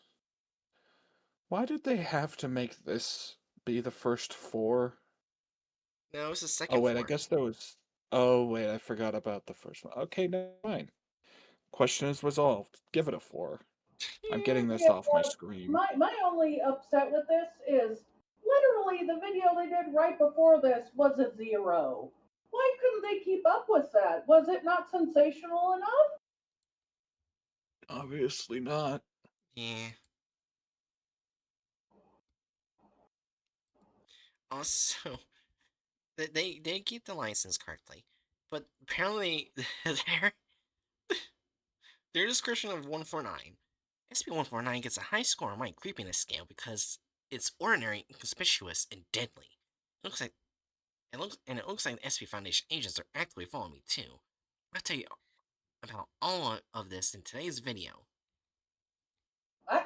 C: why did they have to make this be the first 4?
A: No, it's the
C: Oh
A: second
C: wait, I
A: floor.
C: guess there was. Oh wait, I forgot about the first one. Okay, never mind. Question is resolved. Give it a 4. I'm getting this
B: Yeah,
C: off my screen.
B: my only upset with this is literally the video they did right before this was a 0. Why couldn't they keep up with that? Was it not sensational enough?
C: Obviously not.
A: Yeah. Also, they keep the license correctly, but apparently their description of 149, SCP-149 gets a high score on my creepiness scale because it's ordinary, inconspicuous, and deadly. It looks like it looks like the SP Foundation agents are actively following me too. I'll tell you about all of this in today's video.
B: I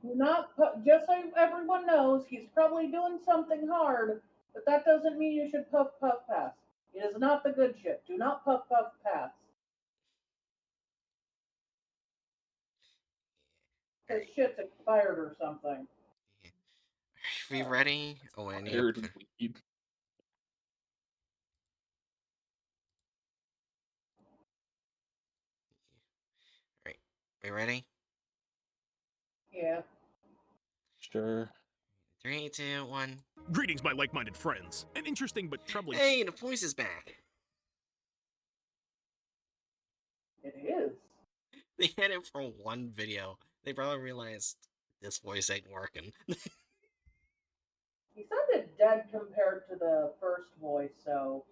B: do not put, just so everyone knows, he's probably doing something hard, but that doesn't mean you should puff puff pass. It is not the good shit. Do not puff puff pass. His
A: Alright,
B: shit's expired or something.
A: we ready? Oh, I need to
C: Tired
A: put.
C: weed.
A: Alright, we ready?
B: Yeah.
C: Sure.
A: 3, 2, 1.
D: Greetings, my like minded friends. An interesting but troubling.
A: Hey, the voice is back.
B: It is.
A: They had it for one video. They probably realized this voice ain't working.
B: He sounded dead compared to the first voice, so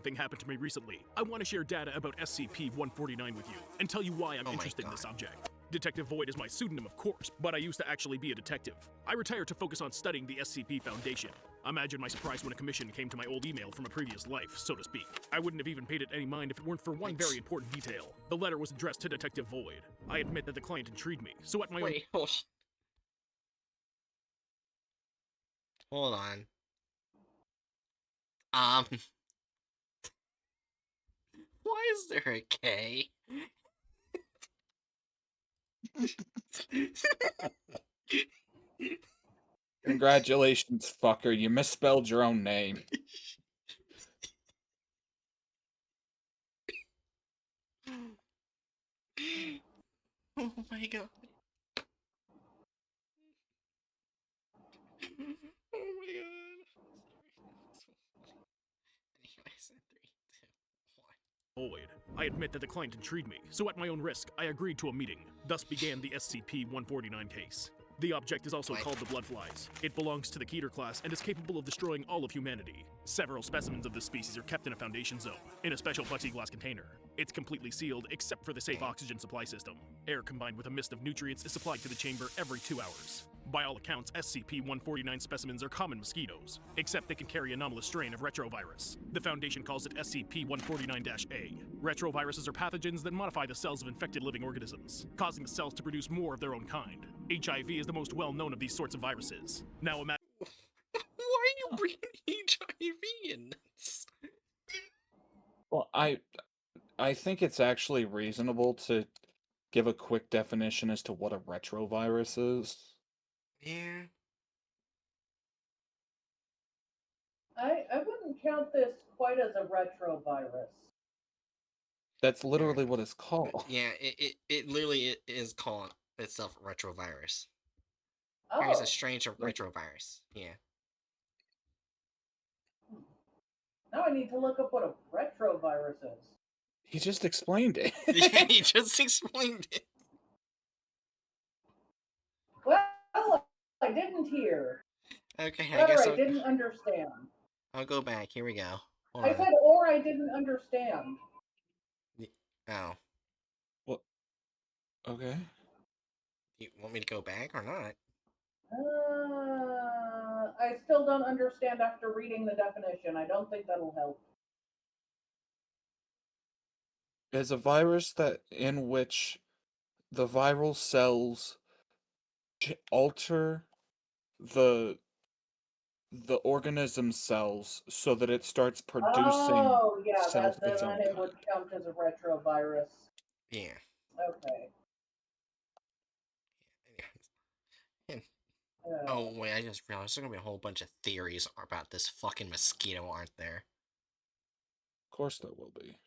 D: Thing happened to me recently. I want to share data about SCP-149 with you and tell you why I'm
A: Oh my
D: interested in this
A: God.
D: object. Detective Void is my pseudonym, of course, but I used to actually be a detective. I retired to focus on studying the SCP Foundation. Imagine my surprise when a commission came to my old email from a previous life, so to speak. I wouldn't have even paid it any mind if it weren't for one very important detail. The letter was addressed to Detective Void. I admit that the client intrigued me, so at my own
A: Wait, hold on. Um, why is there a K?
C: Congratulations, fucker. You misspelled your own name.
A: Oh my God. Oh my God. Anyway, I said 3, 2, 1.
D: Void. I admit that the client intrigued me, so at my own risk, I agreed to a meeting. Thus began the SCP-149 case. The object is also
A: What?
D: called the Bloodflies. It belongs to the Keter class and is capable of destroying all of humanity. Several specimens of this species are kept in a Foundation zone, in a special plexiglass container. It's completely sealed except for the safe oxygen supply system. Air combined with a mist of nutrients is supplied to the chamber every 2 hours. By all accounts, SCP-149 specimens are common mosquitoes, except they can carry an anomalous strain of retrovirus. The Foundation calls it SCP-149-A. Retroviruses are pathogens that modify the cells of infected living organisms, causing the cells to produce more of their own kind. HIV is the most well-known of these sorts of viruses. Now imagine
A: Why are you bringing HIV in this?
C: Well, I think it's actually reasonable to give a quick definition as to what a retrovirus is.
A: Yeah.
B: I wouldn't count this quite as a retrovirus.
C: That's literally what it's called.
A: Yeah, it literally is called itself retrovirus.
B: Oh,
A: It's a strange
C: Like-
A: retrovirus. Yeah.
B: now I need to look up what a retrovirus is.
C: He just explained it.
A: Yeah, he just explained it.
B: Well, I didn't hear.
A: Okay, I
B: Rather,
A: guess
B: I didn't understand.
A: I'll go back. Here we go. Hold
B: I
A: on.
B: said, or I didn't understand.
A: Oh,
C: Well, okay.
A: you want me to go back or not?
B: I still don't understand after reading the definition. I don't think that'll help.
C: It's a virus that in which the viral cells alter the organism cells so that it starts producing
B: Oh, yeah,
C: cells of
B: then
C: its own
B: it would
C: kind.
B: count as a retrovirus.
A: Yeah.
B: Okay.
A: And-
B: Uh,
A: oh wait, I just realized there's gonna be a whole bunch of theories about this fucking mosquito, aren't there?
C: Of course there will be.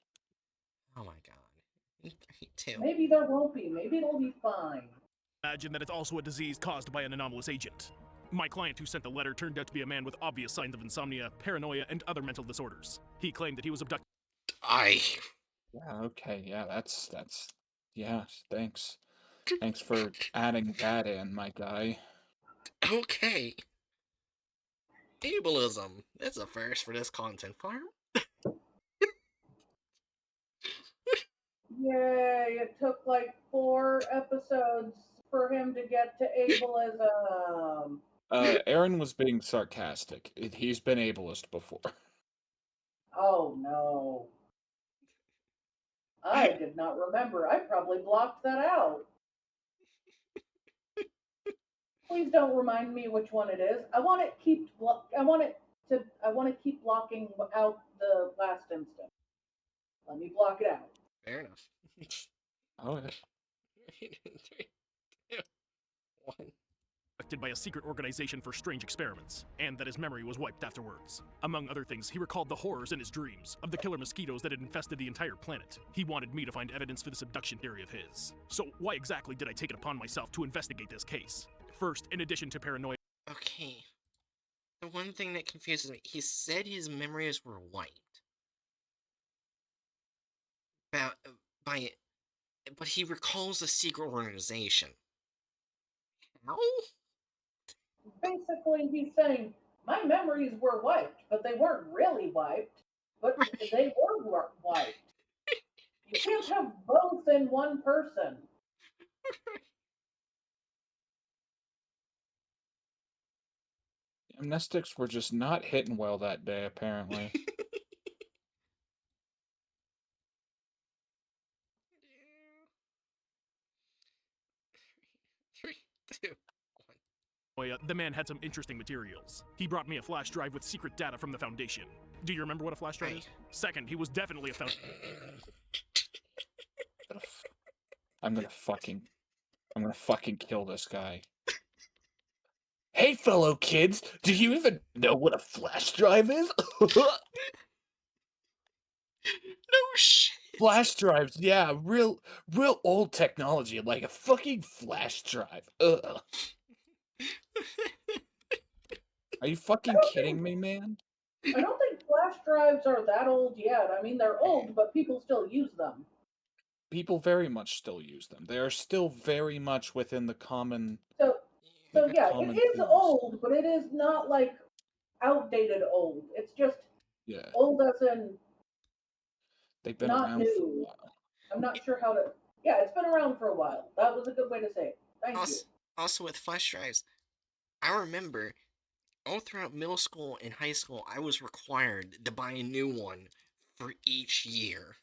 A: Oh my god. 3, 2.
B: maybe there won't be. Maybe it'll be fine.
D: Imagine that it's also a disease caused by an anomalous agent. My client who sent the letter turned out to be a man with obvious signs of insomnia, paranoia, and other mental disorders. He claimed that he was abducted.
C: Yeah, okay, yeah, that's yeah, thanks. Thanks for adding that in, my guy.
A: Okay. Ableism. That's a first for this content farm.
B: Yay, it took like 4 episodes for him to get to ableism.
C: Aaron was being sarcastic. He's been ableist before.
B: Oh no. I did not remember. I probably blocked that out. Please don't remind me which one it is. I want to keep blocking out the last instant. Let me block it out.
A: Fair enough.
C: Oh, yeah.
A: 3, 2, 1.
D: By a secret organization for strange experiments, and that his memory was wiped afterwards. Among other things, he recalled the horrors in his dreams of the killer mosquitoes that had infested the entire planet. He wanted me to find evidence for this abduction theory of his. So why exactly did I take it upon myself to investigate this case? First, in addition to paranoia.
A: Okay. The one thing that confuses me, he said his memories were wiped. About, by, but he recalls a secret organization. How?
B: Basically, he's saying my memories were wiped, but they weren't really wiped. But they were wiped. You can't have both in one person.
C: Amnestics were just not hitting well that day, apparently.
A: 3, 2, 1.
D: The man had some interesting materials. He brought me a flash drive with secret data from the Foundation. Do you remember what a flash drive is? Second, he was definitely a
C: I'm gonna fucking kill this guy. Hey, fellow kids, do you even know what a flash drive is?
A: No shit.
C: Flash drives, yeah, real old technology, like a fucking flash drive. Ugh. Are you fucking kidding me, man?
B: I don't think flash drives are that old yet. I mean, they're old, but people still use them.
C: People very much still use them. They are still very much within the common.
B: So yeah, it
C: common
B: is
C: things.
B: old, but it is not like outdated old. It's just
C: Yeah,
B: old as in
C: they've been
B: not
C: around for a
B: new.
C: while.
B: I'm not sure how to. Yeah, it's been around for a while. That was a good way to say it. Thank you.
A: Also with flash drives, I remember all throughout middle school and high school, I was required to buy a new one for each year.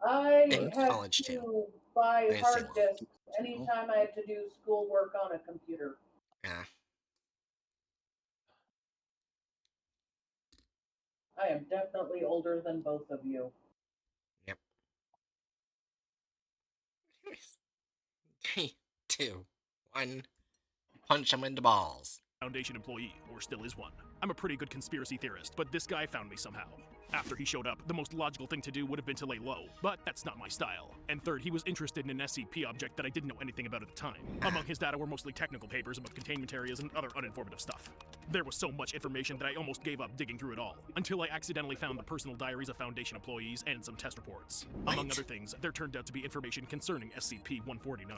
B: I
A: And
B: had
A: college,
B: to
A: too.
B: buy
A: I
B: hard
A: see.
B: disks anytime I had to do schoolwork on a computer.
A: Yeah.
B: I am definitely older than both of you.
A: Yep. Anyways. 3, 2, 1. Punch him in the balls.
D: Foundation employee, or still is one. I'm a pretty good conspiracy theorist, but this guy found me somehow. After he showed up, the most logical thing to do would have been to lay low, but that's not my style. And third, he was interested in an SCP object that I didn't know anything about at the time. Among his data were mostly technical papers about containment areas and other uninformative stuff. There was so much information that I almost gave up digging through it all, until I accidentally found the personal diaries of Foundation employees and some test reports. Among other things, there turned out to be information concerning SCP-149.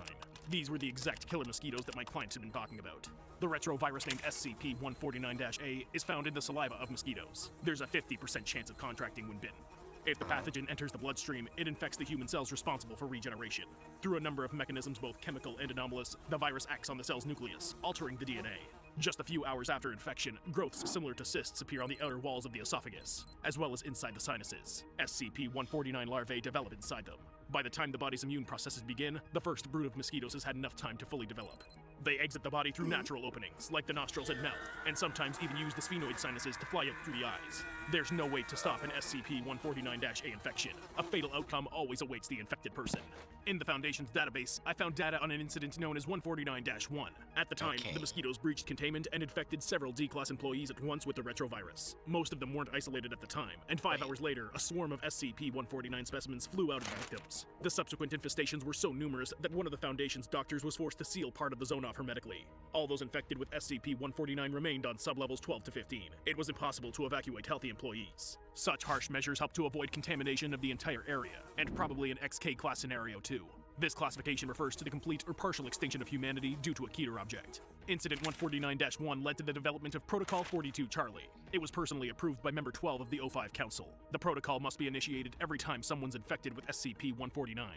D: These were the exact killer mosquitoes that my clients had been talking about. The retrovirus named SCP-149-A is found in the saliva of mosquitoes. There's a 50% chance of contracting when bitten. If the pathogen enters the bloodstream, it infects the human cells responsible for regeneration. Through a number of mechanisms, both chemical and anomalous, the virus acts on the cell's nucleus, altering the DNA. Just a few hours after infection, growths similar to cysts appear on the outer walls of the esophagus, as well as inside the sinuses. SCP-149 larvae develop inside them. By the time the body's immune processes begin, the first brood of mosquitoes has had enough time to fully develop. They exit the body through natural openings, like the nostrils and mouth, and sometimes even use the sphenoid sinuses to fly out through the eyes. There's no way to stop an SCP-149-A infection. A fatal outcome always awaits the infected person. In the Foundation's database, I found data on an incident known as 149-1. At the time, the mosquitoes breached containment and infected several D-Class employees at once with the retrovirus. Most of them weren't isolated at the time, and 5 hours later, a swarm of SCP-149 specimens flew out of the victims. The subsequent infestations were so numerous that one of the Foundation's doctors was forced to seal part of the zone off hermetically. All those infected with SCP-149 remained on sublevels 12 to 15. It was impossible to evacuate healthy employees. Such harsh measures helped to avoid contamination of the entire area, and probably an XK class scenario too. This classification refers to the complete or partial extinction of humanity due to a Keter object. Incident 149-1 led to the development of Protocol 42 Charlie. It was personally approved by Member 12 of the O5 Council. The protocol must be initiated every time someone's infected with SCP-149.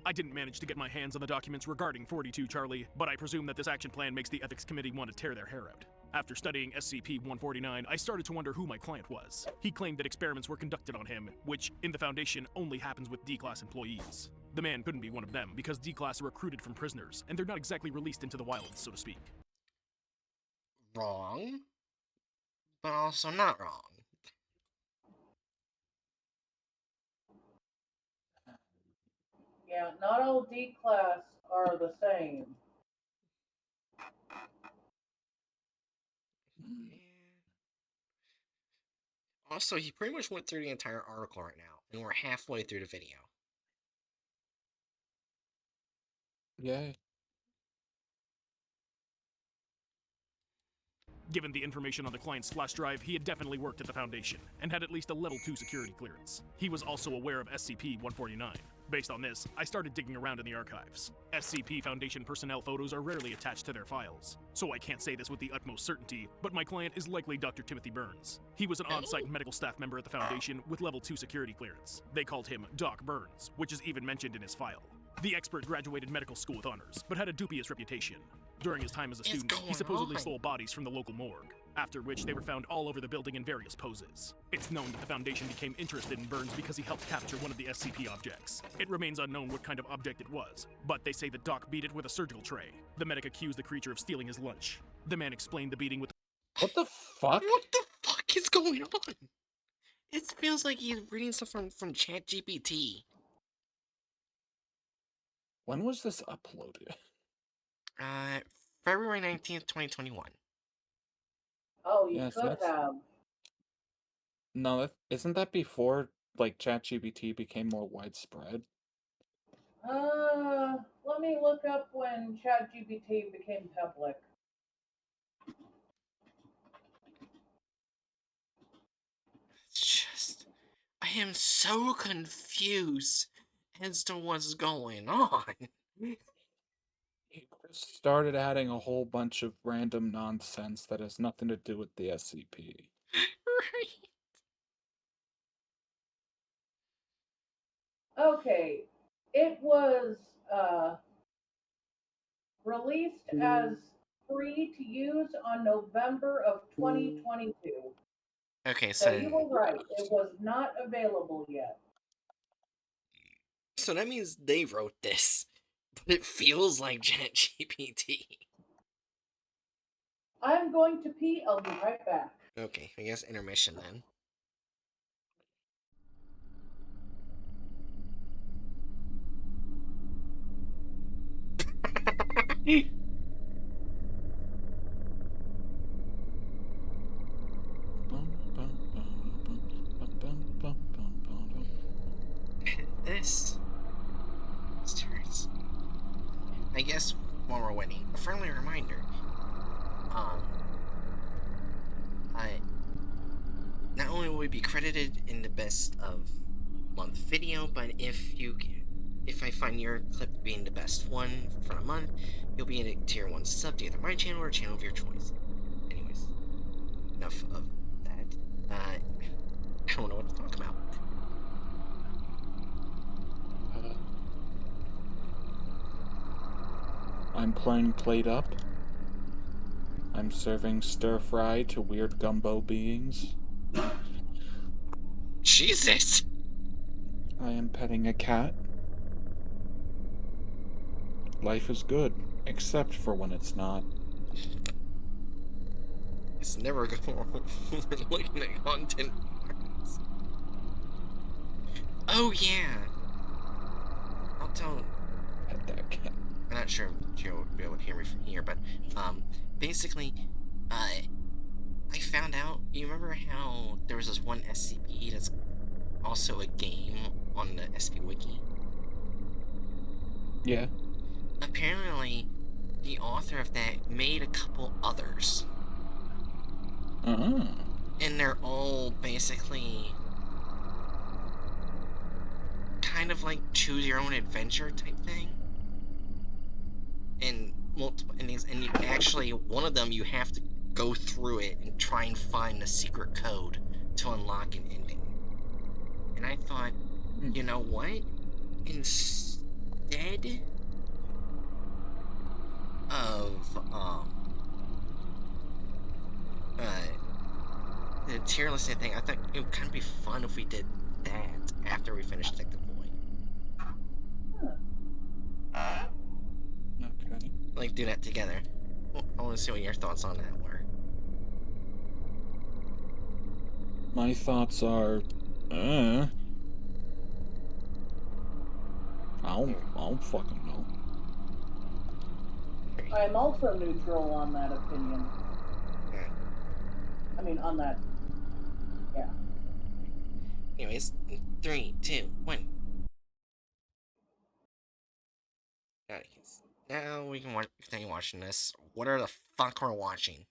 D: I didn't manage to get my hands on the documents regarding 42 Charlie, but I presume that this action plan makes the Ethics Committee want to tear their hair out. After studying SCP-149, I started to wonder who my client was. He claimed that experiments were conducted on him, which, in the Foundation, only happens with D-Class employees. The man couldn't be one of them, because D-Class are recruited from prisoners, and they're not exactly released into the wilds, so to speak.
A: Wrong, but also not wrong.
B: Yeah, not all D-Class are the same.
A: Also, he pretty much went through the entire article right now, and we're halfway through the video.
C: Yay.
D: Given the information on the client's flash drive, he had definitely worked at the Foundation, and had at least a level 2 security clearance. He was also aware of SCP-149. Based on this, I started digging around in the archives. SCP Foundation personnel photos are rarely attached to their files, so I can't say this with the utmost certainty, but my client is likely Dr. Timothy Burns. He was an on-site medical staff member at the Foundation with level 2 security clearance. They called him Doc Burns, which is even mentioned in his file. The expert graduated medical school with honors, but had a dubious reputation. During his time as a student, he supposedly stole bodies from the local morgue, after which they were found all over the building in various poses. It's known that the Foundation became interested in Burns because he helped capture one of the SCP objects. It remains unknown what kind of object it was, but they say that Doc beat it with a surgical tray. The medic accused the creature of stealing his lunch. The man explained the beating with
C: What the fuck?
A: What the fuck is going on? It feels like he's reading stuff from ChatGPT.
C: When was this uploaded?
A: February 19th, 2021.
B: Oh, you
C: Yes,
B: could
C: that's-
B: have.
C: No, isn't that before like ChatGPT became more widespread?
B: Let me look up when ChatGPT became public.
A: It's just, I am so confused as to what's going on.
C: He just started adding a whole bunch of random nonsense that has nothing to do with the SCP.
A: Right.
B: Okay, it was released as free to use on November of 2022.
A: Okay,
B: So
A: so
B: you were right, it was not available yet.
A: so that means they wrote this, but it feels like ChatGPT.
B: I'm going to pee, I'll be right back.
A: Okay, I guess intermission then. a friendly reminder. I not only will we be credited in the best of month video, but if I find your clip being the best one for a month, you'll be in a tier 1 sub to either my channel or a channel of your choice. Anyways, enough of that. I don't know what to talk about.
C: I'm playing Plate Up. I'm serving stir fry to weird gumbo beings.
A: Jesus!
C: I am petting a cat. Life is good, except for when it's not.
A: It's never going wrong when looking at content farms. Oh yeah! I'll tell.
C: Pet that cat.
A: I'm not sure if Joe would be able to hear me from here, but basically, I found out. You remember how there was this one SCP that's also a game on the SCP Wiki?
C: Yeah.
A: Apparently, the author of that made a couple others,
C: Uh-huh.
A: and they're all basically kind of like choose your own adventure type thing. And multiple endings, and you actually one of them you have to go through it and try and find the secret code to unlock an ending. And I thought, you know what? Instead of the tier listing thing, I thought it would kind of be fun if we did that after we finished Detective Void.
C: Okay.
A: Like do that together. Well, I want to see what your thoughts on that were.
C: My thoughts are, I don't fucking know.
B: I am also neutral on that opinion.
A: Yeah.
B: I mean, on that. Yeah.
A: Anyways, 3, 2, 1. Now we can continue watching this. What are the fuck we're watching?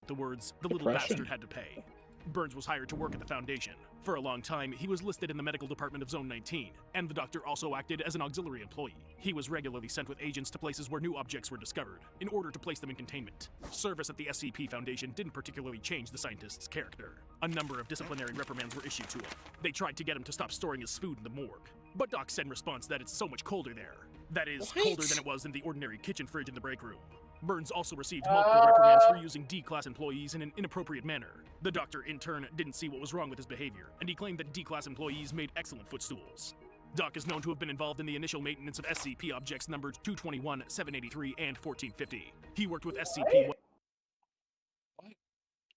D: The words, "the little
C: Depression.
D: bastard had to pay." Burns was hired to work at the Foundation. For a long time, he was listed in the medical department of Zone 19, and the doctor also acted as an auxiliary employee. He was regularly sent with agents to places where new objects were discovered, in order to place them in containment. Service at the SCP Foundation didn't particularly change the scientist's character. A number of disciplinary reprimands were issued to him. They tried to get him to stop storing his food in the morgue. But Doc said in response that it's so much colder there. That is, colder than it was in the ordinary kitchen fridge in the break room. Burns also received multiple reprimands for using D-Class employees in an inappropriate manner. The doctor, in turn, didn't see what was wrong with his behavior, and he claimed that D-Class employees made excellent footstools. Doc is known to have been involved in the initial maintenance of SCP objects numbered 221, 783, and 1450. He worked with SCP...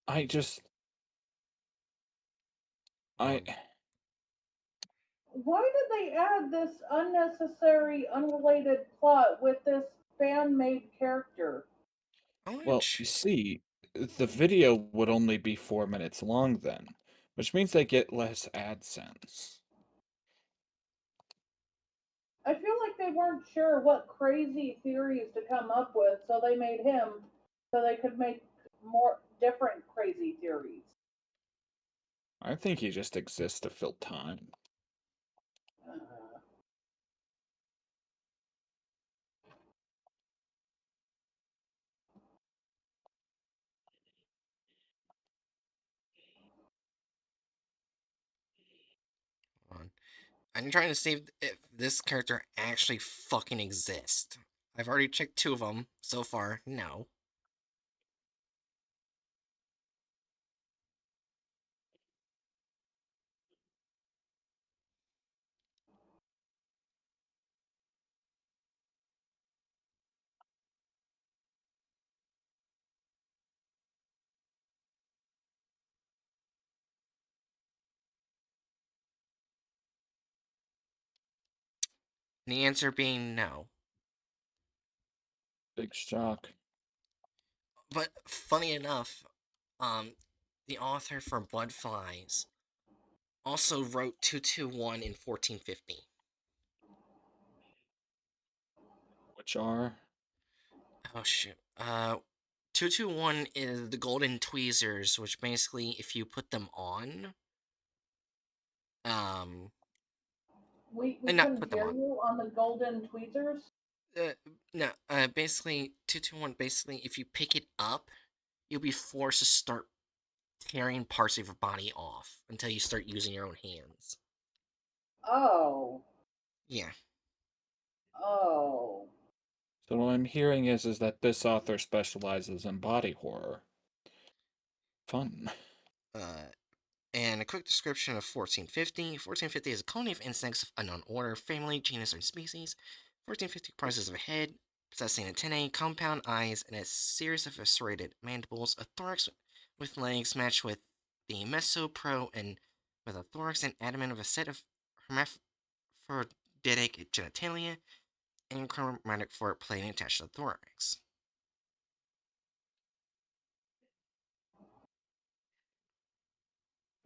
C: I just...
B: Why did they add this unnecessary, unrelated plot with this fan-made character?
C: Well, you see, the video would only be 4 minutes long then, which means they get less AdSense.
B: I feel like they weren't sure what crazy theories to come up with, so they made him so they could make more different crazy theories.
C: I think he just exists to fill time.
A: I'm trying to see if this character actually fucking exists. I've already checked 2 of them so far. No. The answer being no.
C: Big shock.
A: But funny enough, the author for Bloodflies also wrote 221 and 1450.
C: Which are?
A: Oh shoot. 221 is the golden tweezers, which basically, if you put them on, um,
B: We
A: and not
B: couldn't
A: put them
B: hear
A: on.
B: you on the golden tweezers.
A: No. Basically, 221. Basically, if you pick it up, you'll be forced to start tearing parts of your body off until you start using your own hands.
B: Oh.
A: Yeah.
B: Oh.
C: So what I'm hearing is that this author specializes in body horror. Fun.
A: And a quick description of 1450. 1450 is a colony of insects of unknown order, family, genus, or species. 1450 comprises of a head, possessing antennae, compound eyes, and a series of serrated mandibles, a thorax with legs matched with the mesopro, and with a thorax and abdomen of a set of hermaphroditic genitalia, and chromatic fork plating attached to the thorax.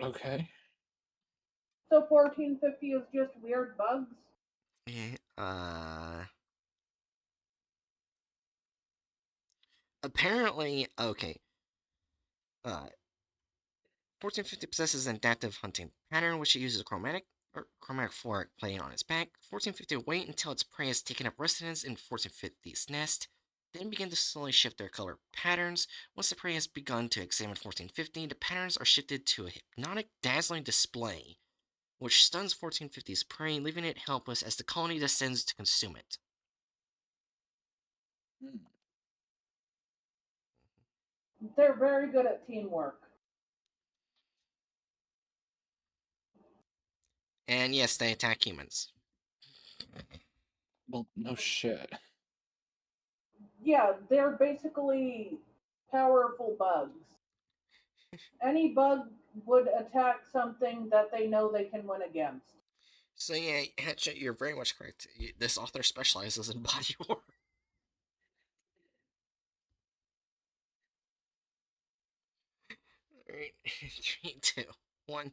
C: Okay.
B: So 1450 is just weird bugs?
A: Yeah, apparently, okay. 1450 possesses an adaptive hunting pattern, which it uses a chromatic fork plating on its back. 1450 wait until its prey has taken up residence in 1450's nest, then begin to slowly shift their color patterns. Once the prey has begun to examine 1450, the patterns are shifted to a hypnotic, dazzling display, which stuns 1450's prey, leaving it helpless as the colony descends to consume it.
C: Hmm.
B: They're very good at teamwork.
A: And yes, they attack humans.
C: Well, no shit.
B: Yeah, they're basically powerful bugs. Any bug would attack something that they know they can win against.
A: So yeah, Hatchet, you're very much correct. This author specializes in body horror. Alright, 3, 2, 1.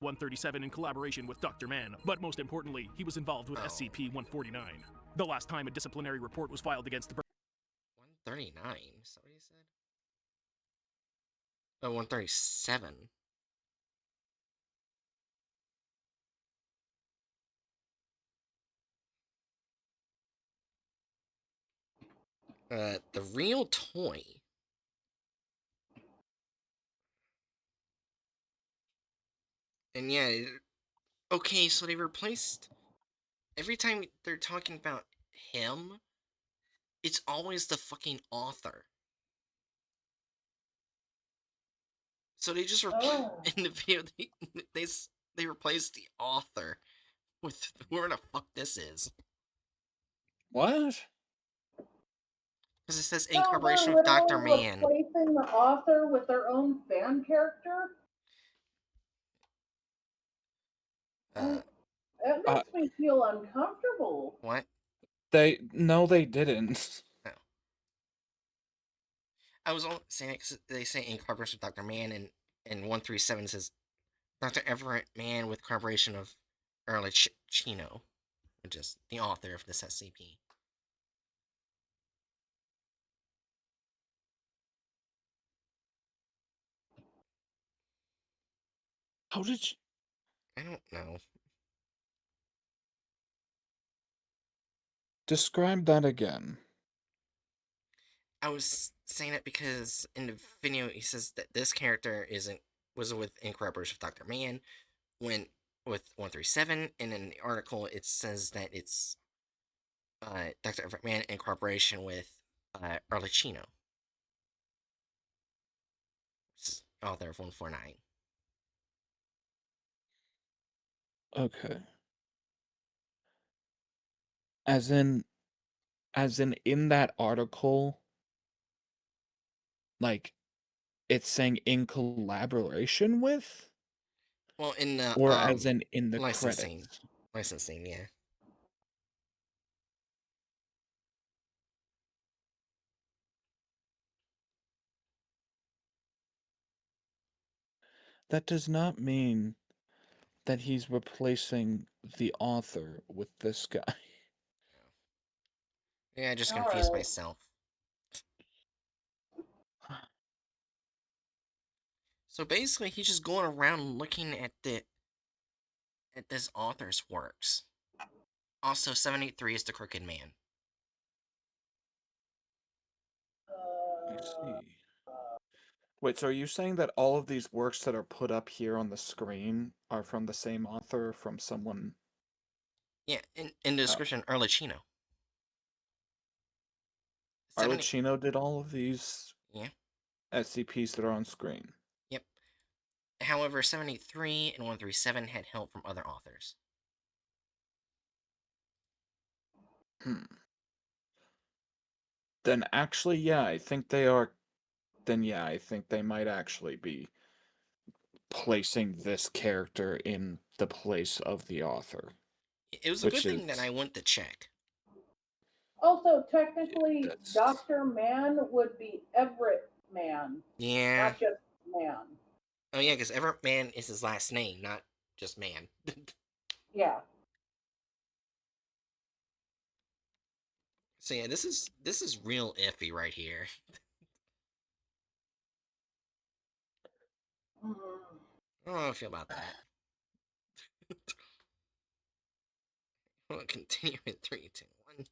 D: 137 in collaboration with Dr. Mann, but most importantly, he was involved with
A: Oh.
D: SCP-149. The last time a disciplinary report was filed against the
A: 139? Is that what he said? Oh, 137. The real toy. And yeah, okay, so they replaced. Every time they're talking about him, it's always the fucking author. So they just
B: Oh.
A: in the video they they replaced the author with whoever the fuck this is.
C: What?
A: Because it says in
B: So they're
A: collaboration with Dr.
B: literally
A: Mann.
B: replacing the author with their own fan character?
A: Uh,
B: It
C: Uh,
B: makes me feel uncomfortable.
A: what?
C: they didn't.
A: Oh. I was only saying it because they say in collaboration with Dr. Mann, and 137 says Dr. Everett Mann with collaboration of Early Chino, which is the author of this SCP.
C: How did you...
A: I don't know.
C: Describe that again.
A: I was saying it because in the video he says that this character was with in collaboration with Dr. Mann when with 137, and in the article it says that it's Dr. Everett Mann in cooperation with Early Chino, which is author of 149.
C: Okay. As in in that article, like it's saying in collaboration with,
A: Well, in the
C: or as in the
A: licensing,
C: credits.
A: yeah.
C: That does not mean that he's replacing the author with this guy.
A: Yeah, I just confused
B: Alright.
A: myself. So basically, he's just going around looking at this author's works. Also, 783 is the Crooked Man.
C: I see. Wait, so are you saying that all of these works that are put up here on the screen are from the same author or from someone
A: Yeah, in the
C: else?
A: description, Arlecchino. 70,
C: Arlecchino did all of these
A: yeah,
C: SCPs that are on screen.
A: yep. However, 783 and 137 had help from other authors.
C: Hmm. Then actually, yeah, I think they are. Then yeah, I think they might actually be placing this character in the place of the author,
A: It was a
C: which
A: good thing that
C: is
A: I went to check.
B: Also, technically,
C: that's
B: Dr. Man would be Everett Man,
A: Yeah.
B: not just Man.
A: Oh yeah, because Everett Man is his last name, not just Man.
B: Yeah.
A: So yeah, this is real iffy right here.
B: Mm.
A: I don't know how I feel about that. We'll continue in 3, 2, 1.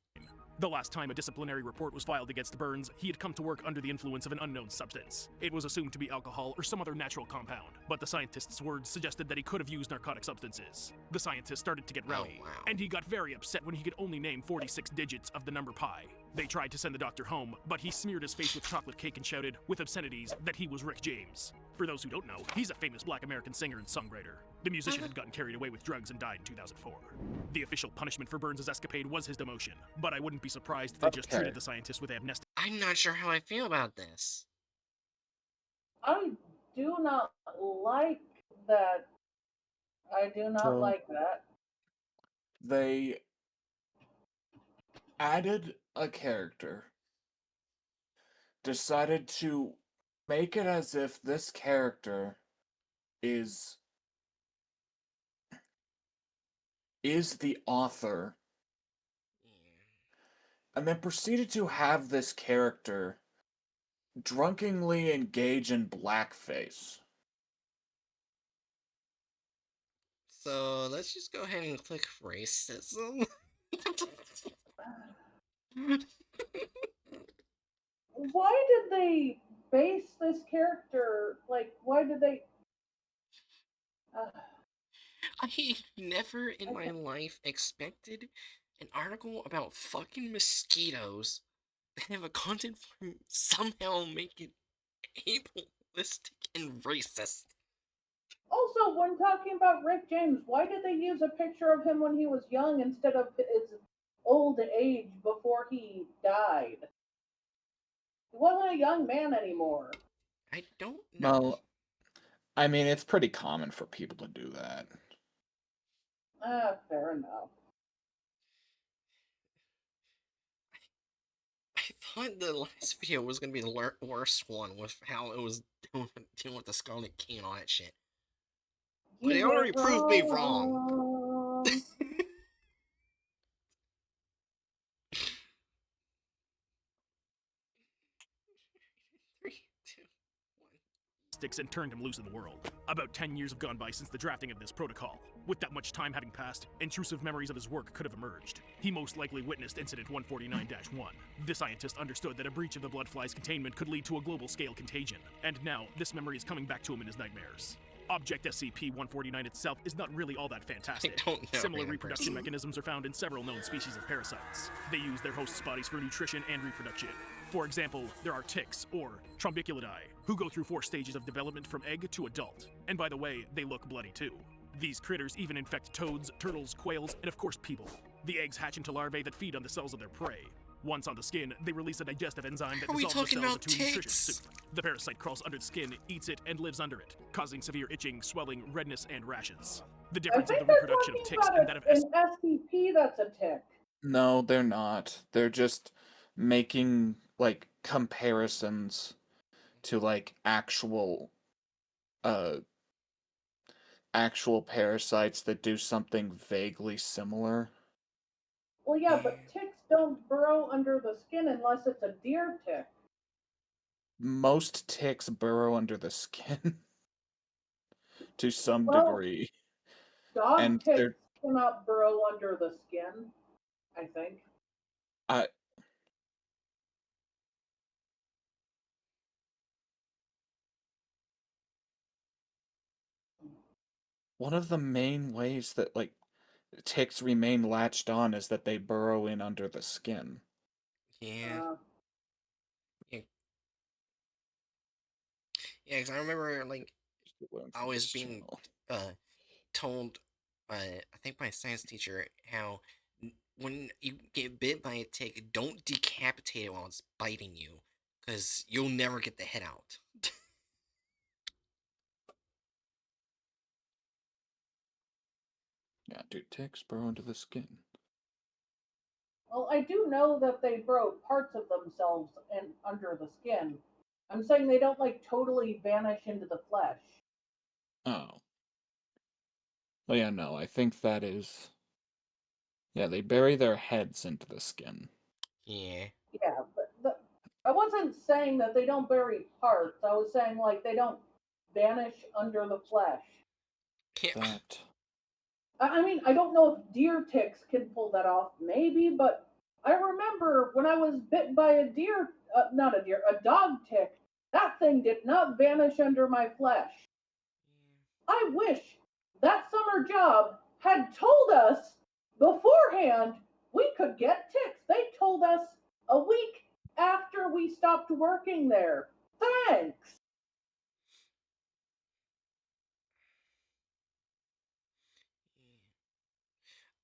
D: The last time a disciplinary report was filed against Burns, he had come to work under the influence of an unknown substance. It was assumed to be alcohol or some other natural compound, but the scientist's words suggested that he could have used narcotic substances. The scientist started to get rowdy,
A: Oh, wow.
D: and he got very upset when he could only name 46 digits of the number pi. They tried to send the doctor home, but he smeared his face with chocolate cake and shouted, with obscenities, that he was Rick James. For those who don't know, he's a famous Black American singer and songwriter. The musician had gotten carried away with drugs and died in 2004. The official punishment for Burns' escapade was his demotion, but I wouldn't be surprised if they just treated the scientist with amnesty.
A: I'm not sure how I feel about this.
B: I do not like that. I do not
C: So-
B: like that.
C: they added a character, decided to make it as if this character is the author, and then proceeded to have this character drunkenly engage in blackface.
A: So let's just go ahead and click racism.
B: Why did they base this character? Like, why did they?
A: I never in my life expected an article about fucking mosquitoes that have a content form somehow make it ableistic and racist.
B: Also, when talking about Rick James, why did they use a picture of him when he was young instead of his old age before he died? He wasn't a young man anymore.
A: I don't know.
C: Well, I mean, it's pretty common for people to do that.
B: Fair enough.
A: I thought the last video was gonna be the worst one with how it was dealing with the Scarlet King and all that shit. But it already proved me wrong. Three, two, one.
D: Sticks and turned him loose in the world. About 10 years have gone by since the drafting of this protocol. With that much time having passed, intrusive memories of his work could have emerged. He most likely witnessed Incident 149-1. The scientist understood that a breach of the bloodfly's containment could lead to a global-scale contagion, and now this memory is coming back to him in his nightmares. Object SCP-149 itself is not really all that fantastic.
A: I don't know,
D: Similar
A: man.
D: reproduction mechanisms are found in several known species of parasites. They use their hosts' bodies for nutrition and reproduction. For example, there are ticks, or trombiculidae, who go through 4 stages of development from egg to adult. And by the way, they look bloody too. These critters even infect toads, turtles, quails, and of course people. The eggs hatch into larvae that feed on the cells of their prey. Once on the skin, they release a digestive enzyme that
A: Are we
D: dissolves the
A: talking
D: cells
A: about
D: into a nutritious
A: ticks?
D: soup. The parasite crawls under the skin, eats it, and lives under it, causing severe itching, swelling, redness, and rashes. The
B: I
D: difference of
B: think
D: the
B: they're
D: reproduction of
B: talking
D: ticks
B: about
D: and that of
B: an SCP that's a tick.
C: No, they're not. They're just making like comparisons to like uh actual parasites that do something vaguely similar.
B: Well, yeah, but ticks don't burrow under the skin unless it's a deer tick.
C: Most ticks burrow under the skin. to some
B: Well,
C: degree.
B: dog
C: And
B: ticks cannot burrow under the skin, I think.
C: I one of the main ways that like ticks remain latched on is that they burrow in under the skin.
A: Yeah.
B: Uh,
A: Yeah. Yeah, because I remember, like,
C: Just learn
A: I
C: from
A: was
C: this
A: being
C: channel.
A: told, I think by a science teacher, how when you get bit by a tick, don't decapitate it while it's biting you, because you'll never get the head out.
C: Yeah, dude, ticks burrow into the skin.
B: well, I do know that they burrow parts of themselves and under the skin. I'm saying they don't like totally vanish into the flesh.
C: Oh. Well, yeah, no, I think that is. Yeah, they bury their heads into the skin.
A: Yeah.
B: Yeah, but I wasn't saying that they don't bury parts. I was saying like they don't vanish under the flesh.
A: Yeah.
C: That.
B: I mean, I don't know if deer ticks can pull that off, maybe, but I remember when I was bitten by a deer, not a deer, a dog tick, that thing did not vanish under my flesh. I wish that summer job had told us beforehand we could get ticks. They told us a week after we stopped working there. Thanks.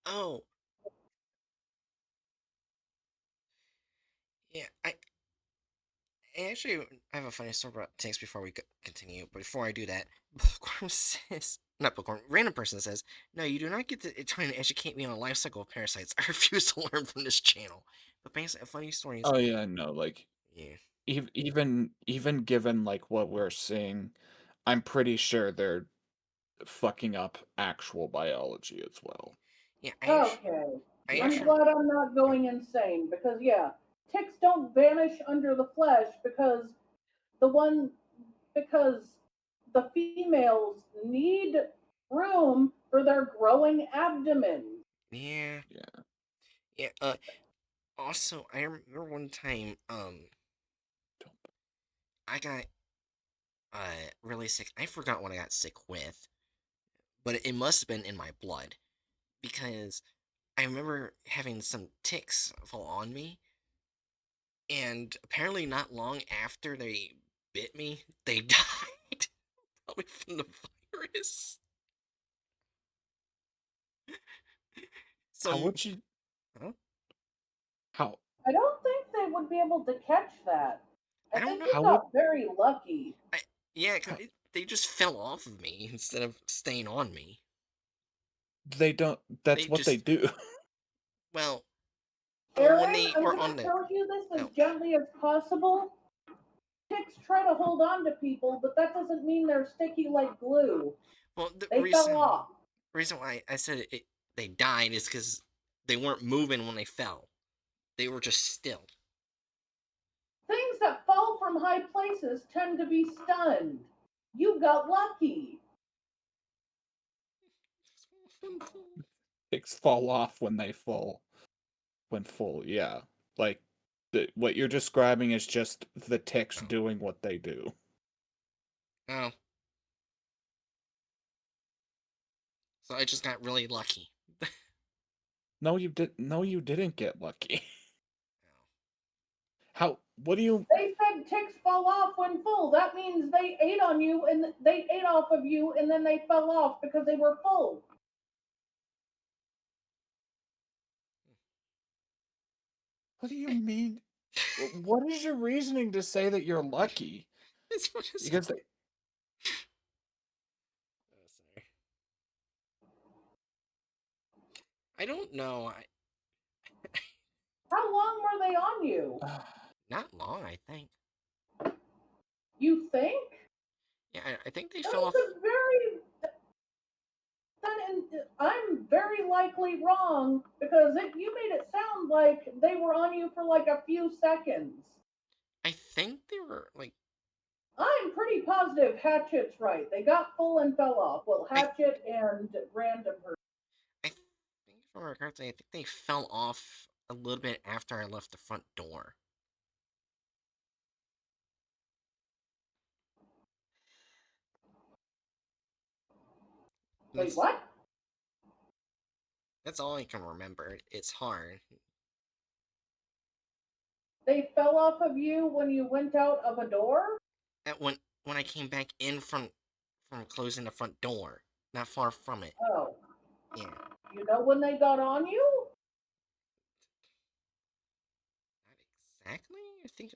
A: Oh, yeah. Actually, I have a funny story about ticks before we continue. But before I do that, Bookworm says, not Bookworm, random person says, "No, you do not get to try and educate me on a life cycle of parasites. I refuse to learn from this channel." But basically, a funny story is,
C: Oh yeah, no, like
A: yeah,
C: even given like what we're seeing, I'm pretty sure they're fucking up actual biology as well.
A: yeah.
B: Okay.
A: I
C: Yeah.
B: I'm
A: actually,
B: glad I'm not going insane because, yeah, ticks don't vanish under the flesh the one, because the females need room for their growing abdomens.
A: yeah,
C: Yeah.
A: yeah. Also, I remember one time,
C: Don't-
A: I got really sick. I forgot what I got sick with, but it must have been in my blood because I remember having some ticks fall on me, and apparently not long after they bit me, they died. Probably from the virus.
C: How
A: Some,
C: would you
A: huh?
C: how
B: I don't think they would be able to catch that. I
A: I don't
B: think
A: know.
B: you
C: how would
B: got very lucky.
A: I, yeah, 'cause
C: how,
A: they just fell off of me instead of staying on me.
C: they don't that's
A: They
C: what they
A: just,
C: do.
A: well, well, when
B: Aaron,
A: they
B: I'm
A: were
B: going
A: on
B: to
A: the,
B: tell you this as
A: oh,
B: gently as possible. Ticks try to hold on to people, but that doesn't mean they're sticky like glue.
A: well, the
B: They fell off.
A: reason why I said they died is because they weren't moving when they fell. They were just still.
B: Things that fall from high places tend to be stunned. You got lucky.
C: Ticks fall off when they fall when full, yeah. Like what you're describing is just the ticks
A: Oh,
C: doing what they do.
A: oh, so I just got really lucky.
C: No, you didn't get lucky.
A: Oh.
C: How what do you
B: They said ticks fall off when full. That means they ate on you and they ate off of you and then they fell off because they were full.
C: what do you mean? What is your reasoning to say that you're lucky?
A: It's what is.
C: Because
A: Oh, sorry. I don't know.
B: How long were they on you?
A: Not long, I think.
B: You think?
A: Yeah, I think they
B: That
A: fell
B: is
A: off.
B: a very I'm very likely wrong because you made it sound like they were on you for like a few seconds.
A: I think they were like
B: I'm pretty positive Hatchet's right. They got full and fell off. Well,
A: I
B: Hatchet and random person.
A: I think if I remember correctly, I think they fell off a little bit after I left the front door.
B: Wait,
A: That's
B: what?
A: that's all I can remember. It's hard.
B: They fell off of you when you went out of a door?
A: And when I came back in from closing the front door, not far from it.
B: Oh.
A: Yeah,
B: You know when they got on you?
A: not exactly. I think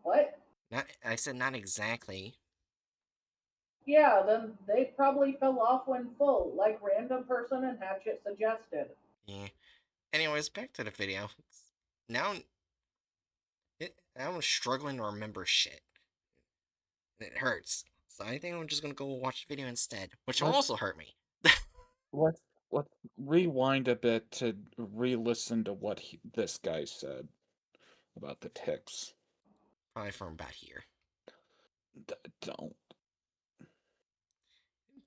B: What?
A: not. I said not exactly.
B: Yeah, then they probably fell off when full, like random person and Hatchet suggested.
A: Yeah. Anyways, back to the video. Now I'm struggling to remember shit. And it hurts. So I think I'm just gonna go watch the video instead, which will
C: Let's
A: also hurt me.
C: let's let's rewind a bit to re-listen to what this guy said about the ticks.
A: Probably from about here.
C: Don't.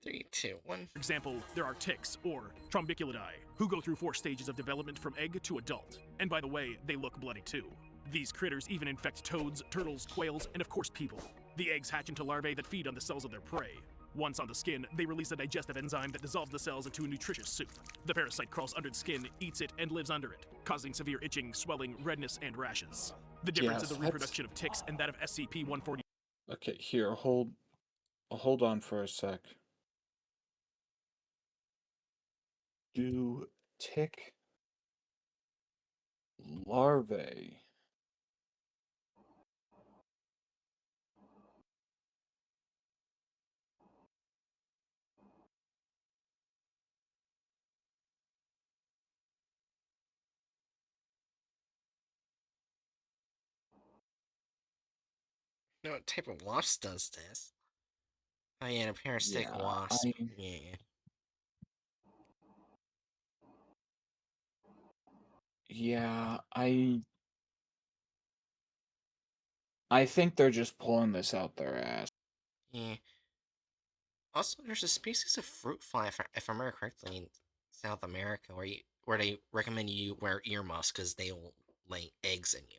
A: 3, 2, 1.
D: For example, there are ticks, or trombiculidae, who go through 4 stages of development from egg to adult. And by the way, they look bloody too. These critters even infect toads, turtles, quails, and of course people. The eggs hatch into larvae that feed on the cells of their prey. Once on the skin, they release a digestive enzyme that dissolves the cells into a nutritious soup. The parasite crawls under the skin, eats it, and lives under it, causing severe itching, swelling, redness, and rashes. The difference
C: Yes,
D: in the reproduction of ticks and that of SCP-140.
C: Okay, here, hold on for a sec. Do tick larvae
A: You know what type of wasp does this? Oh yeah, a parasitic
C: Yeah,
A: wasp. Yeah.
C: yeah, I think they're just pulling this out their ass.
A: Yeah. Also, there's a species of fruit fly, if I remember correctly, in South America, where they recommend you wear earmuffs because they will lay eggs in you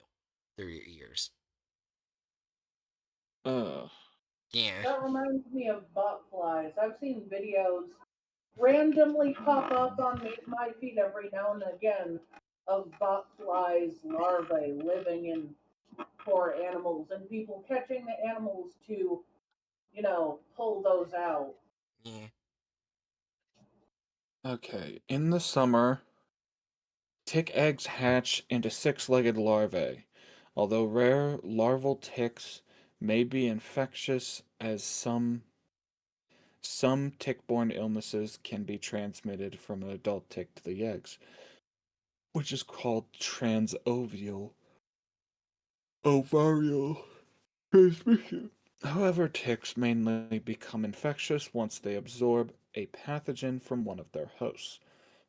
A: through your ears.
C: Ugh.
A: Yeah.
B: That reminds me of butt flies. I've seen videos randomly pop up on my feed every now and again of butt flies larvae living in poor animals and people catching the animals to, pull those out.
A: Yeah.
C: Okay, in the summer, tick eggs hatch into six-legged larvae. Although rare, larval ticks may be infectious as some tick-borne illnesses can be transmitted from an adult tick to the eggs, which is called transovial ovarial transmission. However, ticks mainly become infectious once they absorb a pathogen from one of their hosts.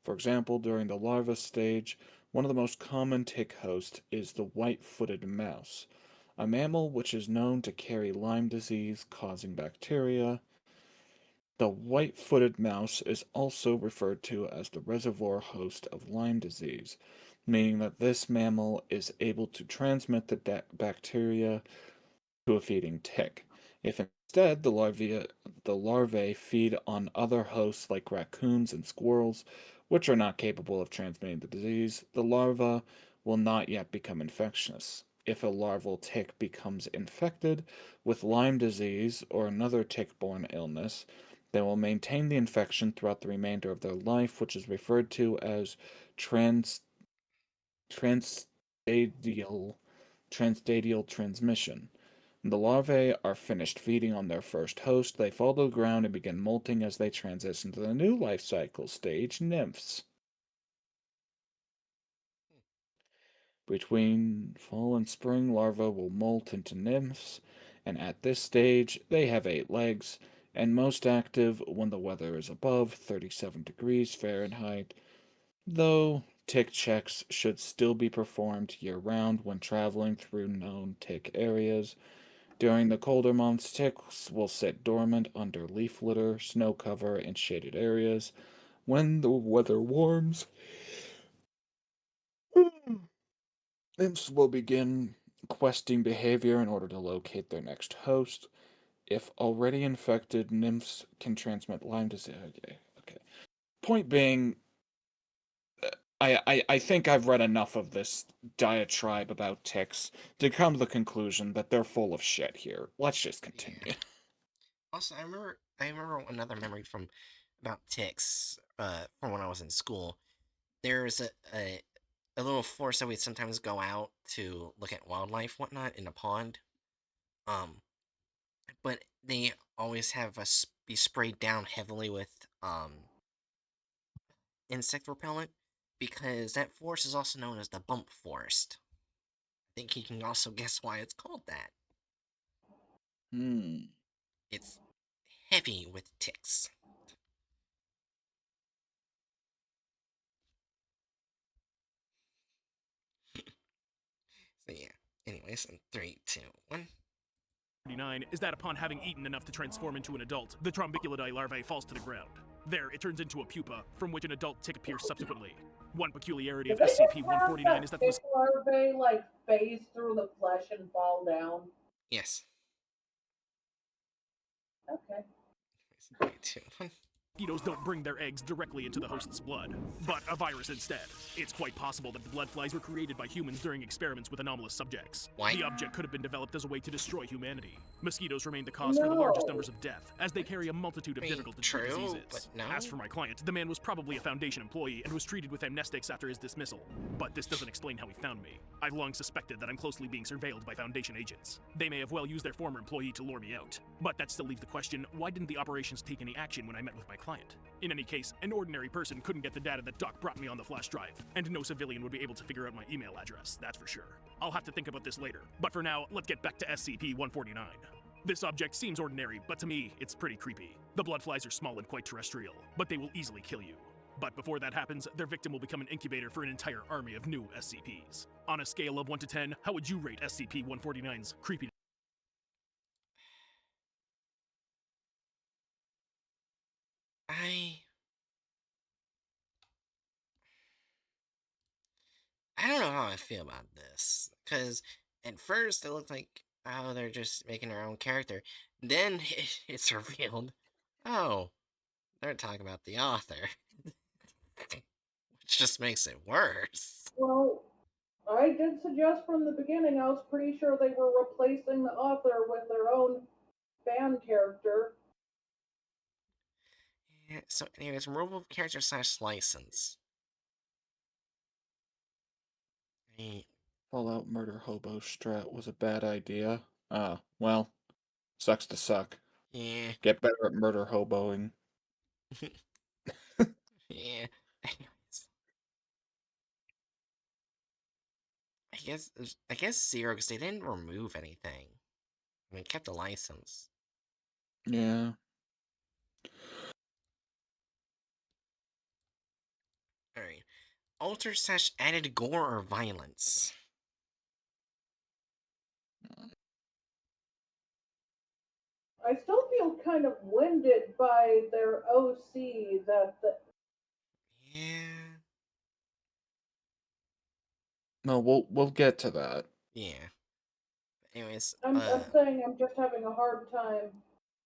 C: For example, during the larva stage, one of the most common tick hosts is the white-footed mouse, a mammal which is known to carry Lyme disease causing bacteria. The white-footed mouse is also referred to as the reservoir host of Lyme disease, meaning that this mammal is able to transmit the bacteria to a feeding tick. If instead the larvae feed on other hosts like raccoons and squirrels, which are not capable of transmitting the disease, the larva will not yet become infectious. If a larval tick becomes infected with Lyme disease or another tick-borne illness, they will maintain the infection throughout the remainder of their life, which is referred to as transstadial transmission. When the larvae are finished feeding on their first host, they fall to the ground and begin molting as they transition to the new life cycle stage, nymphs. Between fall and spring, larvae will molt into nymphs, and at this stage, they have 8 legs, and most active when the weather is above 37 degrees Fahrenheit, though tick checks should still be performed year-round when traveling through known tick areas. During the colder months, ticks will sit dormant under leaf litter, snow cover, and shaded areas. When the weather warms, nymphs will begin questing behavior in order to locate their next host. If already infected, nymphs can transmit Lyme disease. Okay. Point being, I think I've read enough of this diatribe about ticks to come to the conclusion that they're full of shit here. Let's just continue.
A: Yeah. Also, I remember another memory from about ticks. From when I was in school. There's a little forest that we'd sometimes go out to look at wildlife, whatnot, in a pond. Um, but they always have us be sprayed down heavily with insect repellent because that forest is also known as the bump forest. I think you can also guess why it's called that.
C: Hmm.
A: It's heavy with ticks. So yeah. Anyways, in 3, 2, 1.
D: 39 is that upon having eaten enough to transform into an adult, the Trombiculidae larvae falls to the ground. There, it turns into a pupa, from which an adult tick appears subsequently. One peculiarity
B: Do
D: of
B: they just have
D: SCP-149
B: that
D: is that
B: tick larvae like phase through the flesh and fall down?
A: Yes.
B: Okay.
A: 3, 2, 1.
D: mosquitoes don't bring their eggs directly into the host's blood, but a virus instead. It's quite possible that the blood flies were created by humans during experiments with anomalous subjects.
A: Why?
D: The object could have been developed as a way to destroy humanity. Mosquitoes remain the cause for the largest numbers of death, as they carry a multitude of
A: I mean,
D: difficult to treat
A: true,
D: diseases.
A: but no.
D: As for my client, the man was probably a Foundation employee and was treated with amnestics after his dismissal. But this doesn't explain how he found me. I've long suspected that I'm closely being surveilled by Foundation agents. They may have well used their former employee to lure me out. But that still leaves the question, why didn't the operations take any action when I met with my client? In any case, an ordinary person couldn't get the data that Doc brought me on the flash drive, and no civilian would be able to figure out my email address, that's for sure. I'll have to think about this later, but for now, let's get back to SCP-149. This object seems ordinary, but to me, it's pretty creepy. The blood flies are small and quite terrestrial, but they will easily kill you. But before that happens, their victim will become an incubator for an entire army of new SCPs. On a scale of 1 to 10, how would you rate SCP-149's creepiness?
A: I don't know how I feel about this because at first it looked like, oh, they're just making their own character. Then it's revealed, oh, they're talking about the author, which just makes it worse.
B: Well, I did suggest from the beginning, I was pretty sure they were replacing the author with their own fan character.
A: Yeah, so, anyways, removable character / license. I
C: Fallout Murder Hobo Strat was a bad idea. Well, sucks to suck.
A: yeah,
C: Get better at murder hoboing.
A: yeah. Anyways, I guess 0 because they didn't remove anything. I mean, kept the license.
C: Yeah.
A: All right. Alter / added gore or violence.
B: I still feel kind of winded by their OC that
A: Yeah.
C: No, we'll get to that.
A: Yeah. Anyways,
B: I'm saying I'm just having a hard time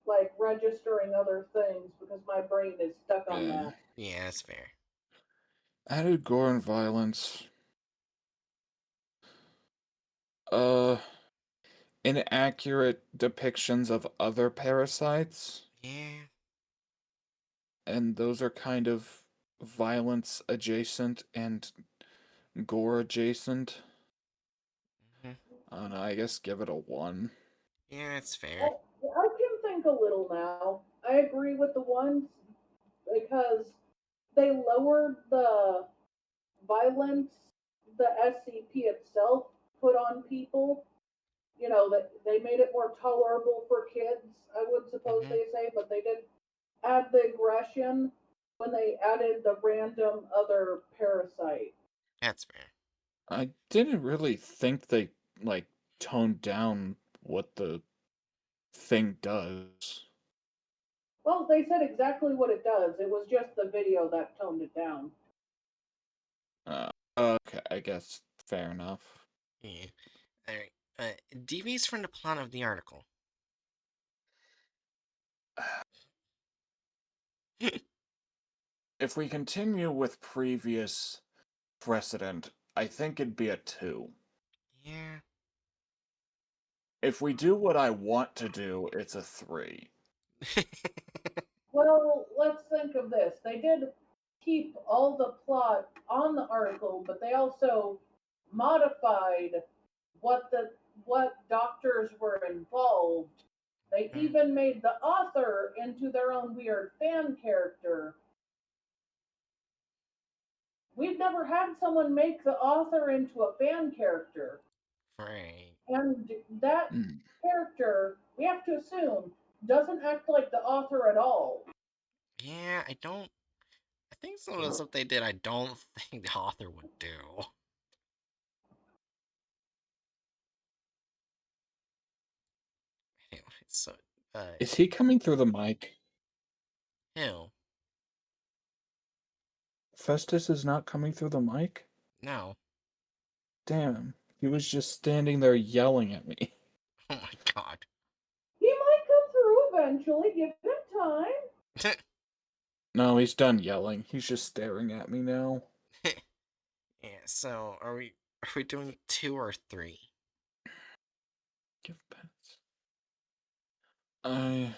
B: like registering other things because my brain is stuck on
C: Yeah.
B: that.
A: yeah, that's fair.
C: Added gore and violence. Uh, inaccurate depictions of other parasites,
A: Yeah.
C: and those are kind of violence adjacent and gore adjacent.
A: hmm
C: I don't know, I guess give it a 1.
A: Yeah, that's fair.
B: I can think a little now. I agree with the ones because they lowered the violence the SCP itself put on people. You know, that they made it more tolerable for kids, I would suppose
A: hmm
B: they say, but they did add the aggression when they added the random other parasite.
A: That's fair.
C: I didn't really think they, like, toned down what the thing does.
B: Well, they said exactly what it does. It was just the video that toned it down.
C: Okay, I guess fair enough.
A: Yeah. Alright. Deviates from the plot of the article.
C: If we continue with previous precedent, I think it'd be a 2.
A: Yeah.
C: If we do what I want to do, it's a 3.
B: Well, let's think of this. They did keep all the plot on the article, but they also modified what doctors were involved. They even made the author into their own weird fan character. We've never had someone make the author into a fan character.
A: Right.
B: And that
C: Hmm.
B: character, we have to assume, doesn't act like the author at all.
A: Yeah, I think some of the stuff they did, I don't think the author would do. Anyway, so,
C: Is he coming through the mic?
A: who?
C: Festus is not coming through the mic?
A: No.
C: Damn, he was just standing there yelling at me.
A: Oh my god.
B: He might come through eventually. Give him time.
C: No, he's done yelling. He's just staring at me now.
A: Yeah, so are we doing 2 or 3?
C: Give pets. I...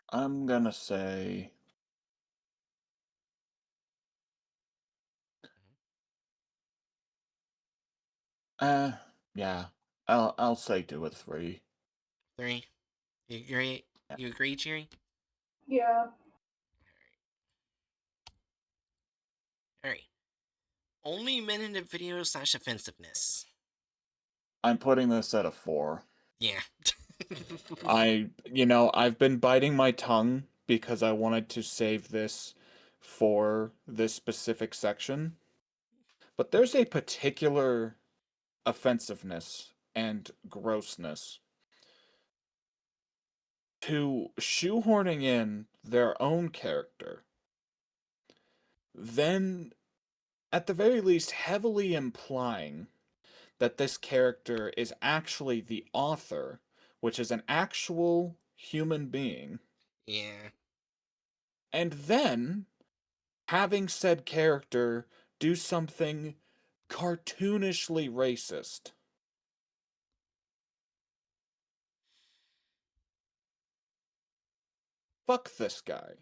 C: I'm gonna say... yeah. I'll say do a 3.
A: 3? You agree? You agree, Jerry?
B: Yeah.
A: Alright. Only minute video / offensiveness.
C: I'm putting this at a 4.
A: Yeah.
C: I've been biting my tongue because I wanted to save this for this specific section. But there's a particular offensiveness and grossness to shoehorning in their own character, then at the very least heavily implying that this character is actually the author, which is an actual human being,
A: Yeah.
C: and then having said character do something cartoonishly racist. Fuck this guy.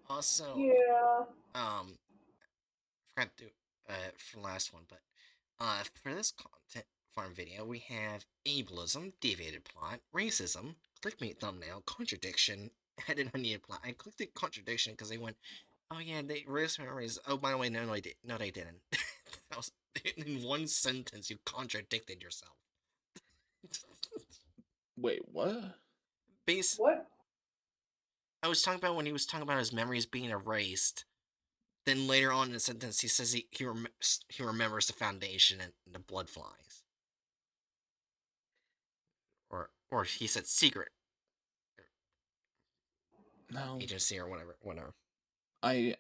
A: Also,
B: Yeah.
A: forgot to do for the last one, but for this content farm video, we have ableism, deviated plot, racism, clickbait thumbnail, contradiction, added unneeded plot. I clicked the contradiction because they went, oh yeah, they raised memories. Oh, by the way, no, they didn't. That was in one sentence. You contradicted yourself.
C: Wait, what?
A: Base.
B: What?
A: I was talking about when he was talking about his memories being erased. Then later on in the sentence, he says he remembers the foundation and the blood flies. Or he said secret
C: No.
A: agency or whatever.
C: I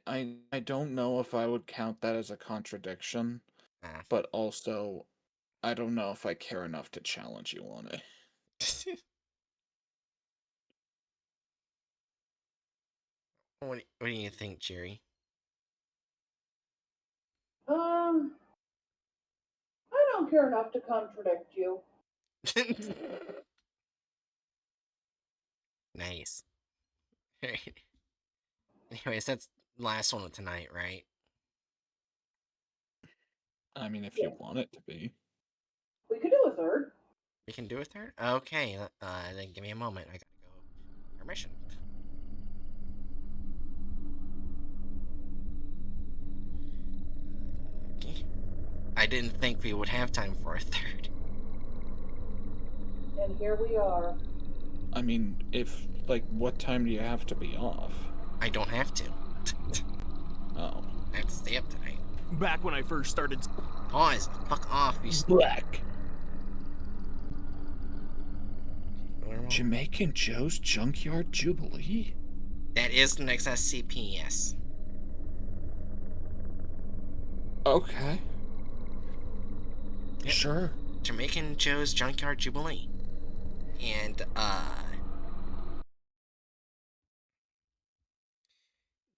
C: don't know if I would count that as a contradiction, but also I don't know if I care enough to challenge you on it.
A: What do you think, Jerry?
B: I don't care enough to contradict you.
A: Nice. Anyways, that's the last one of tonight, right?
C: I mean, if
B: Yeah.
C: you want it to be.
B: We could do a third.
A: We can do a third? Okay, then give me a moment. I gotta go. Permission. Okay. I didn't think we would have time for a third.
B: And here we are.
C: I mean, what time do you have to be off?
A: I don't have to.
C: Oh.
A: I have to stay up tonight.
D: Back when I first started.
A: Pause. Fuck off, you
C: Black.
A: normal.
C: Jamaican Joe's Junkyard Jubilee?
A: That is the next SCP, yes.
C: Okay.
A: Yep.
C: Sure.
A: Jamaican Joe's Junkyard Jubilee. And,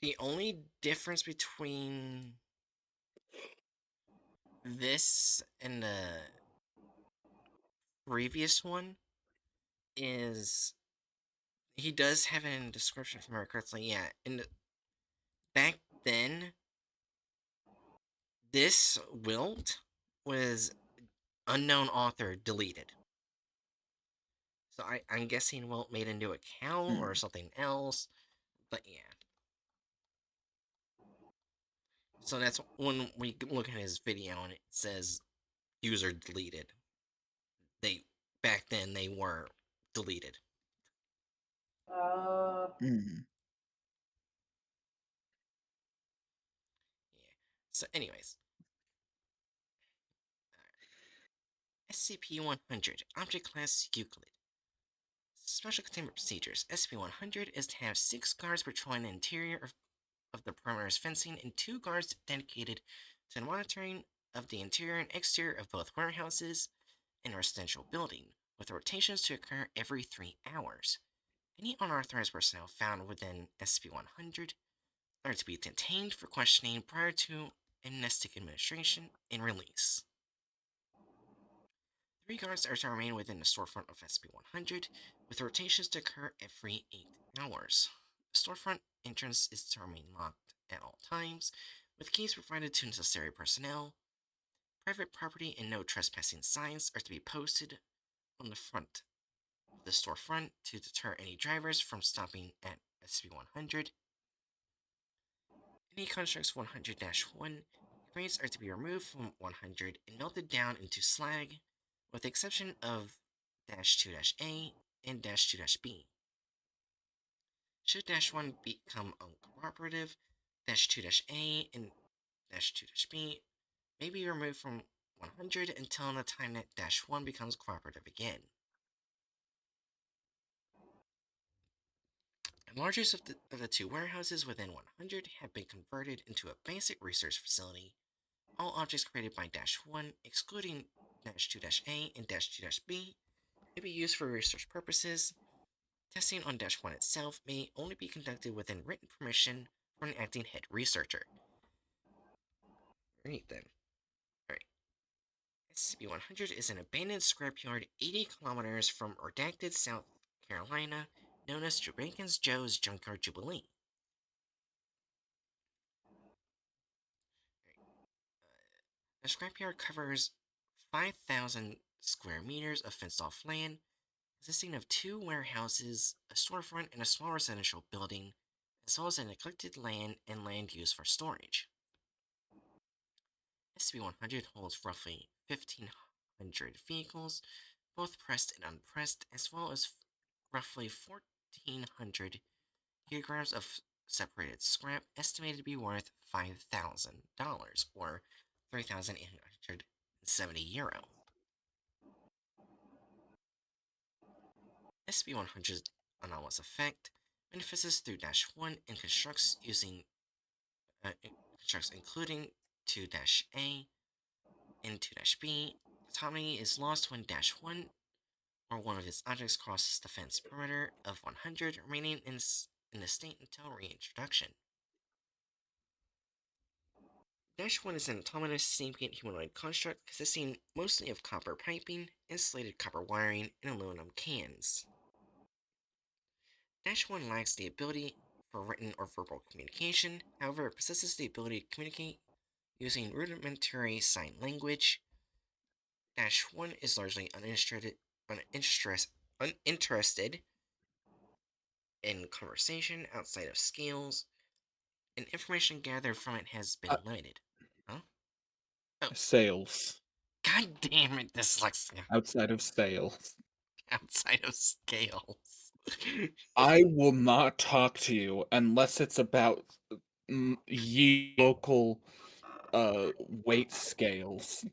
A: the only difference between this and the previous one is he does have it in the description, if I remember correctly. Yeah, back then, this Wilt was unknown author deleted. So I'm guessing Wilt made a new account or something else. But yeah. So that's when we look at his video and it says user deleted. They back then they were deleted.
C: Mm.
A: Yeah. So anyways. SCP-100, Object Class Euclid. Special Containment Procedures. SCP-100 is to have 6 guards patrolling the interior of the perimeter's fencing and 2 guards dedicated to the monitoring of the interior and exterior of both warehouses and residential building, with rotations to occur every 3 hours. Any unauthorized personnel found within SCP-100 are to be detained for questioning prior to amnestic administration and release. 3 guards are to remain within the storefront of SCP-100, with rotations to occur every 8 hours. The storefront entrance is to remain locked at all times, with keys provided to necessary personnel. Private property and no trespassing signs are to be posted on the front of the storefront to deter any drivers from stopping at SCP-100. Any constructs 100-1 crates are to be removed from 100 and melted down into slag, with the exception of -2-A and -2-B. Should -1 become uncooperative, -2-A and -2-B may be removed from 100 until the time that -1 becomes cooperative again. The largest of the 2 warehouses within 100 have been converted into a basic research facility. All objects created by -1, excluding -2-A and -2-B, may be used for research purposes. Testing on -1 itself may only be conducted within written permission from an acting head researcher. Alright then. Alright. SCP-100 is an abandoned scrapyard 80 kilometers from redacted South Carolina, known as Jamaican Joe's Junkyard Jubilee. The scrapyard covers 5,000 square meters of fenced-off land, consisting of 2 warehouses, a storefront, and a small residential building, as well as a neglected land and land used for storage. SCP-100 holds roughly 1,500 vehicles, both pressed and unpressed, as well as roughly 1,400 kilograms of separated scrap, estimated to be worth $5,000, or 3,870 euro. SCP-100's anomalous effect manifests through -1 and constructs including 2-A and 2-B. Autonomy is lost when -1 or one of its objects crosses the fence perimeter of 100, remaining in the state until reintroduction. -1 is an autonomous sapient humanoid construct consisting mostly of copper piping, insulated copper wiring, and aluminum cans. -1 lacks the ability for written or verbal communication, however, it possesses the ability to communicate using rudimentary sign language. -1 is largely uninterested in conversation outside of scales, and information gathered from it has been limited. Huh? Oh,
C: Sales.
A: god damn it, dyslexia.
C: Outside of sales.
A: Outside of scales.
C: I will not talk to you unless it's about ye local weight scales.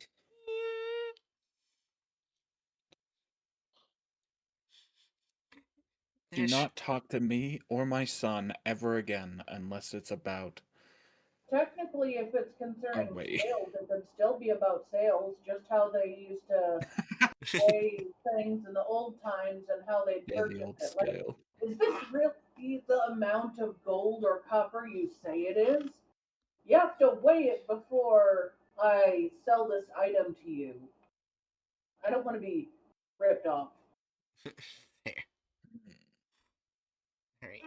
C: Do
A: Dash.
C: not talk to me or my son ever again unless it's about
B: Technically, if it's
C: our
B: concerning
C: weight.
B: sales, it could still be about sales, just how they used to weigh things in the old times and how they
C: Yeah, the
B: purchased
C: old
B: it. Like,
C: scale.
B: is this really the amount of gold or copper you say it is? You have to weigh it before I sell this item to you. I don't want to be ripped off.
A: There. Alright.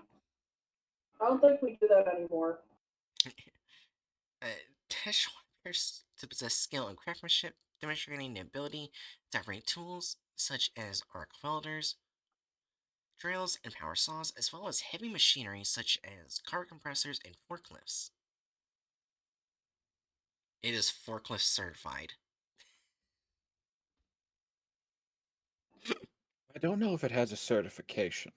B: I don't think we do that anymore.
A: Dash 1 appears to possess skill and craftsmanship, demonstrating the ability to operate tools such as arc welders, drills, and power saws, as well as heavy machinery such as car compressors and forklifts. It is forklift certified.
C: I don't know if it has a certification.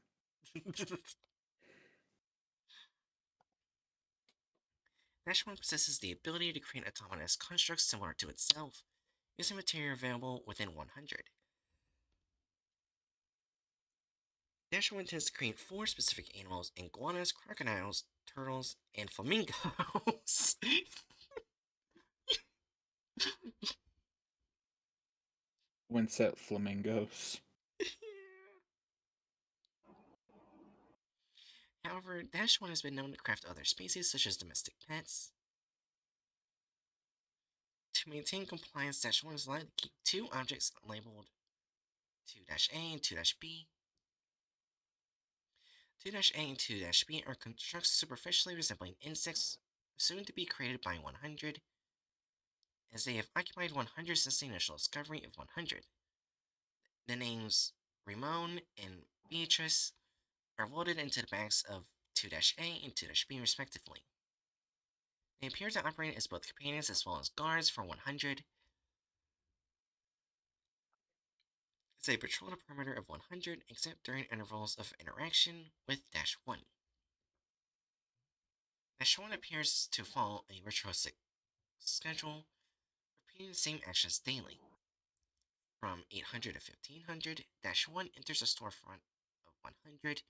A: Dash 1 possesses the ability to create autonomous constructs similar to itself, using material available within 100. Dash 1 intends to create 4 specific animals: iguanas, crocodiles, turtles, and flamingos.
C: Wincet flamingos.
A: However, Dash 1 has been known to craft other species such as domestic pets. To maintain compliance, Dash 1 is allowed to keep 2 objects labeled 2-A and 2-B. 2-A and 2-B are constructs superficially resembling insects, soon to be created by 100, as they have occupied 100 since the initial discovery of 100. The names Ramon and Beatrice are welded into the backs of 2-A and 2-B respectively. They appear to operate as both companions as well as guards for 100. As they patrol the perimeter of 100 except during intervals of interaction with Dash 1. Dash 1 appears to follow a ritualistic schedule, repeating the same actions daily. From 800 to 1500, Dash 1 enters a storefront of 100,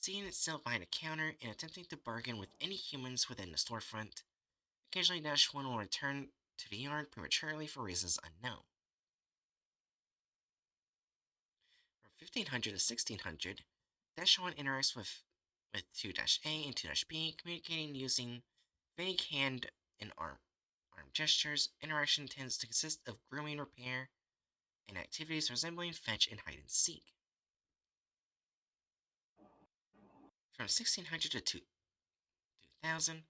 A: seeing itself behind a counter and attempting to bargain with any humans within the storefront. Occasionally, Dash 1 will return to the yard prematurely for reasons unknown. From 1500 to 1600, Dash 1 interacts with 2-A and 2-B, communicating using vague hand and arm gestures. Interaction tends to consist of grooming, repair, and activities resembling fetch and hide and seek. From 1600 to 2000,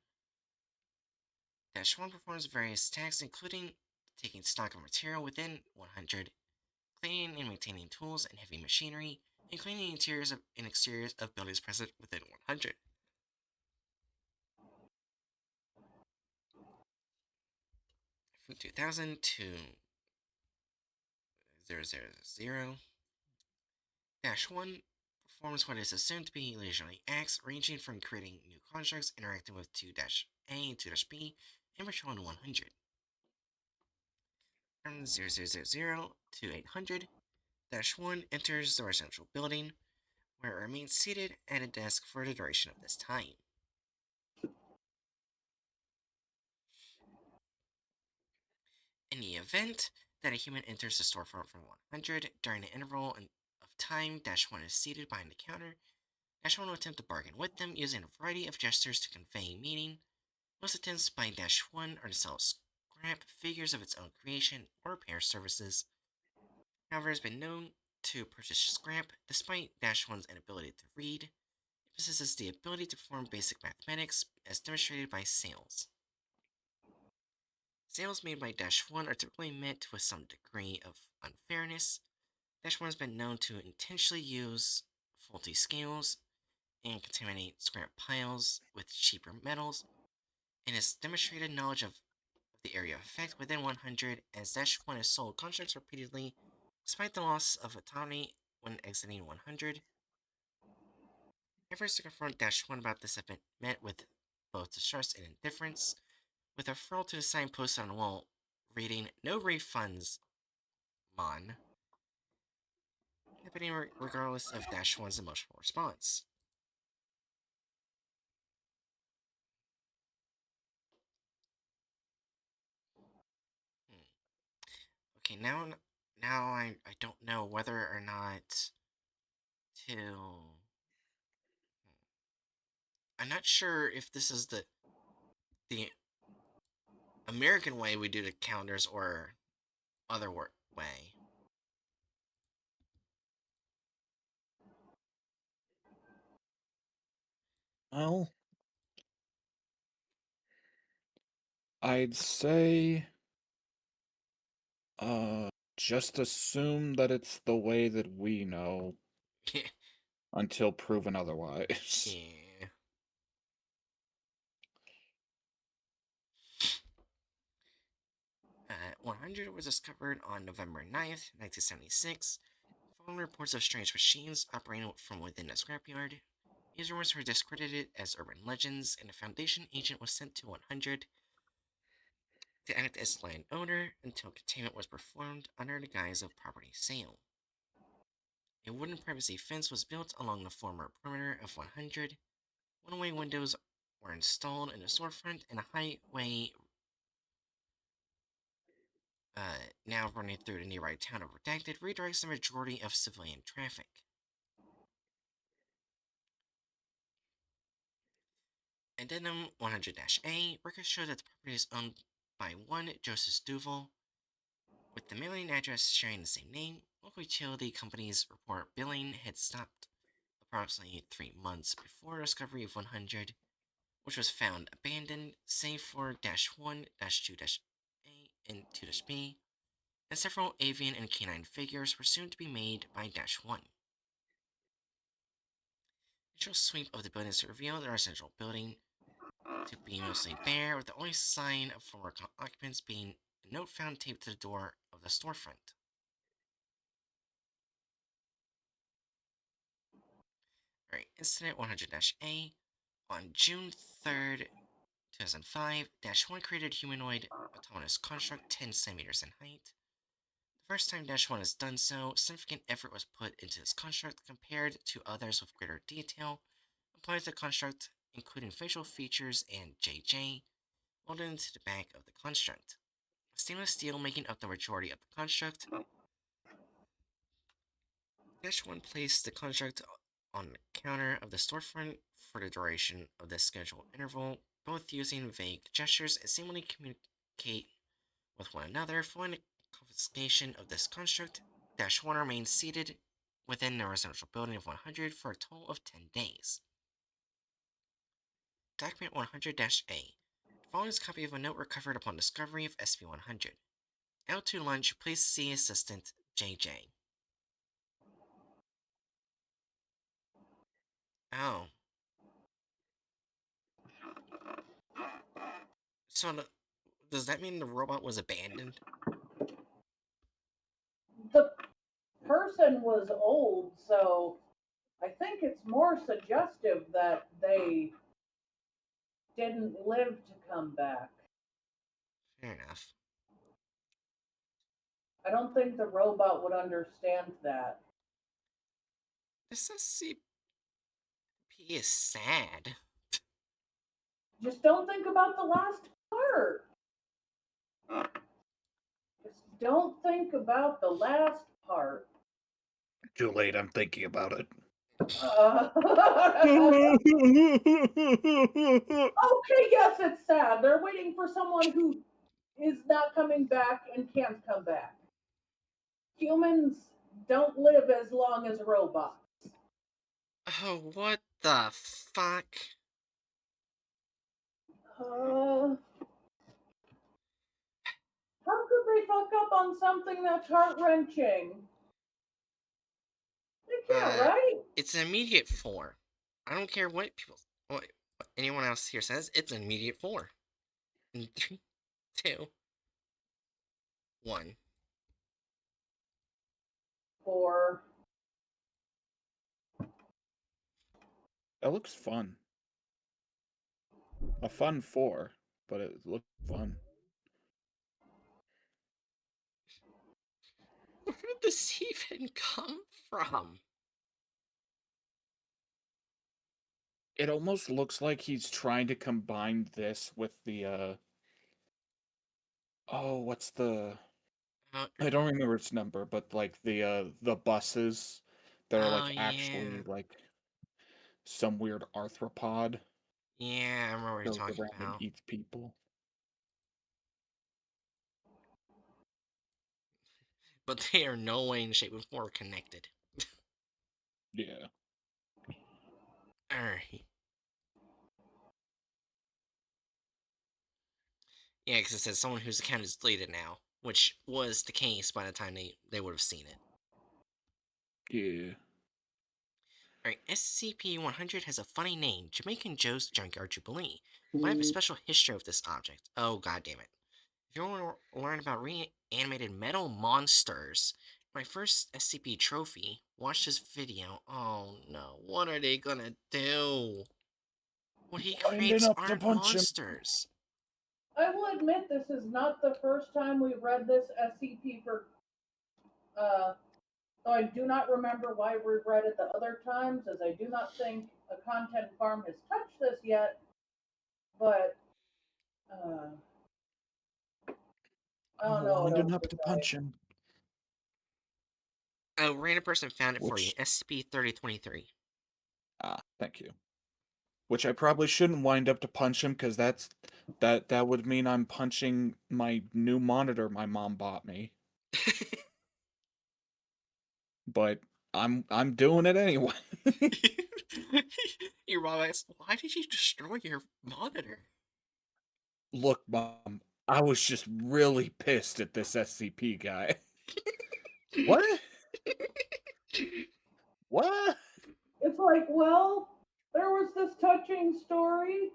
A: Dash 1 performs various tasks, including taking stock of material within 100, cleaning and maintaining tools and heavy machinery, and cleaning interiors and exteriors of buildings present within 100. From 2000 to 000, Dash 1 performs what is assumed to be leisurely acts, ranging from creating new constructs, interacting with 2-A and 2-B, and patrolling 100. From 0000 to 800, Dash 1 enters the residential building, where it remains seated at a desk for the duration of this time. In the event that a human enters the storefront from 100 during the interval of time Dash 1 is seated behind the counter, Dash 1 will attempt to bargain with them using a variety of gestures to convey meaning. Most attempts by Dash 1 are to sell scrap figures of its own creation or repair services. However, it has been known to purchase scrap despite Dash 1's inability to read. It possesses the ability to perform basic mathematics, as demonstrated by sales. Sales made by Dash 1 are typically met with some degree of unfairness. Dash 1 has been known to intentionally use faulty scales and contaminate scrap piles with cheaper metals, and has demonstrated knowledge of the area of effect within 100, as Dash 1 has sold contracts repeatedly despite the loss of autonomy when exiting 100. Efforts to confront Dash 1 about this have been met with both distrust and indifference, with a referral to the sign posted on the wall reading "No refunds, Mon," happening regardless of Dash 1's emotional response. Okay, now I don't know whether or not to. I'm not sure if this is the American way we do the calendars or other way.
C: Well, I'd say just assume that it's the way that we know until proven otherwise.
A: Yeah. 100 was discovered on November 9th, 1976, following reports of strange machines operating from within a scrapyard. These rumors were discredited as urban legends, and a Foundation agent was sent to 100 to act as landowner until containment was performed under the guise of property sale. A wooden privacy fence was built along the former perimeter of 100. One-way windows were installed in the storefront, and a highway now running through the nearby town of Redacted redirects the majority of civilian traffic. Addendum 100-A records show that the property is owned by one Joseph Duval, with the mailing address sharing the same name. Local utility companies report billing had stopped approximately 3 months before the discovery of 100, which was found abandoned, save for -1, -2-A, and 2-B, and several avian and canine figures were soon to be made by -1. Initial sweep of the buildings revealed the residential building to be mostly bare, with the only sign of former occupants being a note found taped to the door of the storefront. Alright, Incident 100-A. On June 3rd, 2005, -1 created humanoid autonomous construct 10 centimeters in height. The first time -1 has done so, significant effort was put into this construct compared to others with greater detail applied to the construct, including facial features and JJ welded into the back of the construct. Stainless steel making up the majority of the construct. -1 placed the construct on the counter of the storefront for the duration of the scheduled interval, both using vague gestures and seemingly communicate with one another. Following the confiscation of this construct, -1 remained seated within the residential building of 100 for a total of 10 days. Document 100-A. The following is a copy of a note recovered upon discovery of SCP-100. Out to lunch, please see Assistant JJ. Oh. So, does that mean the robot was abandoned?
B: The person was old, so I think it's more suggestive that they didn't live to come back.
A: Fair enough.
B: I don't think the robot would understand that.
A: This SCP is sad.
B: Just don't think about the last part. Just don't think about the last part.
C: Too late, I'm thinking about it.
B: Okay, yes, it's sad. They're waiting for someone who is not coming back and can't come back. Humans don't live as long as robots.
A: Oh, what the fuck?
B: How could they fuck up on something that's heart wrenching? They can't, right?
A: It's an immediate 4. I don't care what anyone else here says. It's an immediate 4. In 3, 2, 1.
B: Or
C: That looks fun. A fun 4, but it looked fun.
A: Where did this even come from?
C: It almost looks like he's trying to combine this with the oh, what's the
A: Oh,
C: I don't remember its number, but like the buses that are
A: oh
C: like
A: yeah.
C: actually like some weird arthropod
A: Yeah, I remember what you're
C: goes
A: talking
C: around and
A: about.
C: eats people.
A: But they are no way in shape and form connected.
C: Yeah.
A: Alright. Yeah, because it says someone whose account is deleted now, which was the case by the time they would have seen it.
C: Yeah.
A: Alright, SCP-100 has a funny name, Jamaican Joe's Junkyard Jubilee. Might have a special history with this object. Oh, god damn it. If you want to learn about reanimated metal monsters, my first SCP trophy, watch this video. Oh no, what are they gonna do? What he
C: Winding
A: creates
C: up to
A: aren't
C: punch him.
A: monsters.
B: I will admit this is not the first time we've read this SCP for. Though I do not remember why we've read it the other times, as I do not think a content farm has touched this yet. But I don't know what
C: Winding
B: else
C: up
B: to
C: to
B: say.
C: punch him.
A: A random person found it for you.
C: Which
A: SCP-3023.
C: thank you. Which I probably shouldn't wind up to punch him because that would mean I'm punching my new monitor my mom bought me. But I'm doing it anyway.
A: Your mom asked, why did you destroy your monitor?
C: Look, Mom, I was just really pissed at this SCP guy. What? What?
B: It's like, well, there was this touching story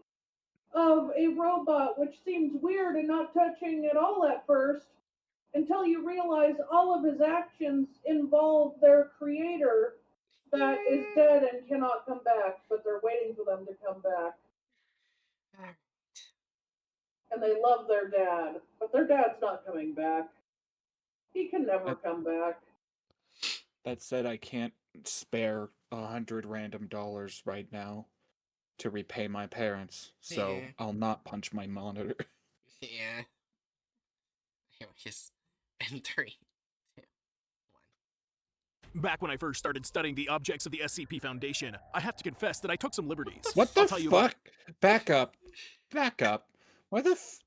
B: of a robot which seems weird and not touching at all at first, until you realize all of his actions involve their creator that is dead and cannot come back, but they're waiting for them to come back. And they love their dad, but their dad's not coming back. He can never come back.
C: That said, I can't spare 100 random dollars right now to repay my parents, so
A: Yeah.
C: I'll not punch my monitor.
A: Yeah. Anyways, and 3, 2, 1.
D: Back when I first started studying the objects of the SCP Foundation, I have to confess that I took some liberties.
C: What
D: I'll
C: the
D: tell you about.
C: fuck? Back up. Back up. Why the is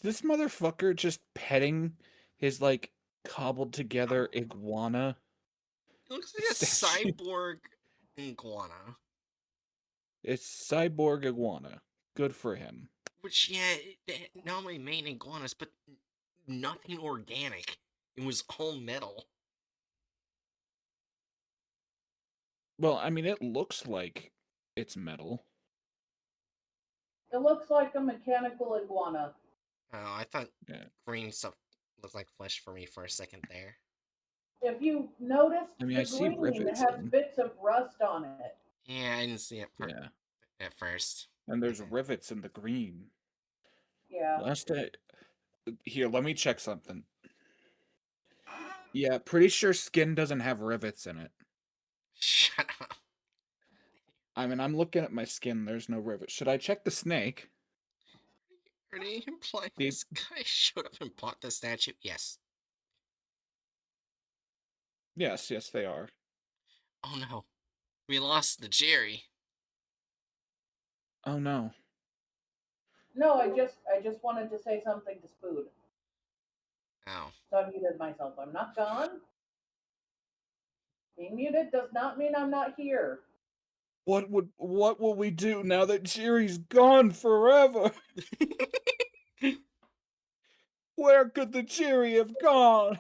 C: this motherfucker just petting his, like, cobbled together iguana?
A: It looks like a
C: Statue.
A: cyborg iguana.
C: It's cyborg iguana. Good for him.
A: Which, yeah, they normally made iguanas, but nothing organic. It was all metal.
C: Well, I mean, it looks like it's metal.
B: It looks like a mechanical iguana.
A: Oh, I thought
C: Yeah.
A: green stuff looked like flesh for me for a second there.
B: If you noticed,
C: I mean,
B: the
C: I see
B: green
C: rivets
B: has
C: in.
B: bits of rust on it.
A: Yeah, I didn't see it
C: Yeah.
A: at first.
C: And there's rivets in the green.
B: Yeah.
C: Here, let me check something. Yeah, pretty sure skin doesn't have rivets in it.
A: Shut up.
C: I mean, I'm looking at my skin. There's no rivets. Should I check the snake?
A: Are they implying
C: The-
A: this guy showed up and bought the statue? Yes.
C: Yes, they are.
A: Oh no. We lost the Jerry.
C: Oh no.
B: No, I just wanted to say something to Spood.
A: Oh.
B: So I muted myself. I'm not gone. Being muted does not mean I'm not here.
C: What will we do now that Jerry's gone forever? Where could the Jerry have gone?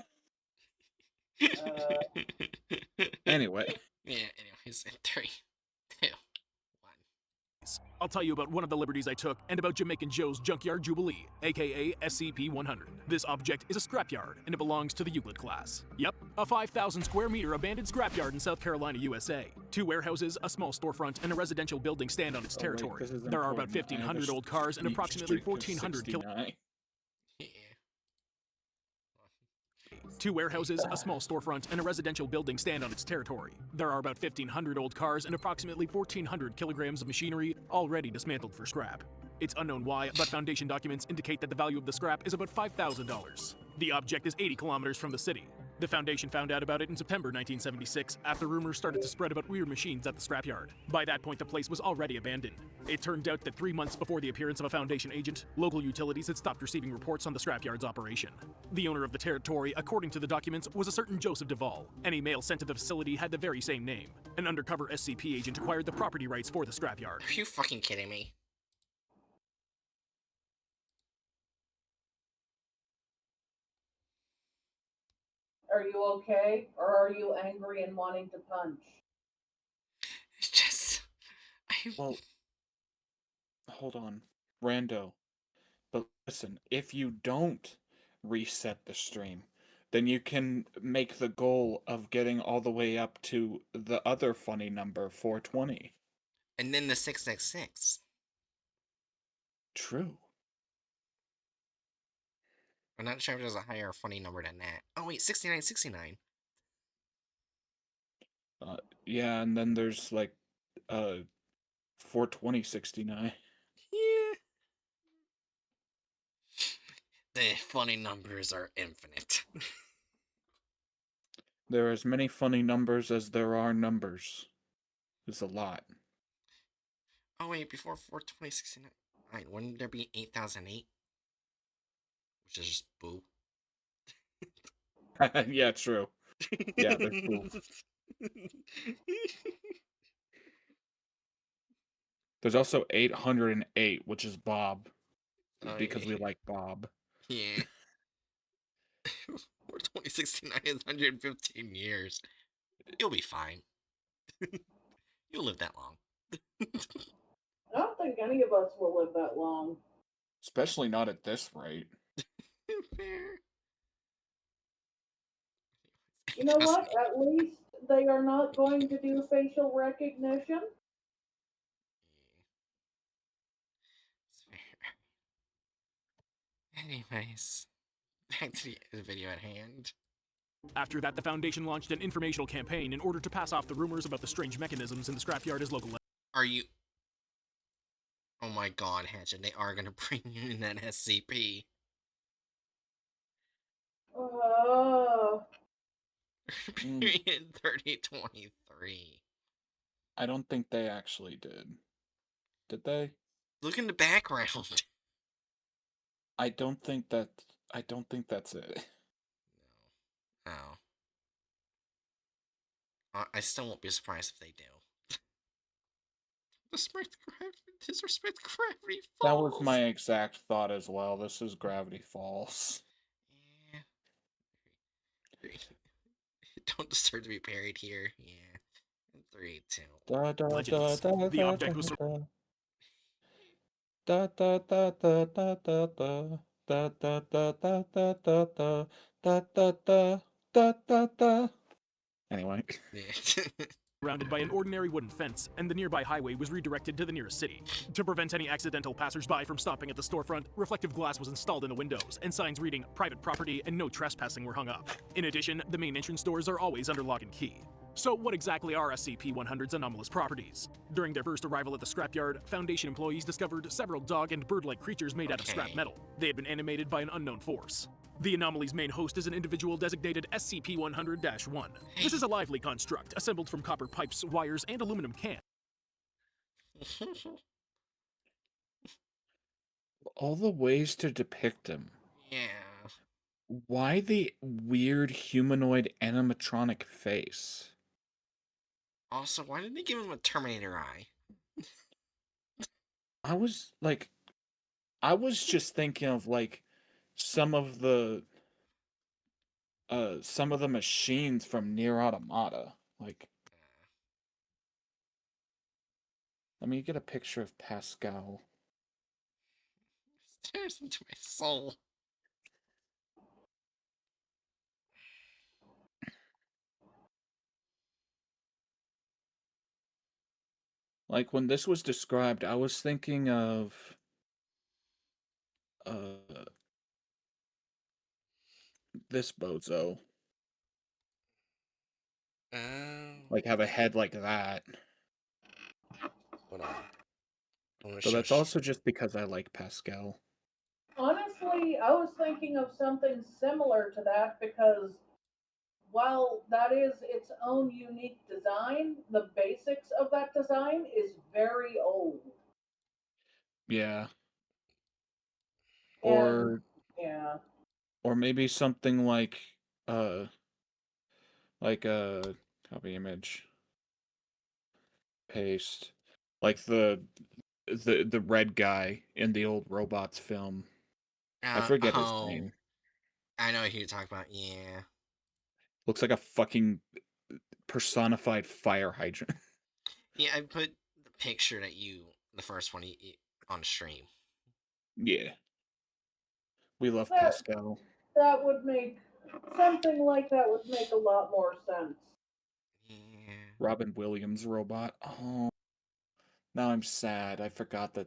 C: Anyway.
A: Yeah, anyways, in 3, 2, 1.
D: I'll tell you about one of the liberties I took and about Jamaican Joe's Junkyard Jubilee, aka SCP-100. This object is a scrapyard, and it belongs to the Euclid class. Yep, a 5,000 square meter abandoned scrapyard in South Carolina, USA. 2 warehouses, a small storefront, and a residential building stand on its territory. There are about 1,500 old cars and approximately 1,400
A: Yeah.
D: 2 warehouses, a small storefront, and a residential building stand on its territory. There are about 1,500 old cars and approximately 1,400 kilograms of machinery already dismantled for scrap. It's unknown why, but Foundation documents indicate that the value of the scrap is about $5,000. The object is 80 kilometers from the city. The Foundation found out about it in September 1976 after rumors started to spread about weird machines at the scrapyard. By that point, the place was already abandoned. It turned out that 3 months before the appearance of a Foundation agent, local utilities had stopped receiving reports on the scrapyard's operation. The owner of the territory, according to the documents, was a certain Joseph Duvall. Any mail sent to the facility had the very same name. An undercover SCP agent acquired the property rights for the scrapyard.
A: Are you fucking kidding me?
B: Are you okay? Or are you angry and wanting to punch?
A: It's just...
C: Well, hold on. Rando. But listen, if you don't reset the stream, then you can make the goal of getting all the way up to the other funny number, 420.
A: And then the 666.
C: True.
A: I'm not sure if there's a higher funny number than that. Oh wait, 6969.
C: Yeah, and then there's like 42069.
A: Yeah. The funny numbers are infinite.
C: There are as many funny numbers as there are numbers. It's a lot.
A: Oh wait, before 42069, wouldn't there be 8008? Which is just boo.
C: Yeah, true. Yeah, they're cool. There's also 808, which is Bob.
A: Oh,
C: Because
A: yeah.
C: we like Bob.
A: Yeah. 42069 is 115 years. You'll be fine. You'll live that long.
B: I don't think any of us will live that long.
C: Especially not at this rate.
A: Fair.
B: You know what? At least they are not going to do facial recognition.
A: It's fair. Anyways, back to the video at hand.
D: After that, the Foundation launched an informational campaign in order to pass off the rumors about the strange mechanisms in the scrapyard as local.
A: Are you... Oh my god, Hatchet, they are gonna bring you in that SCP. Period 3023.
C: I don't think they actually did. Did they?
A: Look in the background.
C: I don't think that's it.
A: No. I still won't be surprised if they do. Disrespect gravity falls.
C: That was my exact thought as well. This is Gravity Falls.
A: Yeah. Don't deserve to be buried here. Yeah. 3, 2.
D: Legends. The object was
C: da da da da da da da da da da da da da da da da da da da. Anyway.
D: surrounded by an ordinary wooden fence, and the nearby highway was redirected to the nearest city. To prevent any accidental passersby from stopping at the storefront, reflective glass was installed in the windows, and signs reading "private property" and "no trespassing" were hung up. In addition, the main entrance doors are always under lock and key. So what exactly are SCP-100's anomalous properties? During their first arrival at the scrapyard, Foundation employees discovered several dog and bird-like creatures made out of scrap metal. They had been animated by an unknown force. The anomaly's main host is an individual designated SCP-100-1. This is a lively construct, assembled from copper pipes, wires, and aluminum cans.
C: All the ways to depict him.
A: Yeah.
C: Why the weird humanoid animatronic face?
A: Also, why didn't they give him a Terminator eye?
C: I was just thinking of like some of the machines from Near Automata. Like Let me get a picture of Pascal.
A: Stares into my soul.
C: Like, when this was described, I was thinking of this bozo. Like, have a head like that.
A: Hold on.
C: But that's also just because I like Pascal.
B: Honestly, I was thinking of something similar to that because while that is its own unique design, the basics of that design is very old.
C: Yeah.
B: And
C: Or
B: yeah.
C: or maybe something like uh copy image, paste. Like the red guy in the old Robots film. I forget his name.
A: I know who you're talking about. Yeah.
C: Looks like a fucking personified fire hydrant.
A: Yeah, I put the picture that the first one, on stream.
C: Yeah. We love
B: That
C: Pascal.
B: that would make something like that would make a lot more sense.
A: Yeah.
C: Robin Williams robot. Oh, now I'm sad. I forgot that.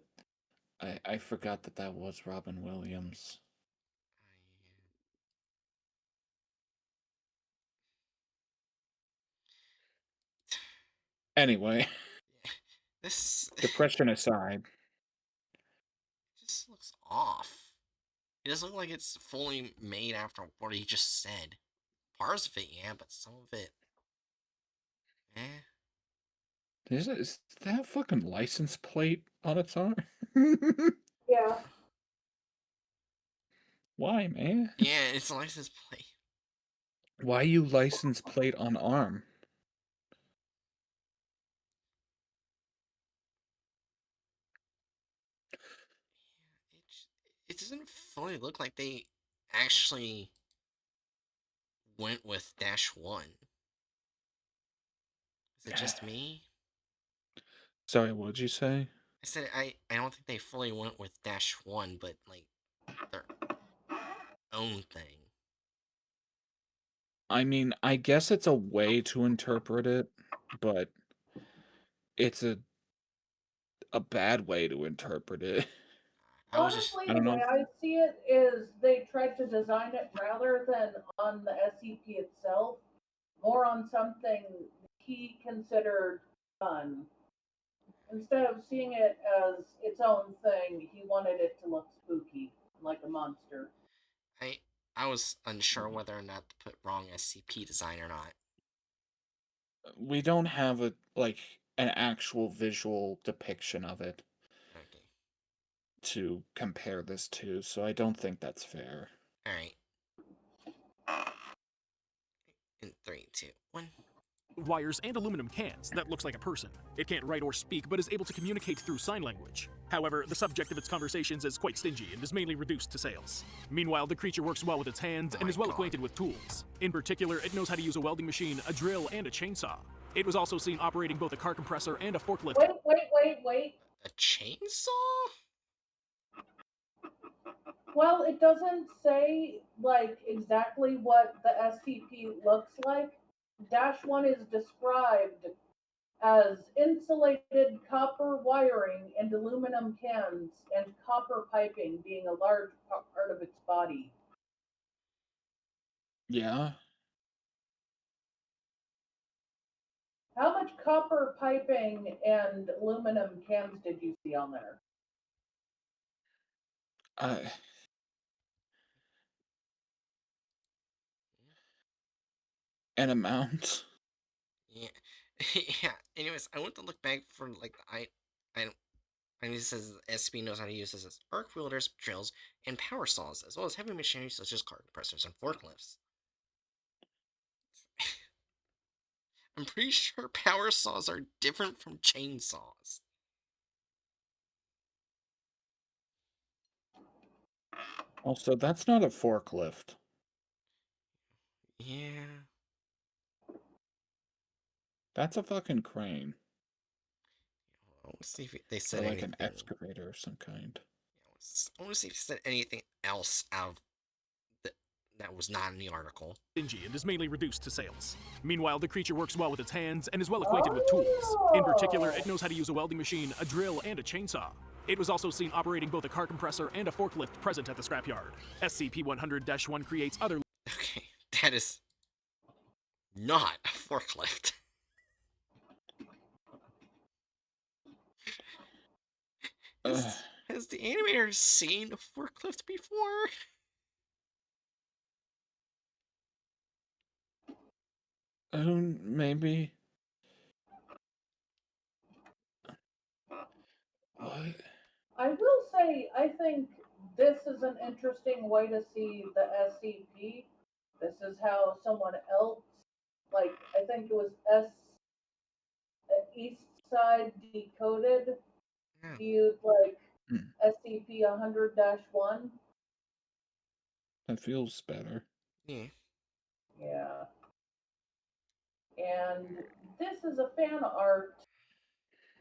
C: I forgot that that was Robin Williams. Anyway,
A: This
C: depression aside,
A: just looks off. It doesn't look like it's fully made after what he just said. Parts of it, yeah, but some of it, eh.
C: is that fucking license plate on its arm?
B: Yeah.
C: Why, man?
A: Yeah, it's a license plate.
C: Why you license plate on arm?
A: It doesn't fully look like they actually went with -1. Is it just me?
C: Sorry, what'd you say?
A: I said I don't think they fully went with -1, but like their own thing.
C: I mean, I guess it's a way to interpret it, but it's a bad way to interpret it.
A: I was just
B: Honestly,
C: I
B: the
C: don't
B: way
C: know.
B: I see it is they tried to design it rather than on the SCP itself, more on something he considered fun. Instead of seeing it as its own thing, he wanted it to look spooky, like a monster.
A: I I was unsure whether or not to put wrong SCP design or not.
C: We don't have an actual visual depiction of it
A: Okay.
C: to compare this to, so I don't think that's fair.
A: Alright. In 3, 2, 1.
D: Wires and aluminum cans that looks like a person. It can't write or speak, but is able to communicate through sign language. However, the subject of its conversations is quite stingy and is mainly reduced to sales. Meanwhile, the creature works well with its hands
A: Oh
D: and
A: my
D: is well
A: God.
D: acquainted with tools. In particular, it knows how to use a welding machine, a drill, and a chainsaw. It was also seen operating both a car compressor and a forklift.
B: Wait.
A: A chainsaw?
B: Well, it doesn't say like exactly what the SCP looks like. -1 is described as insulated copper wiring and aluminum cans and copper piping being a large part of its body.
C: Yeah?
B: How much copper piping and aluminum cans did you see on there?
C: Uh, an amount?
A: Yeah. Yeah. Anyways, I went to look back for like I mean, it says SCP knows how to use this as arc wielders, drills, and power saws, as well as heavy machinery such as car compressors and forklifts. I'm pretty sure power saws are different from chainsaws.
C: Also, that's not a forklift.
A: Yeah.
C: That's a fucking crane.
A: want to see if they
C: Or
A: said
C: like
A: anything.
C: an excavator of some kind.
A: I want to see if they said anything else out of that was not in the article.
D: Stingy and is mainly reduced to sales. Meanwhile, the creature works well with its hands and is well acquainted with tools. In particular, it knows how to use a welding machine, a drill, and a chainsaw. It was also seen operating both a car compressor and a forklift present at the scrapyard. SCP-100-1 creates other...
A: Okay, that is not a forklift. Has the animator seen a forklift before?
C: Maybe. What?
B: I will say, I think this is an interesting way to see the SCP. This is how someone else, like, I think it was East Side Decoded,
A: Yeah.
B: viewed like
C: Hmm.
B: SCP 100-1.
C: That feels better.
A: Yeah.
B: Yeah. And this is a fan art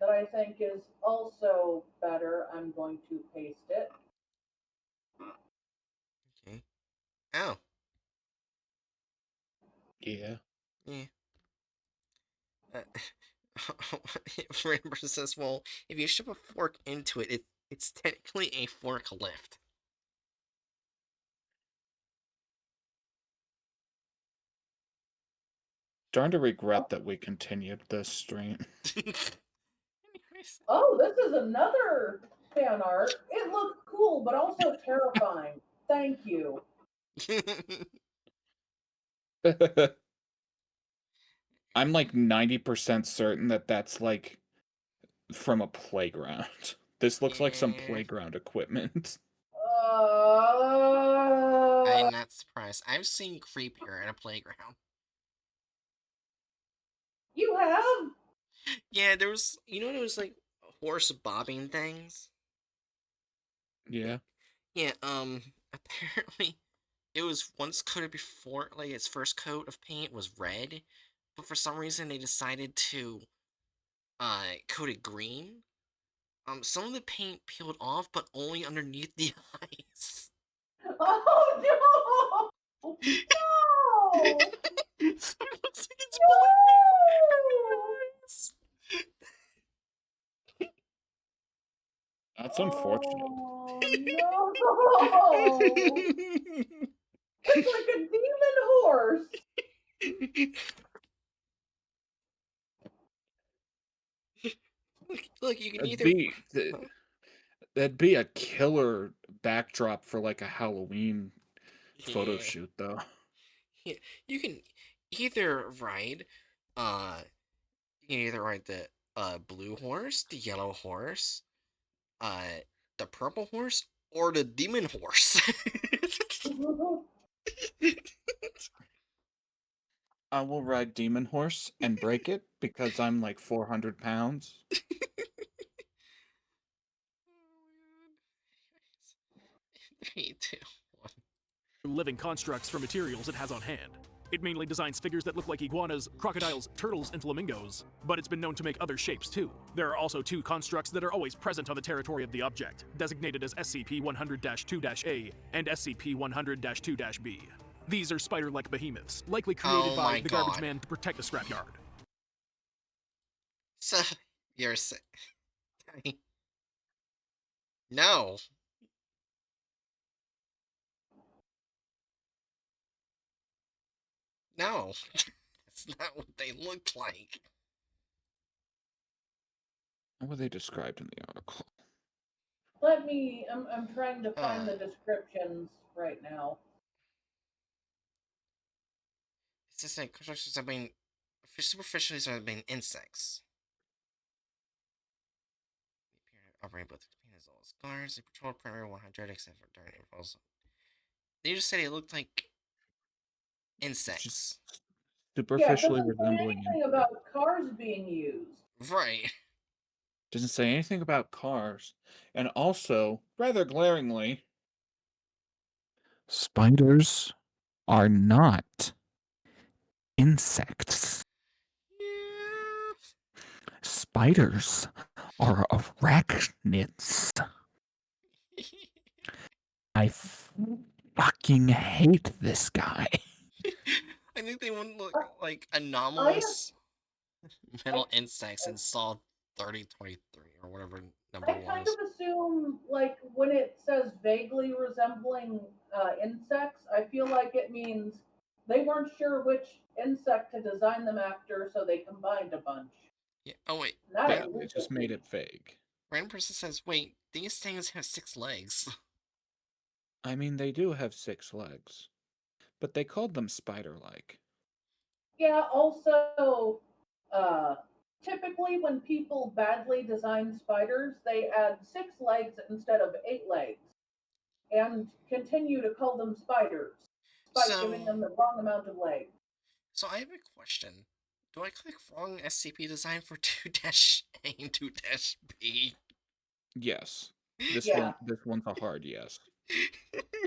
B: that I think is also better. I'm going to paste it.
A: Okay. Oh.
C: Yeah.
A: Yeah. Ramber says, well, if you shove a fork into it, it's technically a forklift.
C: Starting to regret that we continued this stream.
A: Anyways.
B: Oh, this is another fan art. It looked cool, but also terrifying. Thank you.
C: I'm like 90% certain that that's like from a playground. This looks like some
A: Yeah.
C: playground equipment.
A: I'm not surprised. I've seen creepier at a playground.
B: You have?
A: Yeah, there was, there was like horse bobbing things.
C: Yeah.
A: Yeah, apparently it was once coated before, like its first coat of paint was red, but for some reason they decided to coat it green. Some of the paint peeled off, but only underneath the eyes.
B: Oh no! No!
A: So it looks like it's
B: No!
A: bleeding from
C: That's unfortunate.
B: Oh no! It's like a demon horse.
A: Look, you can
C: That'd
A: either.
C: be, that'd be a killer backdrop for like a Halloween photo
A: Yeah.
C: shoot, though.
A: Yeah, you can either ride, uh, you can either ride the blue horse, the yellow horse, uh, the purple horse, or the demon horse.
C: I will ride Demon Horse and break it because I'm like 400 pounds.
A: 3, 2, 1.
D: living constructs from materials it has on hand. It mainly designs figures that look like iguanas, crocodiles, turtles, and flamingos, but it's been known to make other shapes too. There are also 2 constructs that are always present on the territory of the object, designated as SCP-100-2-A and SCP-100-2-B. These are spider-like behemoths, likely created
A: Oh
D: by
A: my
D: the garbage
A: God.
D: man to protect the scrapyard.
A: So, No. No. That's not what they look like.
C: How were they described in the article?
B: I'm trying to find the descriptions right now.
A: It's just like constructions have been superficially have been insects. They appear to operate both as well as guards. They patrol perimeter 100 except for during intervals. They just said it looked like insects.
C: Just
B: Yeah, it
C: superficially
B: doesn't say
C: resembling
B: anything
C: insects.
B: about cars being used.
A: Right.
C: Doesn't say anything about cars. And also, rather glaringly, spiders are not insects.
A: Yeah.
C: spiders are arachnids. I fucking hate this guy.
A: I think they want to look
B: Uh,
A: like
B: I
A: anomalous metal insects in Saw 3023 or whatever number
B: I kind
A: was.
B: of assume, like, when it says vaguely resembling insects, I feel like it means they weren't sure which insect to design them after, so they combined a bunch.
A: Yeah. Oh wait,
B: Not
C: Yeah,
B: a
C: they just made it vague.
A: random person says, "Wait, these things have 6 legs."
C: I mean, they do have 6 legs, but they called them spider-like.
B: Yeah, also, uh, typically when people badly design spiders, they add 6 legs instead of 8 legs and continue to call them spiders, despite giving
A: So,
B: them the wrong amount of legs.
A: so I have a question. Do I click wrong SCP design for 2-A and 2-B?
C: Yes. This
B: Yeah.
C: one's a hard yes.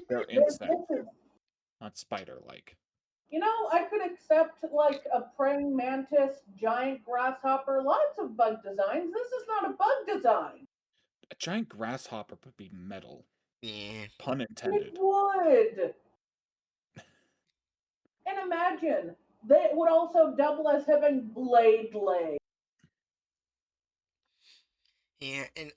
C: They're
B: This
C: insects,
B: is,
C: not spider-like.
B: I could accept like a praying mantis, giant grasshopper, lots of bug designs. This is not a bug design.
C: A giant grasshopper would be metal.
A: Yeah.
C: Pun
B: It
C: intended.
B: would. And imagine, they would also double as having blade legs.
A: Yeah, and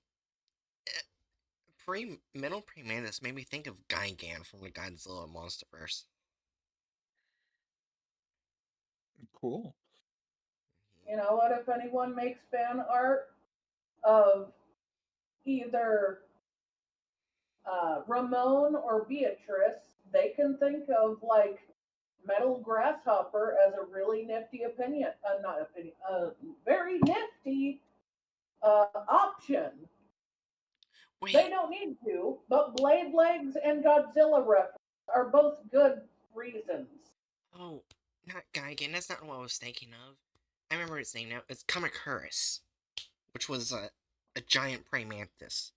A: metal pre-mantis made me think of Gigan from the Godzilla Monsterverse.
C: Cool.
B: You know what? If anyone makes fan art of either Ramon or Beatrice, they can think of like metal grasshopper as a really nifty opinion. Not opinion. Very nifty option. They
A: Wait,
B: don't need to, but Blade Legs and Godzilla reference are both good reasons.
A: oh, not Gigan. That's not what I was thinking of. I remember its name now. It's Kamacuras, which was a giant praying mantis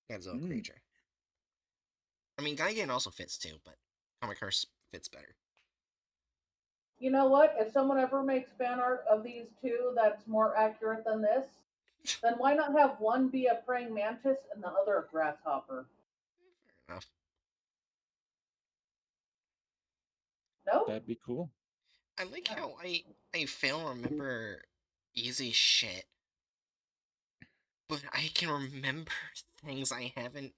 A: Godzilla
C: Mm.
A: creature. I mean, Gigan also fits too, but Kamacuras fits better.
B: You know what? If someone ever makes fan art of these two that's more accurate than this, then why not have one be a praying mantis and the other a grasshopper?
A: Fair enough.
B: No?
C: That'd be cool.
A: I like how I fail to remember easy shit, but I can remember things I haven't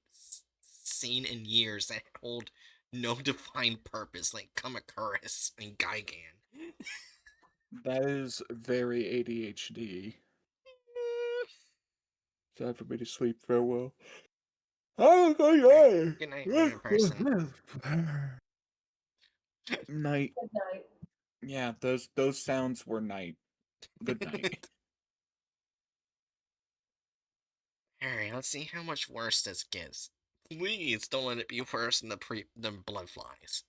A: seen in years that hold no defined purpose, like Kamacuras and Gigan.
C: That is very ADHD. Time for me to sleep. Farewell. Oh,
A: Alright, good night, random person.
C: Night.
B: Good night.
C: Yeah, those sounds were night. Good night.
A: Alright, let's see how much worse this gets. Please don't let it be worse than blood flies.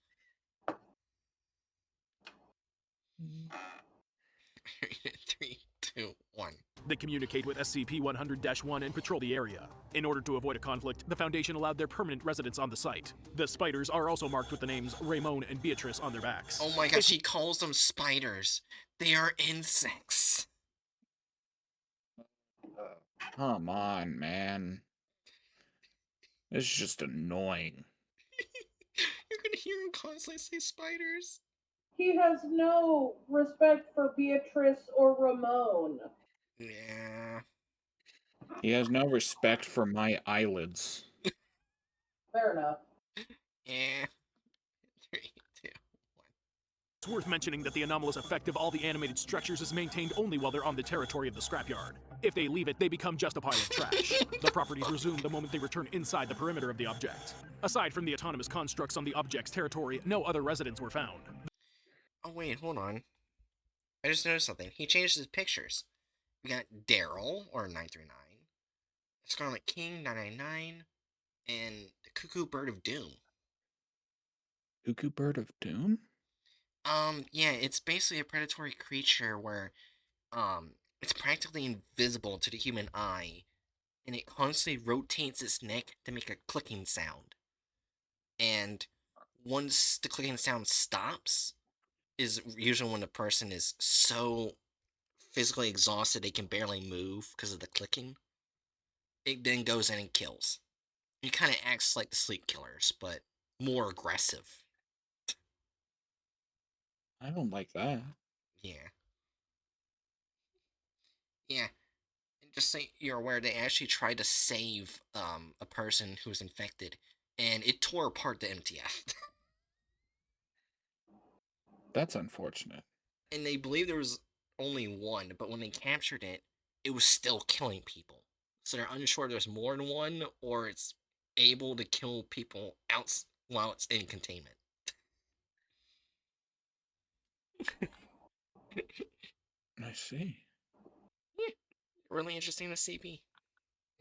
A: 3, 2, 1.
D: They communicate with SCP-100-1 and patrol the area. In order to avoid a conflict, the Foundation allowed their permanent residence on the site. The spiders are also marked with the names Ramon and Beatrice on their backs.
A: Oh my gosh, he calls them spiders. They are insects.
C: Come on, man. This is just annoying.
A: You're gonna hear him constantly say spiders.
B: He has no respect for Beatrice or Ramon.
A: Yeah.
C: He has no respect for my eyelids.
B: Fair enough.
A: Yeah. 3, 2, 1.
D: It's worth mentioning that the anomalous effect of all the animated structures is maintained only while they're on the territory of the scrapyard. If they leave it, they become just a pile of trash. The properties resume the moment they return inside the perimeter of the object. Aside from the autonomous constructs on the object's territory, no other residents were found.
A: Oh wait, hold on. I just noticed something. He changed his pictures. We got Daryl, or 939, Scarlet King, 999, and the Cuckoo Bird of Doom.
C: Cuckoo Bird of Doom?
A: Yeah, it's basically a predatory creature where, it's practically invisible to the human eye, and it constantly rotates its neck to make a clicking sound. And once the clicking sound stops, is usually when the person is so physically exhausted, they can barely move because of the clicking. It then goes in and kills. It kind of acts like the sleep killers, but more aggressive.
C: I don't like that.
A: Yeah. Yeah. And just so you're aware, they actually tried to save a person who was infected, and it tore apart the MTF.
C: That's unfortunate.
A: And they believe there was only one, but when they captured it, it was still killing people. So they're unsure if there's more than one, or it's able to kill people out while it's in containment.
C: I see.
A: Yeah, really interesting SCP.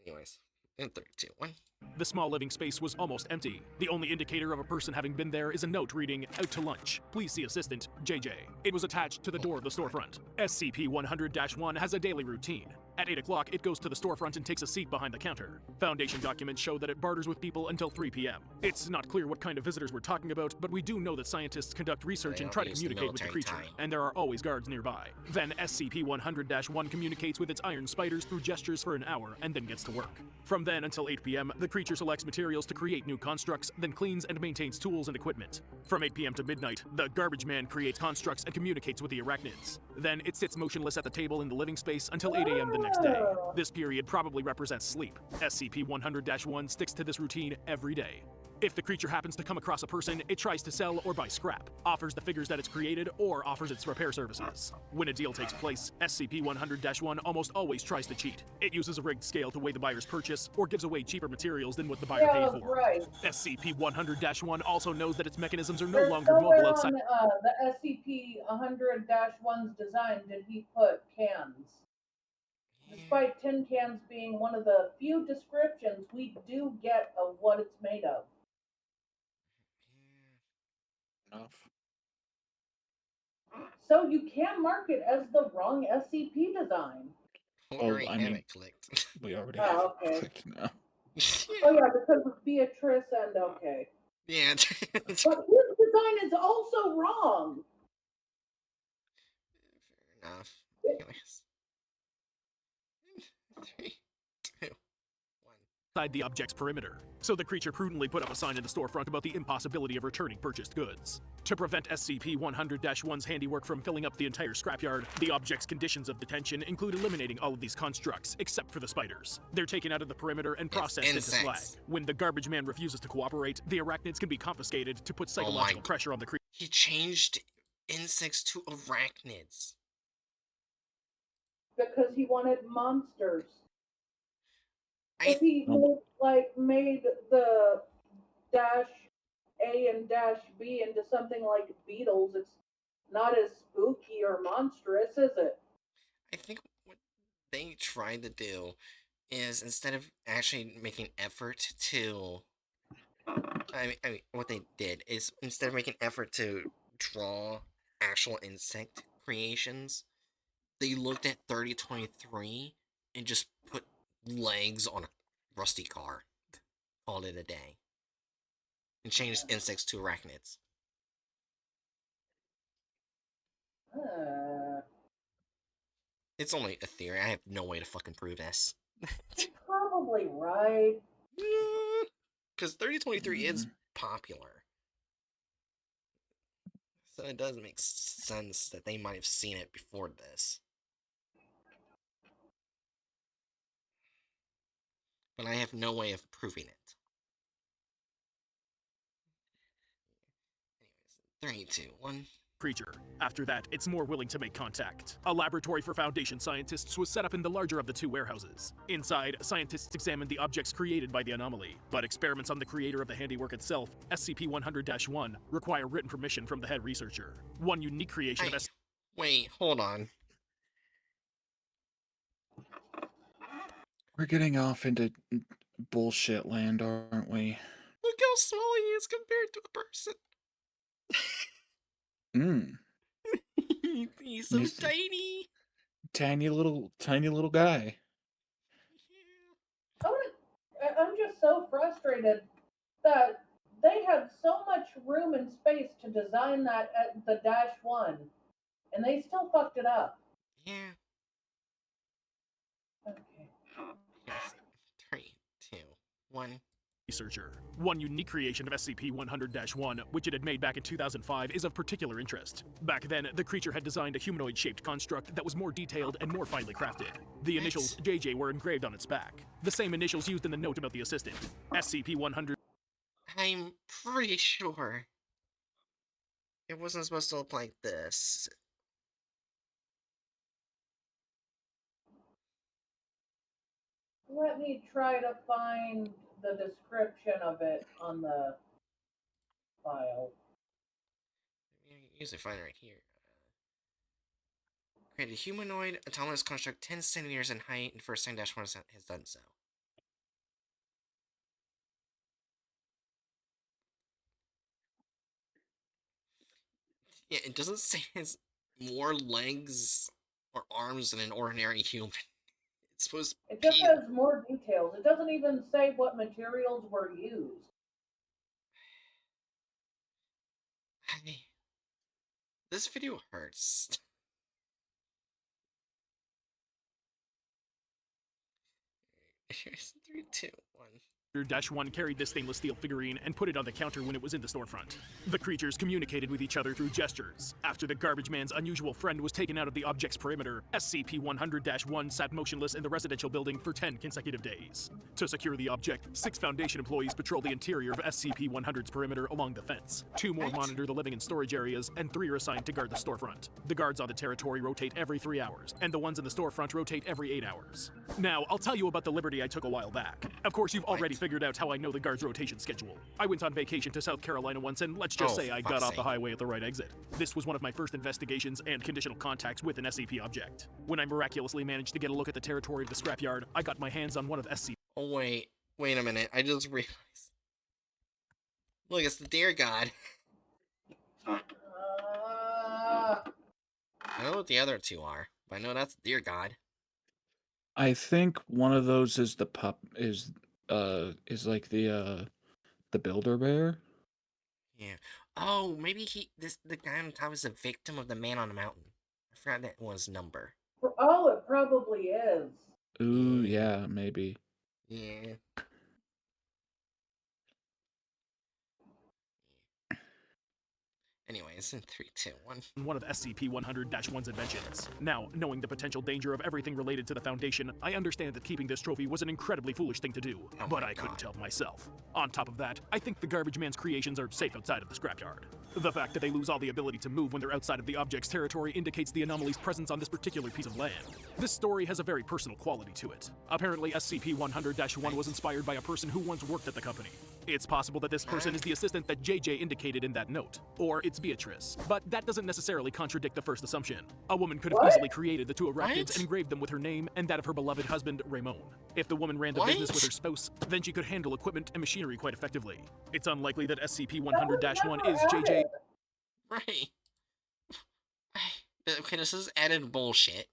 A: Anyways, in 3, 2, 1.
D: The small living space was almost empty. The only indicator of a person having been there is a note reading, "Out to lunch. Please see assistant, JJ." It was attached to the door of the storefront. SCP-100-1 has a daily routine. At 8 o'clock, it goes to the storefront and takes a seat behind the counter. Foundation documents show that it barters with people until 3 p.m. It's not clear what kind of visitors we're talking about, but we do know that scientists conduct research
A: They
D: and
A: don't
D: try to
A: use the
D: communicate with the
A: military
D: creature,
A: time.
D: and there are always guards nearby. Then SCP-100-1 communicates with its iron spiders through gestures for an hour and then gets to work. From then until 8 p.m., the creature selects materials to create new constructs, then cleans and maintains tools and equipment. From 8 p.m. to midnight, the garbage man creates constructs and communicates with the arachnids. Then it sits motionless at the table in the living space until 8 a.m. the next day. This period probably represents sleep. SCP-100-1 sticks to this routine every day. If the creature happens to come across a person, it tries to sell or buy scrap, offers the figures that it's created, or offers its repair services. When a deal takes place, SCP-100-1 almost always tries to cheat. It uses a rigged scale to weigh the buyer's purchase, or gives away cheaper materials than what the buyer
B: Yeah,
D: paid for.
B: right.
D: SCP-100-1 also knows that its mechanisms are no
B: There's
D: longer mobile
B: nowhere
D: outside.
B: on the SCP-100-1's design did he put cans. Despite tin cans being one of the few descriptions we do get of what it's made of.
C: Enough.
B: So you can mark it as the wrong SCP design.
A: We
C: Oh,
A: already
C: I
A: have
C: mean-
A: it clicked.
C: We already
B: Oh,
C: have
B: okay.
C: it clicked now.
B: Oh yeah, because of Beatrice and okay.
A: Yeah.
B: But his design is also wrong.
A: Fair enough. Anyways. 3, 2, 1.
D: The object's perimeter, so the creature prudently put up a sign in the storefront about the impossibility of returning purchased goods. To prevent SCP-100-1's handiwork from filling up the entire scrapyard, the object's conditions of detention include eliminating all of these constructs, except for the spiders. They're taken out of the perimeter and processed into slag.
A: insects.
D: When the garbage man refuses to cooperate, the arachnids can be confiscated to put psychological pressure on the creature.
A: He changed insects to arachnids.
B: Because he wanted monsters.
A: I
B: If he made the dash A and dash B into something like beetles, it's not as spooky or monstrous, is it?
A: think what they tried to do is instead of actually making effort to I mean what they did is instead of making effort to draw actual insect creations, they looked at 3023 and just put legs on a rusty car. Called it a day. And changed insects to arachnids.
B: Uh,
A: It's only a theory. I have no way to fucking prove this.
B: you're probably right.
A: Because 3023 is
C: Mhm.
A: popular. So it does make sense that they might have seen it before this. But I have no way of proving it. Anyways, 3, 2, 1.
D: Creature. After that, it's more willing to make contact. A laboratory for Foundation scientists was set up in the larger of the two warehouses. Inside, scientists examined the objects created by the anomaly, but experiments on the creator of the handiwork itself, SCP-100-1, require written permission from the head researcher. One unique creation of
A: Wait, hold on.
C: We're getting off into bullshit land, aren't we?
A: Look how small he is compared to a person.
C: Mm.
A: He's so
C: He's-
A: tiny.
C: Tiny little guy.
B: I'm just so frustrated that they had so much room and space to design that at the dash one, and they still fucked it up.
A: Yeah. Here's 3, 2, 1.
D: Researcher. One unique creation of SCP-100-1, which it had made back in 2005, is of particular interest. Back then, the creature had designed a humanoid-shaped construct that was more detailed and more finely crafted. The initials JJ were engraved on its back, the same initials used in the note about the assistant. SCP-100.
A: I'm pretty sure it wasn't supposed to look like this.
B: Let me try to find the description of it on the file.
A: You usually find it right here. Created a humanoid autonomous construct 10 centimeters in height, and first 9-1 has done so. Yeah, it doesn't say it has more legs or arms than an ordinary human. It's supposed to
B: It just
A: be.
B: has more details. It doesn't even say what materials were used.
A: This video hurts. Here's 3, 2, 1.
D: -1 carried this stainless steel figurine and put it on the counter when it was in the storefront. The creatures communicated with each other through gestures. After the garbage man's unusual friend was taken out of the object's perimeter, SCP-100-1 sat motionless in the residential building for 10 consecutive days. To secure the object, 6 Foundation employees patrol the interior of SCP-100's perimeter along the fence. 2 more monitor the living and storage areas, and 3 are assigned to guard the storefront. The guards on the territory rotate every 3 hours, and the ones in the storefront rotate every 8 hours. Now, I'll tell you about the liberty I took a while back. Of course, you've already figured out how I know the guard's rotation schedule. I went on vacation to South Carolina once, and let's just say I got off the highway at the right exit. This was one of my first investigations and conditional contacts with an SCP object. When I miraculously managed to get a look at the territory of the scrapyard, I got my hands on one of SCP.
A: Oh, wait a minute. I just realized. Look, it's the Deer God. I don't know what the other 2 are, but I know that's the Deer God.
C: I think one of those is the like the Builder Bear.
A: Yeah. Oh, maybe the guy on top is a victim of the man on the mountain. I forgot that was number.
B: Oh, it probably is.
C: Ooh, yeah, maybe.
A: Yeah. Anyways, in 3, 2, 1.
D: One of SCP-100-1's inventions. Now, knowing the potential danger of everything related to the Foundation, I understand that keeping this trophy was an incredibly foolish thing to do, but I couldn't help myself. On top of that, I think the garbage man's creations are safe outside of the scrapyard. The fact that they lose all the ability to move when they're outside of the object's territory indicates the anomaly's presence on this particular piece of land. This story has a very personal quality to it. Apparently, SCP-100-1 was inspired by a person who once worked at the company. It's possible that this person is the assistant that JJ indicated in that note, or it's Beatrice, but that doesn't necessarily contradict the first assumption. A woman could have easily created the 2 arachnids and engraved them with her name and that of her beloved husband, Raymond. If the woman ran the business with her spouse, then she could handle equipment and machinery quite effectively. It's unlikely that SCP-100-1 is JJ.
A: Right. Okay, this is added bullshit.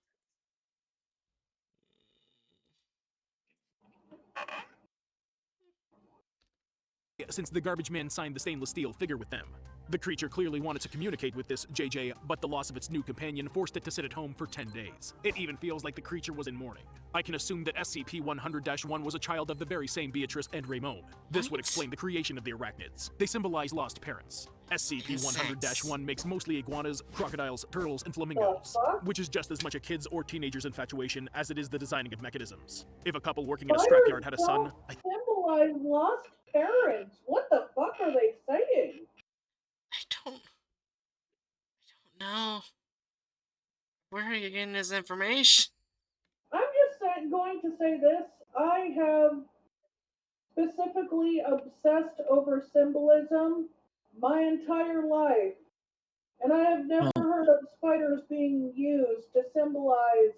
D: Since the garbage man signed the stainless steel figure with them. The creature clearly wanted to communicate with this JJ, but the loss of its new companion forced it to sit at home for 10 days. It even feels like the creature was in mourning. I can assume that SCP-100-1 was a child of the very same Beatrice and Raymond. This would explain the creation of the arachnids. They symbolize lost parents. SCP-100-1 makes mostly iguanas, crocodiles, turtles, and flamingos, which is just as much a kid's or teenager's infatuation as it is the designing of mechanisms. If a couple working in a scrapyard had a son,
B: symbolize lost parents. What the fuck are they saying?
A: I don't know. Where are you getting this information?
B: I'm just going to say this. I have specifically obsessed over symbolism my entire life. And I have never heard of spiders being used to symbolize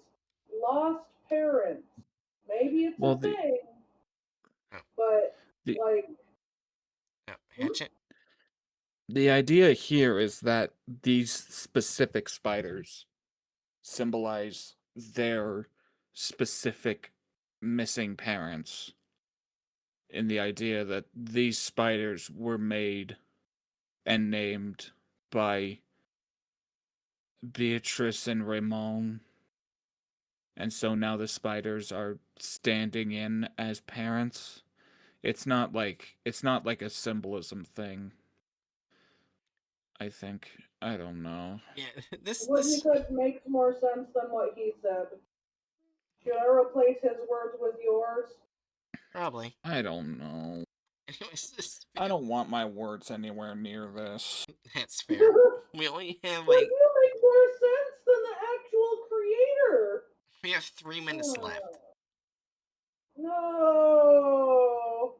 B: lost parents. Maybe it's a thing, but like...
A: Hatchet?
C: The idea here is that these specific spiders symbolize their specific missing parents. In the idea that these spiders were made and named by Beatrice and Raymond. and so now the spiders are standing in as parents. It's not like a symbolism thing. I think. I don't know.
A: Yeah, this
B: What you
A: this
B: said makes more sense than what he said. Should I replace his words with yours?
A: probably.
C: I don't know.
A: Anyways, this
C: I don't want my words anywhere near this.
A: that's fair.
B: But
A: We only have
B: you
A: like
B: make more sense than the actual creator.
A: we have 3 minutes left.
B: No.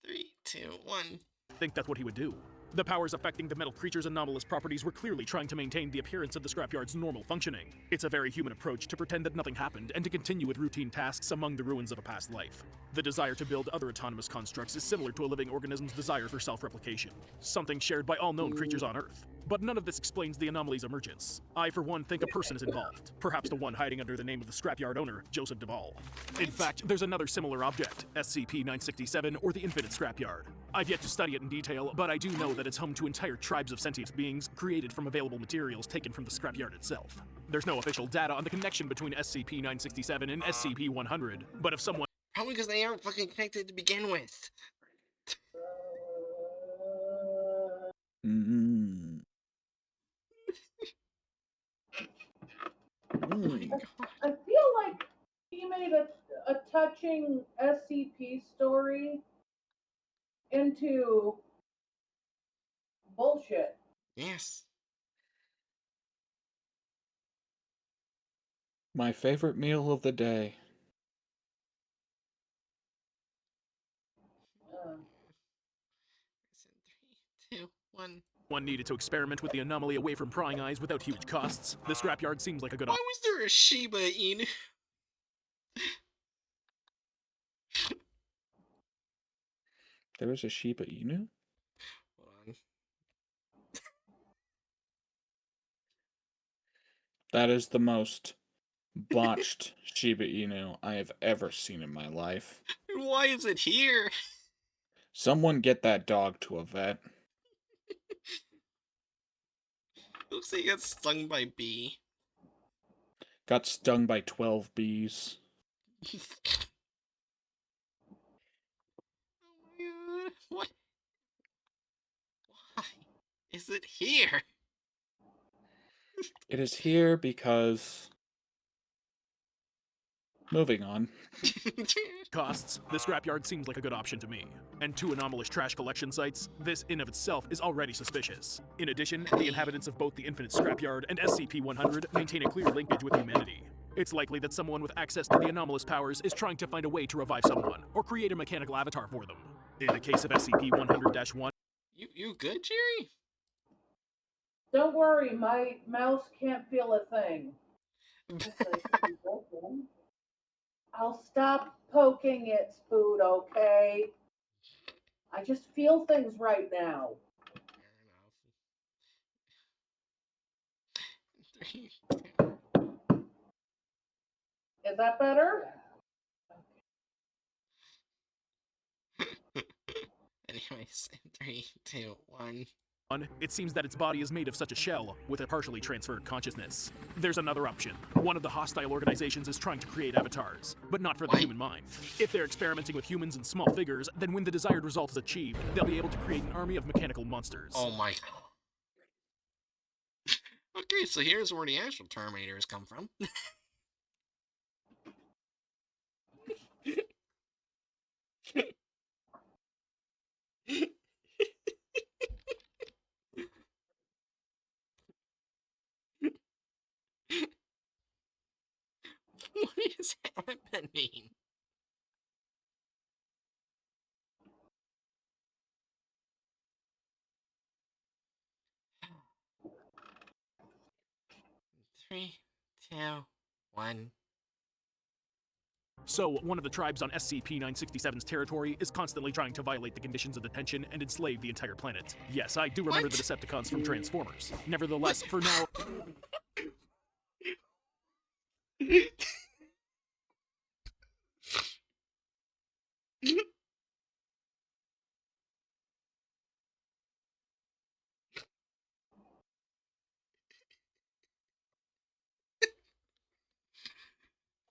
A: 3, 2, 1.
D: Think that's what he would do. The powers affecting the metal creature's anomalous properties were clearly trying to maintain the appearance of the scrapyard's normal functioning. It's a very human approach to pretend that nothing happened and to continue with routine tasks among the ruins of a past life. The desire to build other autonomous constructs is similar to a living organism's desire for self-replication, something shared by all known creatures on Earth. But none of this explains the anomaly's emergence. I, for one, think a person is involved. Perhaps the one hiding under the name of the scrapyard owner, Joseph Duvall. In fact, there's another similar object, SCP-967, or the Infinite Scrapyard. I've yet to study it in detail, but I do know that it's home to entire tribes of sentient beings created from available materials taken from the scrapyard itself. There's no official data on the connection between SCP-967 and SCP-100, but if someone
A: Probably because they aren't fucking connected to begin with.
C: Mm.
A: Oh my god.
B: I feel like he made a touching SCP story into bullshit.
A: Yes.
C: My favorite meal of the day.
B: Uh,
A: 3, 2, 1.
D: one needed to experiment with the anomaly away from prying eyes without huge costs, the scrapyard seems like a good
A: Why was there a Shiba Inu?
C: There was a Shiba Inu?
A: Hold on.
C: That is the most botched Shiba Inu I have ever seen in my life.
A: Why is it here?
C: Someone get that dog to a vet.
A: Looks like he got stung by a bee.
C: Got stung by 12 bees.
A: Oh my god. What? Why is it here?
C: It is here because... Moving on.
D: costs, the scrapyard seems like a good option to me. And two anomalous trash collection sites, this in of itself is already suspicious. In addition, the inhabitants of both the Infinite Scrapyard and SCP-100 maintain a clear linkage with humanity. It's likely that someone with access to the anomalous powers is trying to find a way to revive someone, or create a mechanical avatar for them. In the case of SCP-100-1,
A: You good, Jerry?
B: don't worry, my mouse can't feel a thing. I'll stop poking its food, okay? I just feel things right now.
A: Fair enough. 3, 2.
B: Is that better?
A: Anyways, 3, 2, 1.
D: it seems that its body is made of such a shell, with a partially transferred consciousness. There's another option. One of the hostile organizations is trying to create avatars, but not for the
A: What?
D: human mind. If they're experimenting with humans and small figures, then when the desired result is achieved, they'll be able to create an army of mechanical monsters.
A: Oh my. Okay, so here's where the actual Terminators come from. What is happening? Three, two, 1.
D: So, one of the tribes on SCP-967's territory is constantly trying to violate the conditions of detention and enslave the entire planet. Yes, I do remember
A: What?
D: the Decepticons from Transformers. Nevertheless, for now,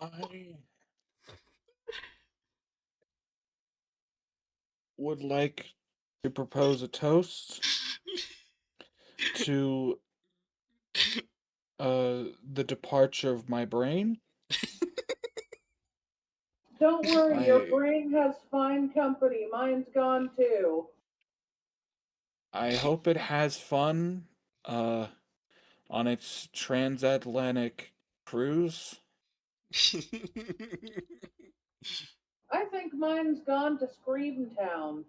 C: I would like to propose a toast to the departure of my brain.
B: Don't worry, your
C: I
B: brain has fine company. Mine's gone too.
C: I hope it has fun uh on its transatlantic cruise.
B: I think mine's gone to Scream Town.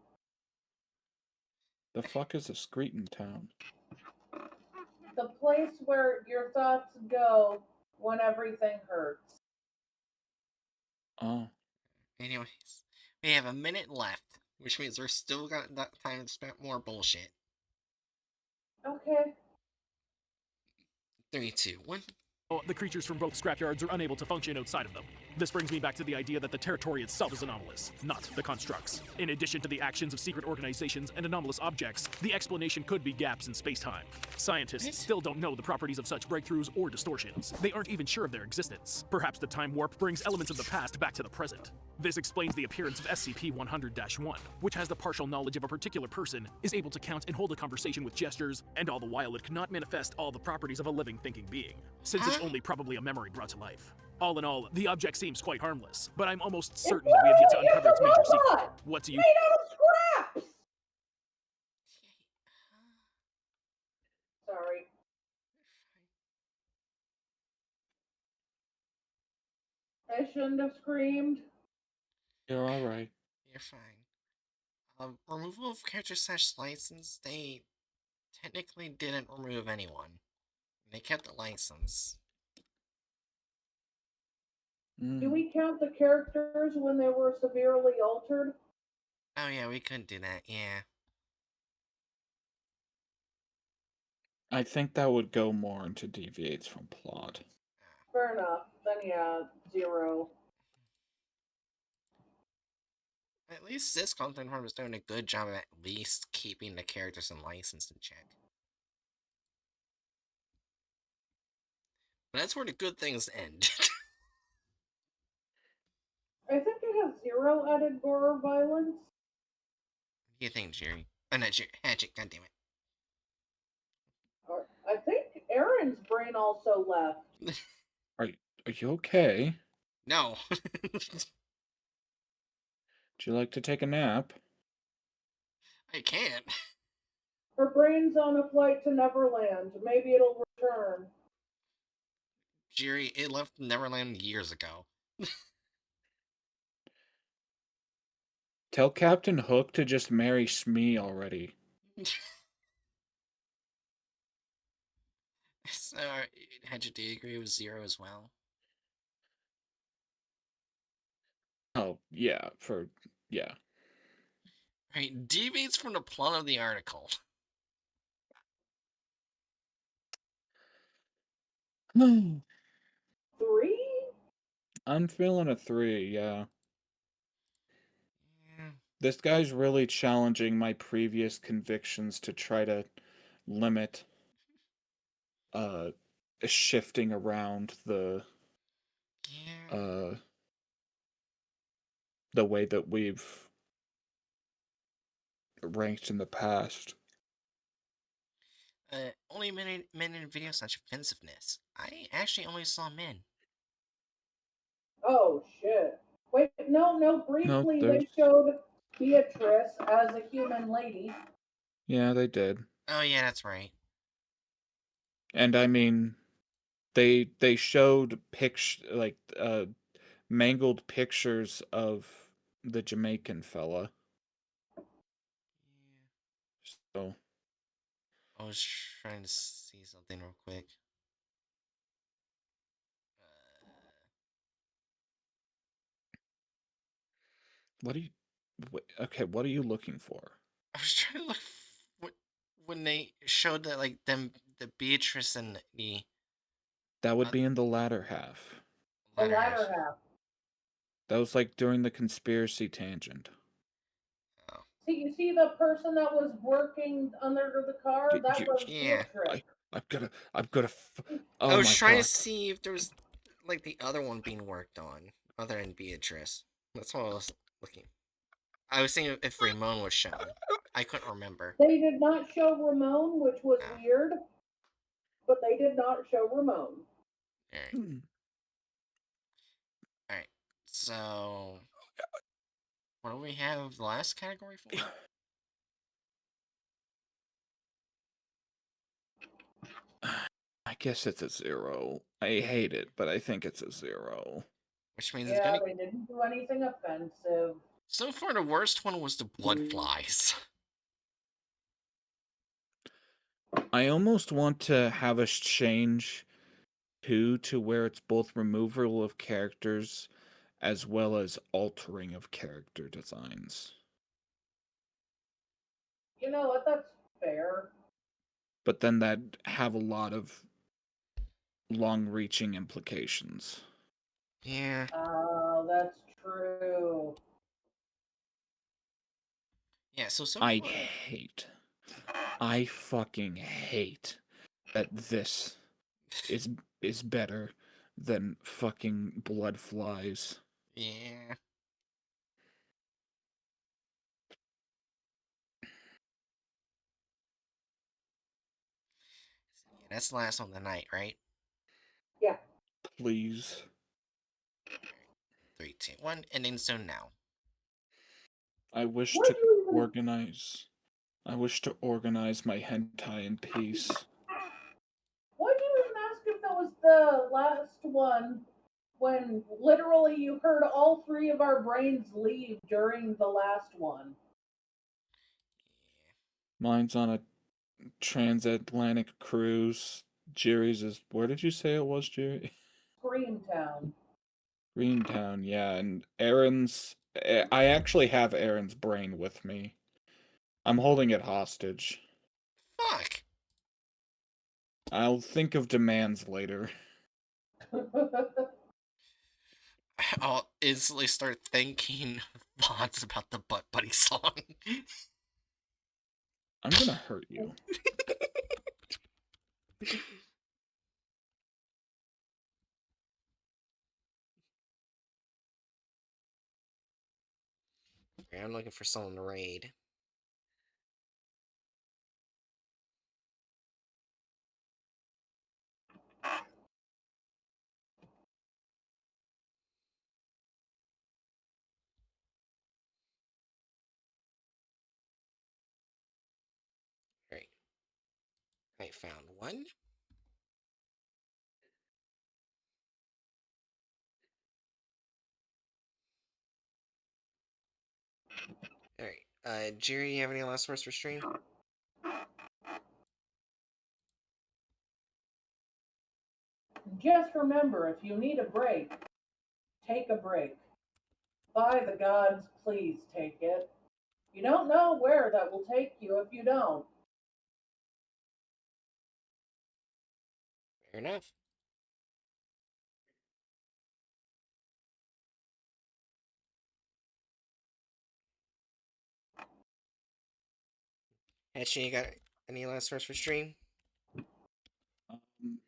C: The fuck is a Screeton town?
B: The place where your thoughts go when everything hurts.
C: Oh,
A: Anyways, we have a minute left, which means we're still got that time to spend more bullshit.
B: Okay.
A: 3, 2, 1.
D: The creatures from both scrapyards are unable to function outside of them. This brings me back to the idea that the territory itself is anomalous, not the constructs. In addition to the actions of secret organizations and anomalous objects, the explanation could be gaps in space-time. Scientists still don't know the properties of such breakthroughs or distortions. They aren't even sure of their existence. Perhaps the time warp brings elements of the past back to the present. This explains the appearance of SCP-100-1, which has the partial knowledge of a particular person, is able to count and hold a conversation with gestures, and all the while it cannot manifest all the properties of a living thinking being, since it's only probably a memory brought to life. All in all, the object seems quite harmless, but I'm almost certain that we have yet to uncover its major secret. What do you...
B: Made out of scraps! Sorry. I shouldn't have screamed.
C: you're all right.
A: You're fine. Removal of character slash license, they technically didn't remove anyone. They kept the license.
B: Do we count the characters when they were severely altered?
A: Oh yeah, we couldn't do that, yeah.
C: I think that would go more into deviates from plot.
B: Fair enough. Then yeah, 0.
A: At least this content farm is doing a good job of at least keeping the characters and license in check. But that's where the good things end.
B: I think it has 0 added gore or violence.
A: What do you think, Jerry? Oh, not Jerry. Hatchet, goddammit.
B: Or, I think Aaron's brain also left.
C: Are you okay?
A: No.
C: Would you like to take a nap?
A: I can't.
B: Her brain's on a flight to Neverland. Maybe it'll return.
A: Jerry, it left Neverland years ago.
C: Tell Captain Hook to just marry Smee already.
A: So, Hatchet, do you agree with 0 as well?
C: Oh, yeah, yeah.
A: Right, deviates from the plot of the article.
B: 3?
C: I'm feeling a 3, yeah.
A: Yeah.
C: This guy's really challenging my previous convictions to try to limit shifting around
A: Yeah.
C: the way that we've ranked in the past.
A: Only men in video slash offensiveness. I actually only saw men.
B: Oh shit. Wait, no,
C: No,
B: briefly
C: there's
B: they showed Beatrice as a human lady.
C: yeah, they did.
A: Oh yeah, that's right.
C: And I mean they showed mangled pictures of the Jamaican fella.
A: Yeah.
C: So
A: I was trying to see something real quick.
C: what are you looking for?
A: I was trying to look when they showed that like the Beatrice and the
C: That would be in the latter half.
B: The
A: latter
B: latter half.
C: That was like during the conspiracy tangent.
A: Oh.
B: See, you see the person that was working under the car? That was
A: Yeah.
B: Beatrice.
C: I'm gonna.
A: I
C: Oh
A: was
C: my
A: trying
C: god!
A: to see if there was like the other one being worked on, other than Beatrice? That's what I was looking. I was seeing if Ramon was shown. I couldn't remember.
B: They did not show Ramon, which was
A: Ah,
B: weird, but they did not show Ramon.
A: alright. Alright. So, what do we have the last category for?
C: I guess it's a 0. I hate it, but I think it's a 0.
A: Which means it's
B: Yeah,
A: gonna.
B: they didn't do anything offensive.
A: So far, the worst one was the blood flies.
C: I almost want to have us change 2 to where it's both removal of characters as well as altering of character designs.
B: You know what? That's fair.
C: But then that have a lot of long-reaching implications.
A: Yeah.
B: Oh, that's true.
A: Yeah, so
C: I
A: far.
C: I fucking hate that this is better than fucking blood flies.
A: Yeah. Yeah, that's the last one of the night, right?
B: Yeah.
C: Please.
A: 3, 2, 1, ending soon now.
C: I wish
B: Why'd
C: to
B: you even
C: organize. I wish to organize my hentai in peace.
B: Why'd you even ask if that was the last one when literally you heard all three of our brains leave during the last one?
C: Mine's on a transatlantic cruise. Jerry's is. Where did you say it was, Jerry?
B: Screamtown.
C: Greentown, yeah. And Aaron's. I actually have Aaron's brain with me. I'm holding it hostage.
A: Fuck!
C: I'll think of demands later.
A: I'll instantly start thinking thoughts about the Butt Buddy song.
C: I'm gonna hurt you.
A: Okay, I'm looking for someone to raid. Alright. I found one. Alright. Jerry, you have any last words for stream?
B: Just remember, if you need a break, take a break. By the gods, please take it. You don't know where that will take you if you don't.
A: Fair enough. Hatchet, you got any last words for stream?
C: Um,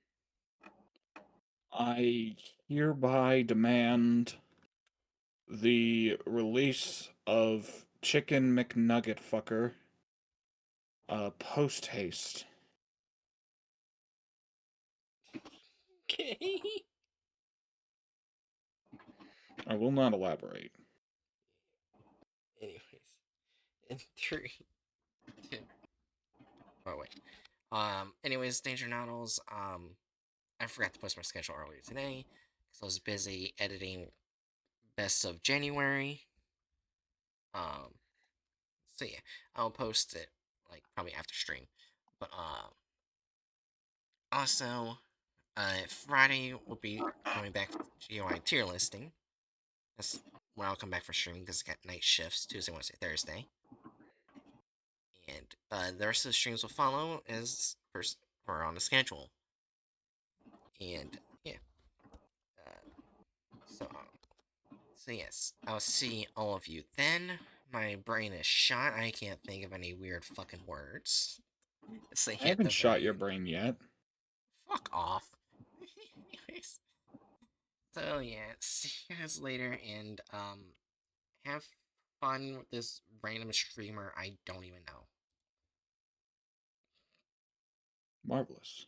C: I hereby demand the release of Chicken McNugget Fucker post haste.
A: Okay.
C: I will not elaborate.
A: Anyways. In 3, 2. Oh, wait. Anyways, Danger Noddles, I forgot to post my schedule earlier today because I was busy editing Best of January. So yeah, I'll post it like probably after stream. But also, Friday will be coming back to GOI tier listing. That's when I'll come back for streaming because I got night shifts Tuesday, Wednesday, Thursday, and the rest of the streams will follow as per on the schedule. And yeah, so so yes, I'll see all of you then. My brain is shot. I can't think of any weird fucking words. So
C: I
A: yeah,
C: haven't shot your brain yet.
A: fuck off. Anyways, So yeah, see you guys later, and have fun with this random streamer I don't even know.
C: Marvelous.